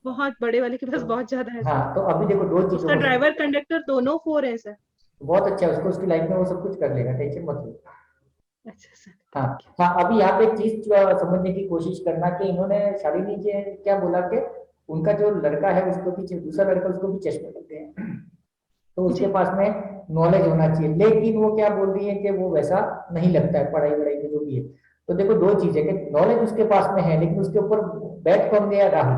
बहुत बड़े वाले के पास बहुत ज्यादा है सर। हाँ तो अभी देखो दो चीजों उसका को, ड्राइवर कंडक्टर दोनों 4 है सर। बहुत अच्छा है, उसको उसकी लाइफ में वो सब कुछ कर लेगा, टेंशन मत लो। अच्छा सर। हाँ हाँ, अभी यहाँ पे एक चीज समझने की कोशिश करना कि इन्होंने शालिनी जी ने क्या बोला कि उनका जो लड़का है उसको भी, दूसरा लड़का उसको भी चश्मे लगते हैं, तो उसके पास में नॉलेज होना चाहिए, लेकिन वो क्या बोल रही है कि वो वैसा नहीं लगता है पढ़ाई वढ़ाई में जो भी है। तो देखो दो चीजें कि नॉलेज उसके पास में है, लेकिन उसके ऊपर बैठ कौन गया? राहु,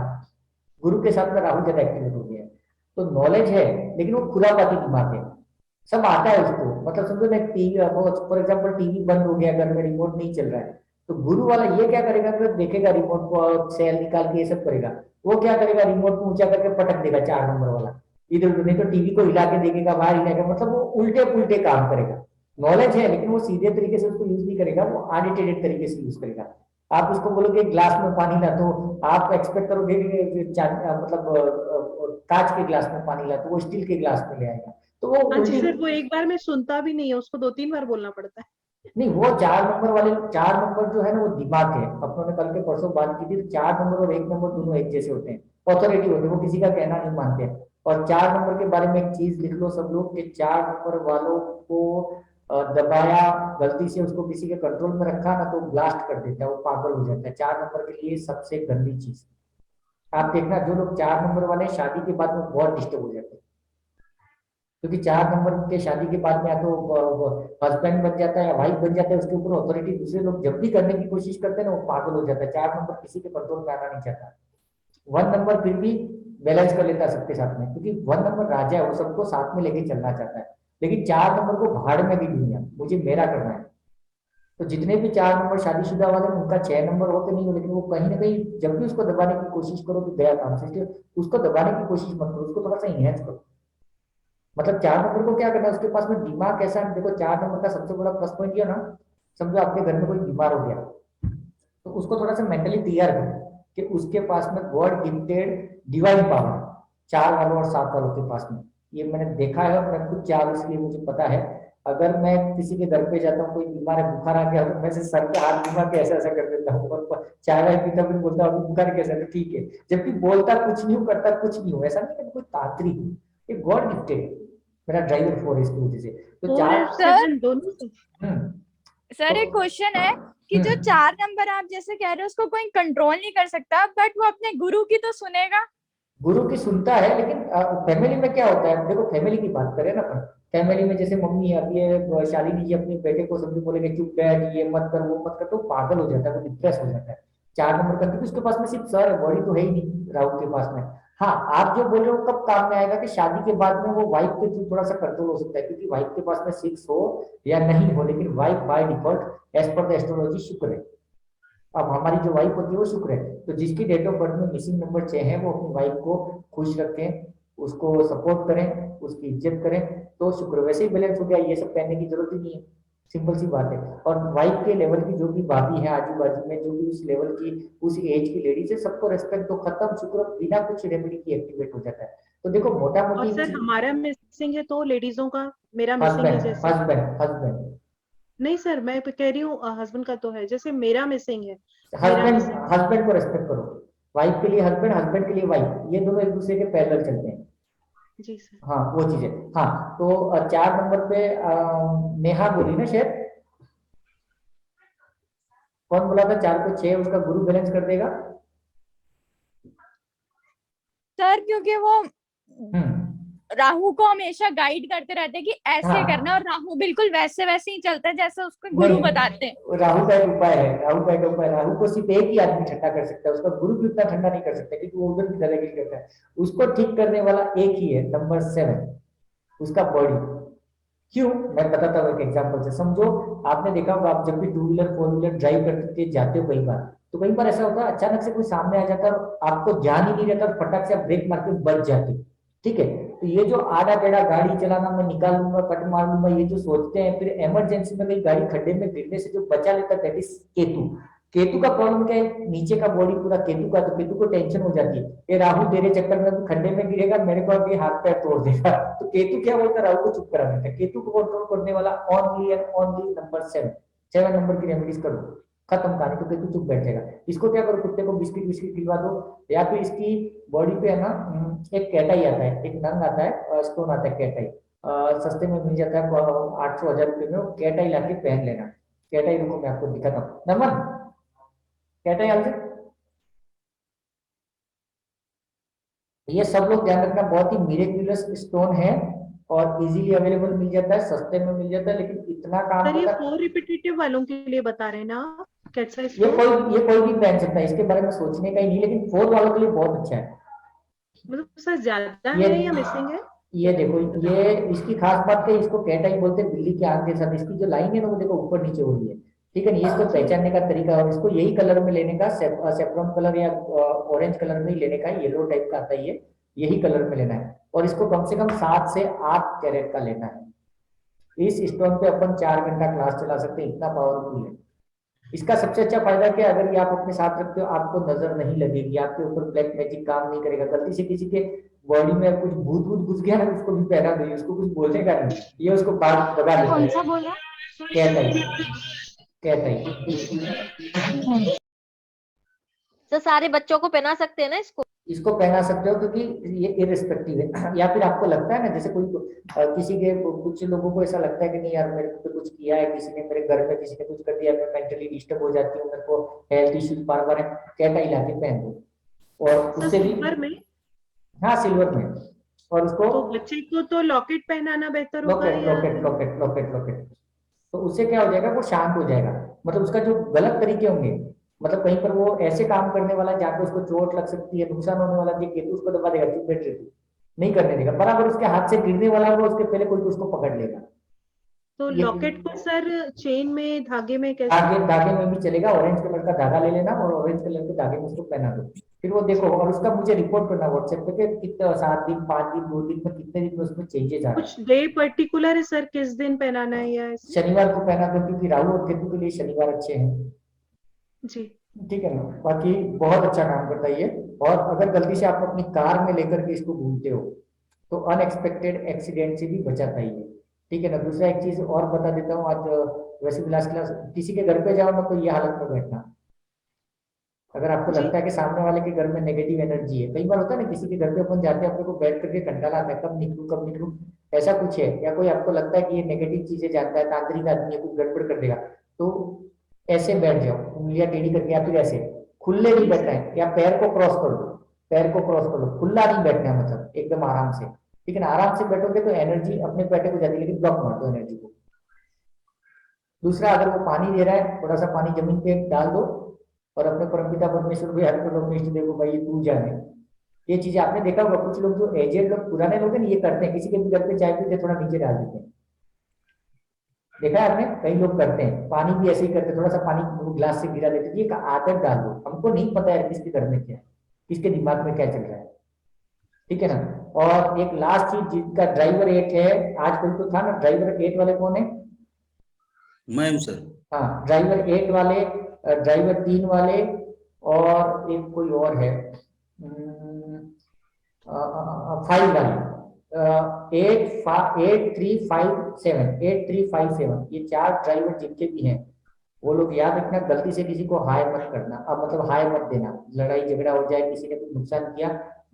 गुरु के साथ में राहु ज्यादा एक्टिवेट हो गया है। तो नॉलेज है लेकिन वो खुरापाती दिमाग है, सब आता है उसको, मतलब समझो ना टीवी, फॉर एग्जाम्पल टीवी बंद हो गया घर में, रिमोट नहीं चल रहा है, तो गुरु वाला ये क्या करेगा कि देखेगा रिमोट को और सेल निकाल के ये सब करेगा, वो क्या करेगा रिमोट को ऊंचा करके पटक देगा 4 नंबर वाला इधर उधर, नहीं तो टीवी को हिला के देखेगा, बाहर हिलाएगा, मतलब वो उल्टे पुल्टे काम करेगा। नॉलेज है लेकिन वो सीधे तरीके से उसको यूज नहीं करेगा, वो अनएटेडेड तरीके से यूज करेगा। आप उसको बोलोगे ग्लास में पानी ला, तो आप एक्सपेक्ट करोगे कि मतलब कांच के ग्लास में पानी ला, तो वो स्टील के ग्लास में ले आएगा, तो वो हाँ जी उल्टी। सर, वो एक बार में सुनता भी नहीं है, उसको 2-3 बार बोलना पड़ता है। नहीं, वो 4 नंबर वाले, 4 नंबर जो है ना वो दिमाग है, अपनों ने कल के परसों बात की थी, 4 नंबर और 1 नंबर दोनों एक जैसे होते हैं, ऑथोरिटी होते हैं, वो किसी का कहना नहीं मानते हैं। और 4 नंबर के बारे में एक चीज लिख लो सब लोग कि 4 नंबर वालों को दबाया, गलती से उसको किसी के कंट्रोल में रखा ना तो ब्लास्ट कर देता है, वो पागल हो जाता है। 4 नंबर के लिए सबसे गंदी चीज, आप देखना जो लोग 4 नंबर वाले शादी के बाद में बहुत डिस्टर्ब हो जाते हैं, क्योंकि 4 नंबर के शादी के बाद में या तो हस्बैंड बन जाता है या वाइफ बन जाता है, उसके ऊपर अथॉरिटी दूसरे लोग जब भी करने की कोशिश करते हैं ना वो पागल हो जाता है। 4 नंबर किसी के कंट्रोल में आना नहीं चाहता। 1 नंबर फिर भी बैलेंस कर लेता है सबके साथ में, क्योंकि 1 नंबर राजा है, वो सबको साथ में लेके चलना चाहता है, लेकिन 4 नंबर को भाड़ में भी दुनिया, मुझे मेरा करना है। तो जितने भी 4 नंबर शादीशुदा वाले हैं उनका 6 नंबर होते नहीं हो, लेकिन वो कहीं ना कहीं जब भी उसको दबाने की कोशिश करो कि गया काम से, इसलिए उसको दबाने की कोशिश मत करो, उसको थोड़ा सा इनहेंस करो। मतलब 4 नंबर को क्या करना है, उसके पास में दिमाग कैसा है, देखो 4 नंबर का सबसे बड़ा प्लस पॉइंट ये ना, समझो आपके घर में कोई बीमार हो गया तो उसको थोड़ा सा मेंटली तैयार करो कि उसके पास में गॉड गिफ्टेड डिवाइन पावर 4 वालों और 7 वालों के पास में, ये मैंने देखा है और मैं खुद 4, इसलिए मुझे पता है। अगर मैं किसी के घर पे जाता हूँ, कोई बीमार है, बुखार आ गया तो मैं से सर पे हाथ घुमा के ऐसा ऐसा कर देता हूँ और चाय पीता फिर बोलता हूँ बुखार कैसा है, तो ठीक है, जबकि बोलता कुछ नहीं हूँ, करता कुछ नहीं हूँ, ऐसा नहीं कि कोई तांत्रिक हूँ, ये गॉड गिफ्टेड मेरा ड्राइवर 4 इसकी वजह से। तो 4 दोनों सर एक क्वेश्चन है कि जो 4 नंबर आप जैसे कह रहे हो उसको कोई कंट्रोल नहीं कर सकता, बट वो अपने गुरु की तो सुनेगा। गुरु की सुनता है, लेकिन फैमिली में क्या होता है, देखो फैमिली की बात करें ना अपन, फैमिली में जैसे मम्मी आती है, शालिनी जी अपने बेटे को समझो बोलेंगे चुप बैठ, ये मत कर वो मत कर, तो पागल हो जाता है, वो डिप्रेस हो जाता है। 4 नंबर का, क्योंकि उसके पास में सिर्फ सर है, बॉडी तो है ही नहीं राहु के पास में। हाँ, आप जो बोल रहे हो कब काम में आएगा कि शादी के बाद में वो वाइफ के थ्रू थोड़ा सा कंट्रोल हो सकता है, क्योंकि वाइफ के पास में 6 हो या नहीं हो, लेकिन wife by default as per the astrology शुक्र है। अब हमारी जो वाइफ होती है वो शुक्र है, तो जिसकी डेट ऑफ बर्थ में मिसिंग नंबर 6 है वो अपनी वाइफ को खुश रखें, उसको सपोर्ट करें, उसकी इज्जत करें, तो शुक्र वैसे ही बैलेंस हो गया, ये सब कहने की जरूरत ही नहीं है, सिंपल सी बात है। और वाइफ के लेवल की जो भी भाभी है आजू बाजू में, जो भी उस लेवल की उस एज की लेडीज है, सबको रेस्पेक्ट दो, खत्म, शुक्र बिना कुछ रेमेडी की एक्टिवेट हो जाता है। तो देखो मोटा और मोटी सर हमारा मिसिंग है तो लेडीजों का, मेरा मिसिंग है जैसे हस्बैंड नहीं सर, मैं कह रही हूँ हस्बैंड का तो है, जैसे मेरा मिसिंग है, हस्बैंड को रेस्पेक्ट करो, वाइफ के लिए हस्बैंड, हस्बैंड के लिए वाइफ, ये दोनों एक दूसरे के पैरेलल चलते हैं। जी सर। हाँ वो चीज है। हाँ तो 4 नंबर पे नेहा बोली ना शायद, कौन बोला था 4 को 6 उसका गुरु बैलेंस कर देगा? सर क्योंकि वो राहु को हमेशा गाइड करते रहते हैं कि ऐसे हाँ। करना, और राहु बिल्कुल वैसे वैसे ही चलता है जैसे उसको गुरु नहीं, बताते हैं। राहु का एक उपाय है, राहु का एक उपाय, राहु को सिर्फ एक ही आदमी ठंडा कर सकता है, उसका गुरु भी उतना ठंडा नहीं कर सकता क्योंकि वो उधर की तरह करता है। उसको ठीक करने वाला एक ही है, नंबर 7, उसका बॉडी। क्यों, मैं बताता हूँ एक एग्जांपल से। समझो आपने देखा होगा, आप जब भी 2 व्हीलर 4 व्हीलर ड्राइव करके जाते हो कई बार, तो कई बार ऐसा होता है अचानक से कोई सामने आ जाता है, आपको ध्यान ही नहीं रहता और फटाक से आप ब्रेक मार के बच जाते हो, ठीक है। तो ये जो आधा टेढ़ा गाड़ी चलाना, मैं निकाल लूंगा, कट मार लूंगा, ये जो सोचते हैं, फिर इमरजेंसी में कहीं गाड़ी खड्डे में गिरने से जो बचा लेता है, दैट इज केतु। केतु का प्रॉब्लम क्या है, नीचे का बॉडी पूरा केतु का, तो केतु को टेंशन हो जाती है, ये राहु तेरे चक्कर में खड्डे में गिरेगा, मेरे को अभी हाथ पैर तोड़ देगा। तो केतु क्या बोलता है, राहु को चुप करा देता है। केतु को कंट्रोल करने वाला only and only number 7 number की रेमेडीज करो, खत्म कहानी, तो केतु चुप बैठेगा। इसको क्या करो, कुत्ते को बिस्किट बिस्किट खिलवा दो, या फिर इसकी बॉडी पे है ना एक कैटाई आता है, एक नंग आता है, स्टोन आता है कैटाई, सस्ते में मिल जाता है 800-1000 रुपए में, वो कैटाई लाके पहन लेना। कैटाई रुको मैं आपको दिखाता हूँ, नमन कैटाई आंसर। ये सब लोग ध्यान रखना, बहुत ही मिरेक्युलस स्टोन है और इजीली अवेलेबल मिल जाता है, सस्ते में मिल जाता है, लेकिन इतना काम सर ये होता है। 4 रिपीटेटिव वालों के लिए बता रहे हैं ना, कैसा ये कोई भी पहन सकता है, इसके बारे में सोचने का ही नहीं, लेकिन 4 वालों के लिए बहुत अच्छा है। मतलब सर ज्यादा ये है या मिसिंग है? ये देखो, ये इसकी खास बात है, इसको कैटाई बोलते हैं, बिल्ली के आंख के साथ इसकी जो लाइन है ना, वो देखो ऊपर नीचे हो रही है, ठीक है। ये इसको पहचानने का तरीका है, और इसको यही कलर में लेने का, सेफ्रॉन कलर या ऑरेंज कलर में ही लेने का, येलो टाइप का आता है ये, यही कलर में लेना है, और इसको कम से कम 7 से 8 कैरेट का लेना है। इस स्टोन पे अपन 4 घंटा क्लास चला सकते हैं, इतना पावरफुल है। इसका सबसे अच्छा फायदा क्या, अगर ये आप अपने साथ रखते हो, आपको नजर नहीं लगेगी, आपके ऊपर ब्लैक मैजिक काम नहीं करेगा। गलती से किसी के बॉडी में कुछ भूत भूत घुस गया ना, उसको भी पहना दो, उसको कुछ बोलने का नहीं, ये उसको बात भगा देता कौन है। सा बोला? कैटाई सर सारे बच्चों को पहना सकते हैं ना इसको? इसको पहना सकते हो, क्योंकि ये इरिस्पेक्टिव है। या फिर आपको लगता है ना, जैसे कोई किसी के, कुछ लोगों को ऐसा लगता है कि नहीं यार मेरे को कुछ किया है किसी ने, मेरे घर में किसी ने कुछ कर दिया, मैं मेंटली डिस्टर्ब हो जाती हूँ, मेरे को हेल्थ इश्यूज बार बार है, कैटाई लाके पहन दो, और उससे भी सिल्वर में? हाँ सिल्वर में। और उसको तो बच्चे को तो लॉकेट पहनाना बेहतर होगा लॉकेट या? लॉकेट लॉकेट लॉकेट लॉकेट, तो उससे क्या हो जाएगा, वो शांत हो जाएगा। मतलब उसका जो गलत तरीके होंगे, मतलब कहीं पर वो ऐसे काम करने वाला जहाँ पे उसको चोट लग सकती है, नुकसान होने वाला, केतु उसको दबा देगा, चुप बैठ रही, नहीं करने देगा। बराबर उसके हाथ से गिरने वाला होगा, उसके पहले कोई उसको पकड़ लेगा। तो ये लॉकेट को सर चेन में, धागे में कैसे? धागे में भी चलेगा, ऑरेंज कलर का धागा ले लेना और ऑरेंज कलर के धागे में उसको पहना दो, फिर वो देखो, और उसका मुझे रिपोर्ट करना व्हाट्सएप पे कि कितने 7 दिन 5 दिन 2 दिन में कितने दिन में उसमें चेंजेस आ रहे हैं। कुछ डे पर्टिकुलर है सर, किस दिन पहनाना है या ऐसे? शनिवार को पहना दो, क्योंकि राहु और केतु के लिए शनिवार अच्छे हैं, जी ठीक है ना। बाकी बहुत अच्छा काम करता है ये। और अगर गलती से आप अपनी कार में लेकर के इसको घूमते हो, तो अनएक्सपेक्टेड एक्सीडेंट से भी बचाता है ये, ठीक है ना। दूसरा एक चीज और बता देता हूँ, आज वैसे भी लास्ट क्लास, किसी के घर पे जाओ ना, तो ये हालत में बैठना। अगर आपको लगता है कि सामने वाले के घर में नेगेटिव एनर्जी है, कई बार होता है ना, किसी के घर पे अपन जाते हैं, अपने को बैठ करके घंटा लाता है, कब निकलूं, ऐसा कुछ है, या कोई आपको लगता है कि ये नेगेटिव चीजें जानता है, तांत्रिक आदमी है, कुछ गड़बड़ कर देगा, तो ऐसे बैठ जाओ, उंगलियां टेढ़ी करके, या फिर ऐसे खुले नहीं बैठना है, या पैर को क्रॉस कर दो, पैर को क्रॉस कर लो, खुला नहीं बैठना है, मतलब एकदम आराम से, ठीक है ना। आराम से बैठोगे तो एनर्जी अपने बैठे को जाती है, लेकिन ब्लॉक मार दो एनर्जी को। दूसरा, अगर वो पानी दे रहा है, थोड़ा सा पानी जमीन पे डाल दो, और अपने परमपिता परमेश्वर को याद करो, अपने इष्ट देव को, भाई तू जाने। ये चीजें आपने देखा होगा, कुछ लोग जो एजेड लोग, पुराने लोग हैं, ये करते हैं, किसी के भी घर पे चाय पीते थोड़ा नीचे डाल देते हैं, देखा है आपने, कई लोग करते हैं। पानी भी ऐसे ही करते हैं, थोड़ा सा पानी ग्लास से गिरा देते हैं, ये आदत डाल दो। हमको नहीं पता है किसके घर में क्या है, किसके दिमाग में क्या चल रहा है, ठीक है ना। और एक लास्ट चीज, जिसका ड्राइवर 8 है, आज कोई तो था ना, ड्राइवर 8 वाले कौन है? मैं हूँ सर। हाँ, ड्राइवर 8 वाले, ड्राइवर 3 वाले, और एक कोई और है 5 वाले, 8357, ये 4 ड्राइवर जितने भी हैं, वो लोग याद रखना, गलती से किसी को हाय मत करना। अब मतलब हाय मत देना, लड़ाई झगड़ा हो जाए, किसी ने कुछ नुकसान किया,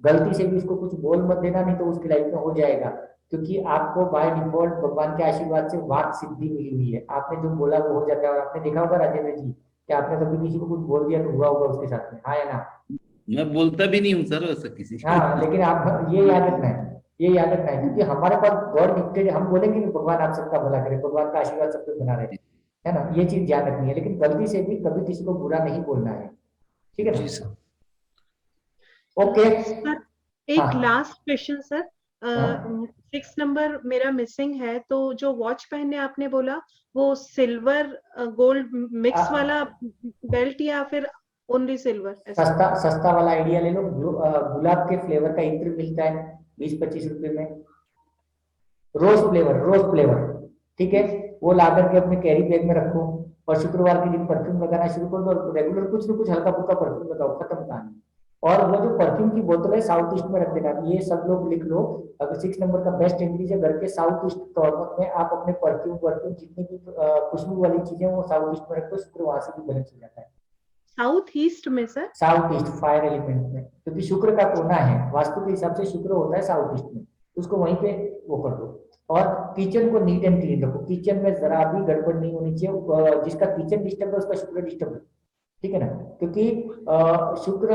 गलती से भी उसको कुछ बोल मत देना, नहीं तो उसकी लाइफ में हो जाएगा। क्योंकि आपको बाय डिफॉल्ट भगवान के आशीर्वाद से वाक सिद्धि मिली हुई है, आपने जो बोला वो हो जाता है। और आपने देखा होगा राजेंद्र जी, कि आपने कभी किसी को कुछ बोल दिया तो हुआ होगा उसके साथ में, हाँ या ना? मैं बोलता भी नहीं हूँ सर वैसा किसी को। हाँ, लेकिन आप ये याद रखना है, ये याद रखना है, क्योंकि हमारे पास गॉड गिफ्टेड, हम बोलेंगे कि भगवान आप सबका भला करे, भगवान का आशीर्वाद सब पे बना रहे, है ना, ये चीज ध्यान रखनी है। लेकिन गलती से भी कभी किसी को बुरा नहीं बोलना है, ठीक है जी सर। ओके। सर एक हाँ। लास्ट क्वेश्चन सर, 6 नंबर मेरा मिसिंग है, तो जो वॉच पहनने आपने बोला वो सिल्वर गोल्ड मिक्स वाला बेल्ट या फिर ओनली सिल्वर? सस्ता वाला आइडिया ले लो, गुलाब के फ्लेवर का इत्र मिलता है 20-25 रुपए में, रोज फ्लेवर, ठीक है, वो ला करके अपने कैरी बैग में रखो और शुक्रवार के दिन परफ्यूम लगाना शुरू कर दो, रेगुलर कुछ ना कुछ हल्का फुल्का परफ्यूम लगाओ, खत्म कहानी। और वो जो परफ्यूम की बोतल है साउथ ईस्ट में रख देना, ये सब लोग लिख लो। अगर 6 नंबर का बेस्ट इंग्लिश है, घर के साउथ ईस्ट कॉर्नर में आप अपने परफ्यूम जितनी भी खुशबू वाली चीजें वो साउथ ईस्ट में रखो, शुक्र वहां से भी बैलेंस हो जाता है। साउथ ईस्ट में sir? South east fire element में, क्योंकि शुक्र का कोना है, वास्तु के हिसाब से शुक्र होता है साउथ ईस्ट में, उसको वहीं पे वो कर दो। और किचन को नीट एंड क्लीन रखो, किचन में जरा भी गड़बड़ नहीं होनी चाहिए, जिसका किचन डिस्टर्ब है उसका शुक्र डिस्टर्ब है, ठीक है ना, क्योंकि शुक्र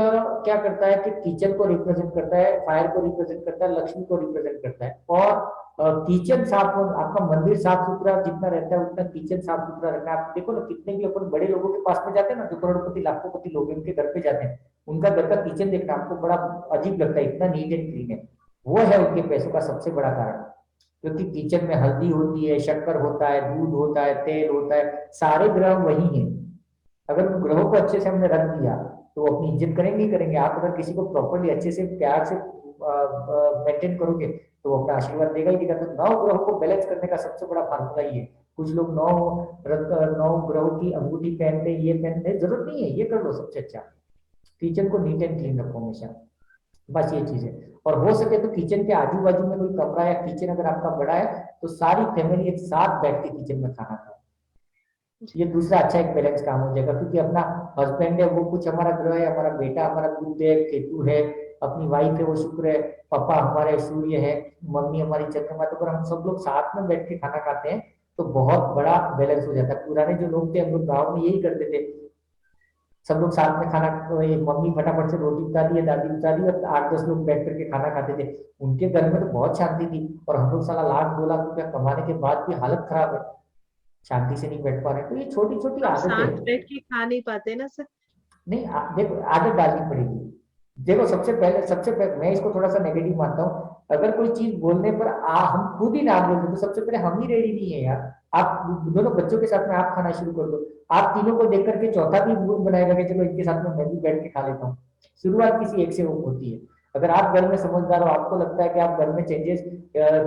क्या करता है कि किचन को रिप्रेजेंट करता है, फायर को रिप्रेजेंट करता है, लक्ष्मी को रिप्रेजेंट करता है। और किचन साफ, आपका मंदिर साफ सुथरा जितना रहता है उतना किचन साफ सुथरा रखना। आप देखो ना, कितने भी अपन बड़े लोगों के पास में जाते हैं ना, जो करोड़पति लाखोंपति लोग उनके घर पे जाते हैं, उनका घर का किचन देखना आपको बड़ा अजीब लगता है, इतना नीट एंड क्लीन है। वो है उनके पैसों का सबसे बड़ा कारण, क्योंकि किचन में हल्दी होती है, शक्कर होता है, दूध होता है, तेल होता है, सारे ग्रह वही हैं। अगर उन ग्रहों को अच्छे से हमने रख दिया तो वो अपनी इज्जत करेंगे ही करेंगे। आप अगर किसी को प्रॉपर्ली अच्छे से प्यार से मेंटेन करोगे तो वो अपना आशीर्वाद देगा ही देगा। तो 9 ग्रहों को बैलेंस करने का सबसे बड़ा फार्मूला ये है। कुछ लोग 9 ग्रहों की अंगूठी पहनते, ये पहनते, जरूरत नहीं है, ये कर लो सबसे अच्छा। किचन को नीट एंड क्लीन रखो हमेशा, बस ये चीज है। और हो सके तो किचन के आजू बाजू में कोई कमरा या किचन अगर आपका बड़ा है तो सारी फैमिली एक साथ बैठ के किचन में खाना खाओ, ये दूसरा अच्छा एक बैलेंस काम हो जाएगा। क्योंकि अपना हस्बैंड है वो कुछ हमारा ग्रह है, हमारा बेटा हमारा बुध है, केतु है, अपनी वाइफ है वो शुक्र है, पापा हमारे सूर्य है, मम्मी हमारी चंद्रमा। तो अगर हम सब लोग साथ में बैठ के खाना खाते हैं तो बहुत बड़ा बैलेंस हो जाता है। पुराने जो लोग थे हम लोग गाँव में यही करते थे, सब लोग साथ में खाना, मम्मी फटाफट से रोटी बता दी, दादी बता दी, और 8-10 लोग बैठ करके खाना खाते थे। उनके घर में तो बहुत शांति थी, और हम लोग साला 1-2 लाख रुपया कमाने के बाद भी हालत खराब है, शांति से नहीं बैठ पा रहे। तो ये छोटी छोटी आदतें साथ बैठ के खा नहीं पाते ना सर? नहीं, देखो आदत डालनी पड़ेगी। देखो सबसे पहले मैं इसको थोड़ा सा नेगेटिव मानता हूँ। अगर कोई चीज बोलने पर हम खुद ही ना बोलते तो सबसे पहले हम ही रेडी नहीं है यार। आप दोनों बच्चों के साथ में आप खाना शुरू कर दो, आप तीनों को देख करके चौथा भी मूड बनाएगा कि चलो इनके साथ में मैं भी बैठ के खा लेता हूँ। शुरुआत किसी एक से होती है। अगर आप घर में समझदार हो, आपको लगता है कि आप घर में चेंजेस,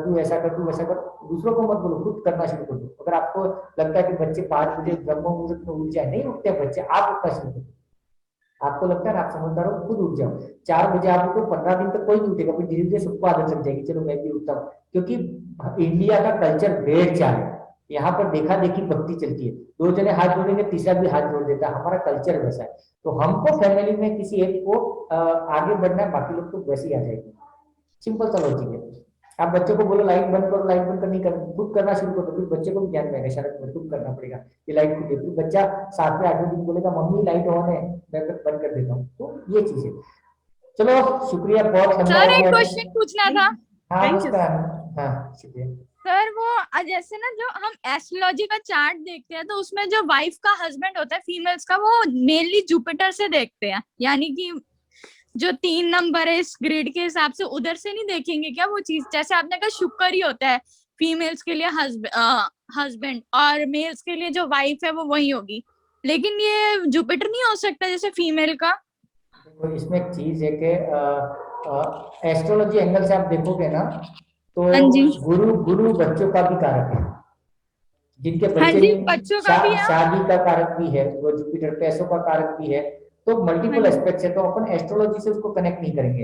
तू ऐसा कर, तू वैसा कर, दूसरों को मत बोलो, खुद करना शुरू कर दो। अगर आपको लगता है कि बच्चे 5 बजे ब्रह्म मुहूर्त में उठ जाए, नहीं उठते बच्चे, आप उठना शुरू करो। आपको लगता है ना आप समझदार हो, खुद उठ जाओ। 4 बजे आप उठो, 15 दिन तक कोई नहीं उठेगा, फिर धीरे धीरे सबको आदत लग जाएगी, चलो मैं भी उठता हूँ। क्योंकि इंडिया का कल्चर भेड़ चाल है, यहाँ पर देखा देखी भक्ति चलती है। 2 जने हाथ जोड़ेंगे, तीसरा भी हाथ जोड़ देता है, हमारा कल्चर वैसा है। तो हमको फैमिली में किसी एक को आगे बढ़ना है, बाकी लोग तो वैसे ही आ जाएंगे। सिंपल सा लॉजिक है। आप बच्चों को बोलो लाइट बंद करो, लाइट बंद करनी कर, खुद करना शुरू करो, फिर बच्चे को भी ध्यान रहेगा, शायद खुद करना पड़ेगा ये लाइट खुद। फिर बच्चा 7वें 8वें दिन बोलेगा मम्मी लाइट ऑन है, मैं बंद कर देता हूँ। तो ये चीज है। चलो शुक्रिया, बहुत सर एक क्वेश्चन पूछना था। हाँ शुक्रिया सर। वो जैसे ना जो हम एस्ट्रोलॉजी का चार्ट देखते हैं तो उसमें जो वाइफ का हस्बैंड होता है फीमेल्स का, वो मेनली जुपिटर से देखते हैं, यानी कि जो 3 नंबर है इस ग्रिड के हिसाब से, उधर से नहीं देखेंगे क्या वो चीज? जैसे आपने कहा शुक्र ही होता है फीमेल्स के लिए हस्बैंड, और मेल्स के लिए जो वाइफ है वो वही होगी, लेकिन ये जुपिटर नहीं हो सकता जैसे फीमेल का? तो इसमें एक चीज है कि एस्ट्रोलॉजी एंगल से आप देखोगे ना तो गुरु बच्चों का भी कारक है, जिनके बच्चे शादी का कारक भी है वो जुपिटर, पैसों का कारक भी है। तो मल्टीपल एस्पेक्ट्स है, तो अपन एस्ट्रोलॉजी से उसको कनेक्ट नहीं करेंगे।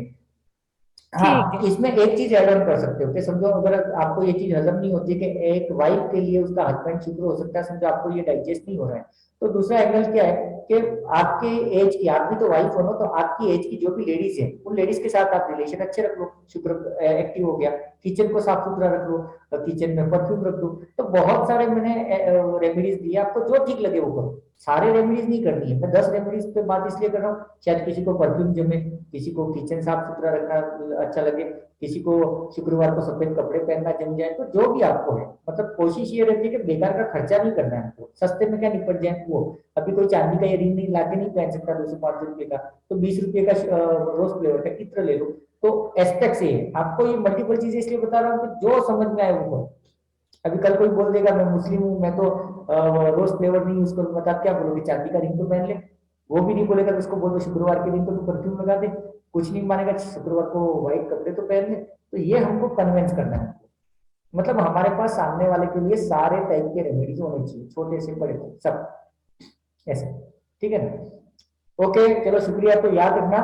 हाँ, इसमें एक चीज ऐड ऑन कर सकते हो कि समझो अगर आपको ये चीज हजम नहीं होती कि एक वाइफ के लिए उसका हस्बैंड शुक्र हो सकता है, समझो आपको ये डाइजेस्ट नहीं हो रहा है, तो दूसरा एंगल क्या है कि आपके एज की, आप भी तो वाइफ हो ना, तो आपकी एज की जो भी लेडीज है उन लेडीज के साथ आप रिलेशन अच्छे रख लो, शुक्र एक्टिव हो गया। किचन को साफ सुथरा रख लो, किचन में परफ्यूम रख दो। तो बहुत सारे मैंने रेमेडीज दिए, आपको जो ठीक लगे वो करो, सारे रेमेडीज नहीं करनी है। मैं 10 रेमेडीज पे बात इसलिए कर रहा हूँ, शायद किसी को परफ्यूम जमे, किसी को किचन साफ सुथरा रखना अच्छा लगे, किसी को शुक्रवार को सफेद कपड़े पहनना जम जाए। तो जो भी आपको है, मतलब कोशिश ये रहती है कि बेकार का खर्चा नहीं करना है आपको, सस्ते में क्या निपट जाए वो। अभी कोई चांदी का रिंग नहीं लाके नहीं पहन सकता 200-500 रुपए का, तो 20 रुपए का रोज फ्लेवर का इत्र ले लो। तो एस्पेक्ट से आपको ये मल्टीपल चीजें इसलिए बता रहा हूँ कि जो समझ में आए वो करो। अभी कल कोई बोल देगा मैं मुस्लिम हूँ, मैं तो रोज फ्लेवर नहीं यूज करूंगा, तो आप क्या बोलोगे? चांदी का रिंग तो पहन ले। वो भी नहीं बोलेगा तो उसको बोलो शुक्रवार के दिन तो परफ्यूम लगा दे। कुछ नहीं मानेगा, शुक्रवार को व्हाइट कपड़े तो पहन ले। तो ये हमको कन्विंस करना है, मतलब हमारे पास सामने वाले के लिए सारे टाइप के रेमेडीज होने चाहिए, छोटे से बड़े सब ऐसे, ठीक है ना? ओके चलो शुक्रिया। तो याद रखना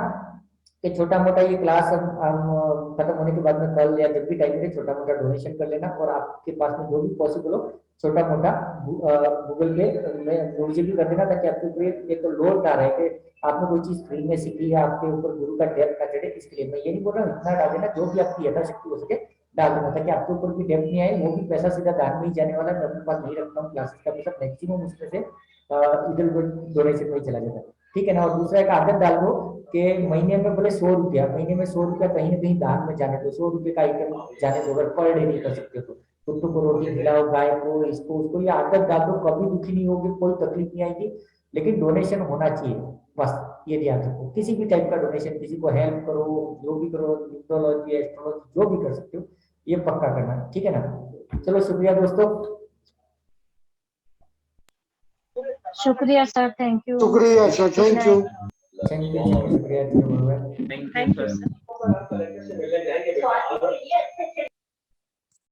कि छोटा मोटा ये क्लास हम खत्म होने के बाद में कल या जब भी टाइम मिले छोटा मोटा डोनेशन कर लेना, और आपके पास में जो भी पॉसिबल हो छोटा मोटा गूगल पे में मुझे भी कर देना, ताकि आपके ऊपर एक लोड ना रहे कि आपने कोई चीज फ्री में सीखी है, आपके ऊपर गुरु का डेप ना चढ़े। इसके लिए मैं ये नहीं बोल रहा हूँ इतना डाल देना, जो भी आपकी यथाशक्ति हो सके डाल देना, ताकि आपके ऊपर भी डेप नहीं आए। वो भी पैसा सीधा दान में ही जाने वाला है, मैं अपने पास नहीं रखता हूँ क्लासेस का पैसा, मैक्सिमम उसमें से इधर उधर डोनेशन में ही चला जाता है, ठीक है ना? और दूसरा एक आदत डाल दो कि महीने में बोले 100 रुपया, महीने में 100 रुपया कहीं ना कहीं दान में जाने दो। 100 रुपये का आइटम जाने दो, अगर पर डे नहीं कर सकते तो कुत्तों को रोटी खिलाओ, गाय को, इसको उसको, ये आदत डाल दो। कभी दुखी नहीं होगी, कोई तकलीफ नहीं आएगी, लेकिन डोनेशन होना चाहिए बस, ये ध्यान रखो। किसी भी टाइप का डोनेशन, किसी को हेल्प करो, जो भी करो, न्यूमरोलॉजी, एस्ट्रोलॉजी, जो भी कर सकते हो, ये पक्का करना, ठीक है ना? चलो शुक्रिया दोस्तों। शुक्रिया सर, थैंक यू। शुक्रिया सर, थैंक यू। शुक्रिया। Thank you sir.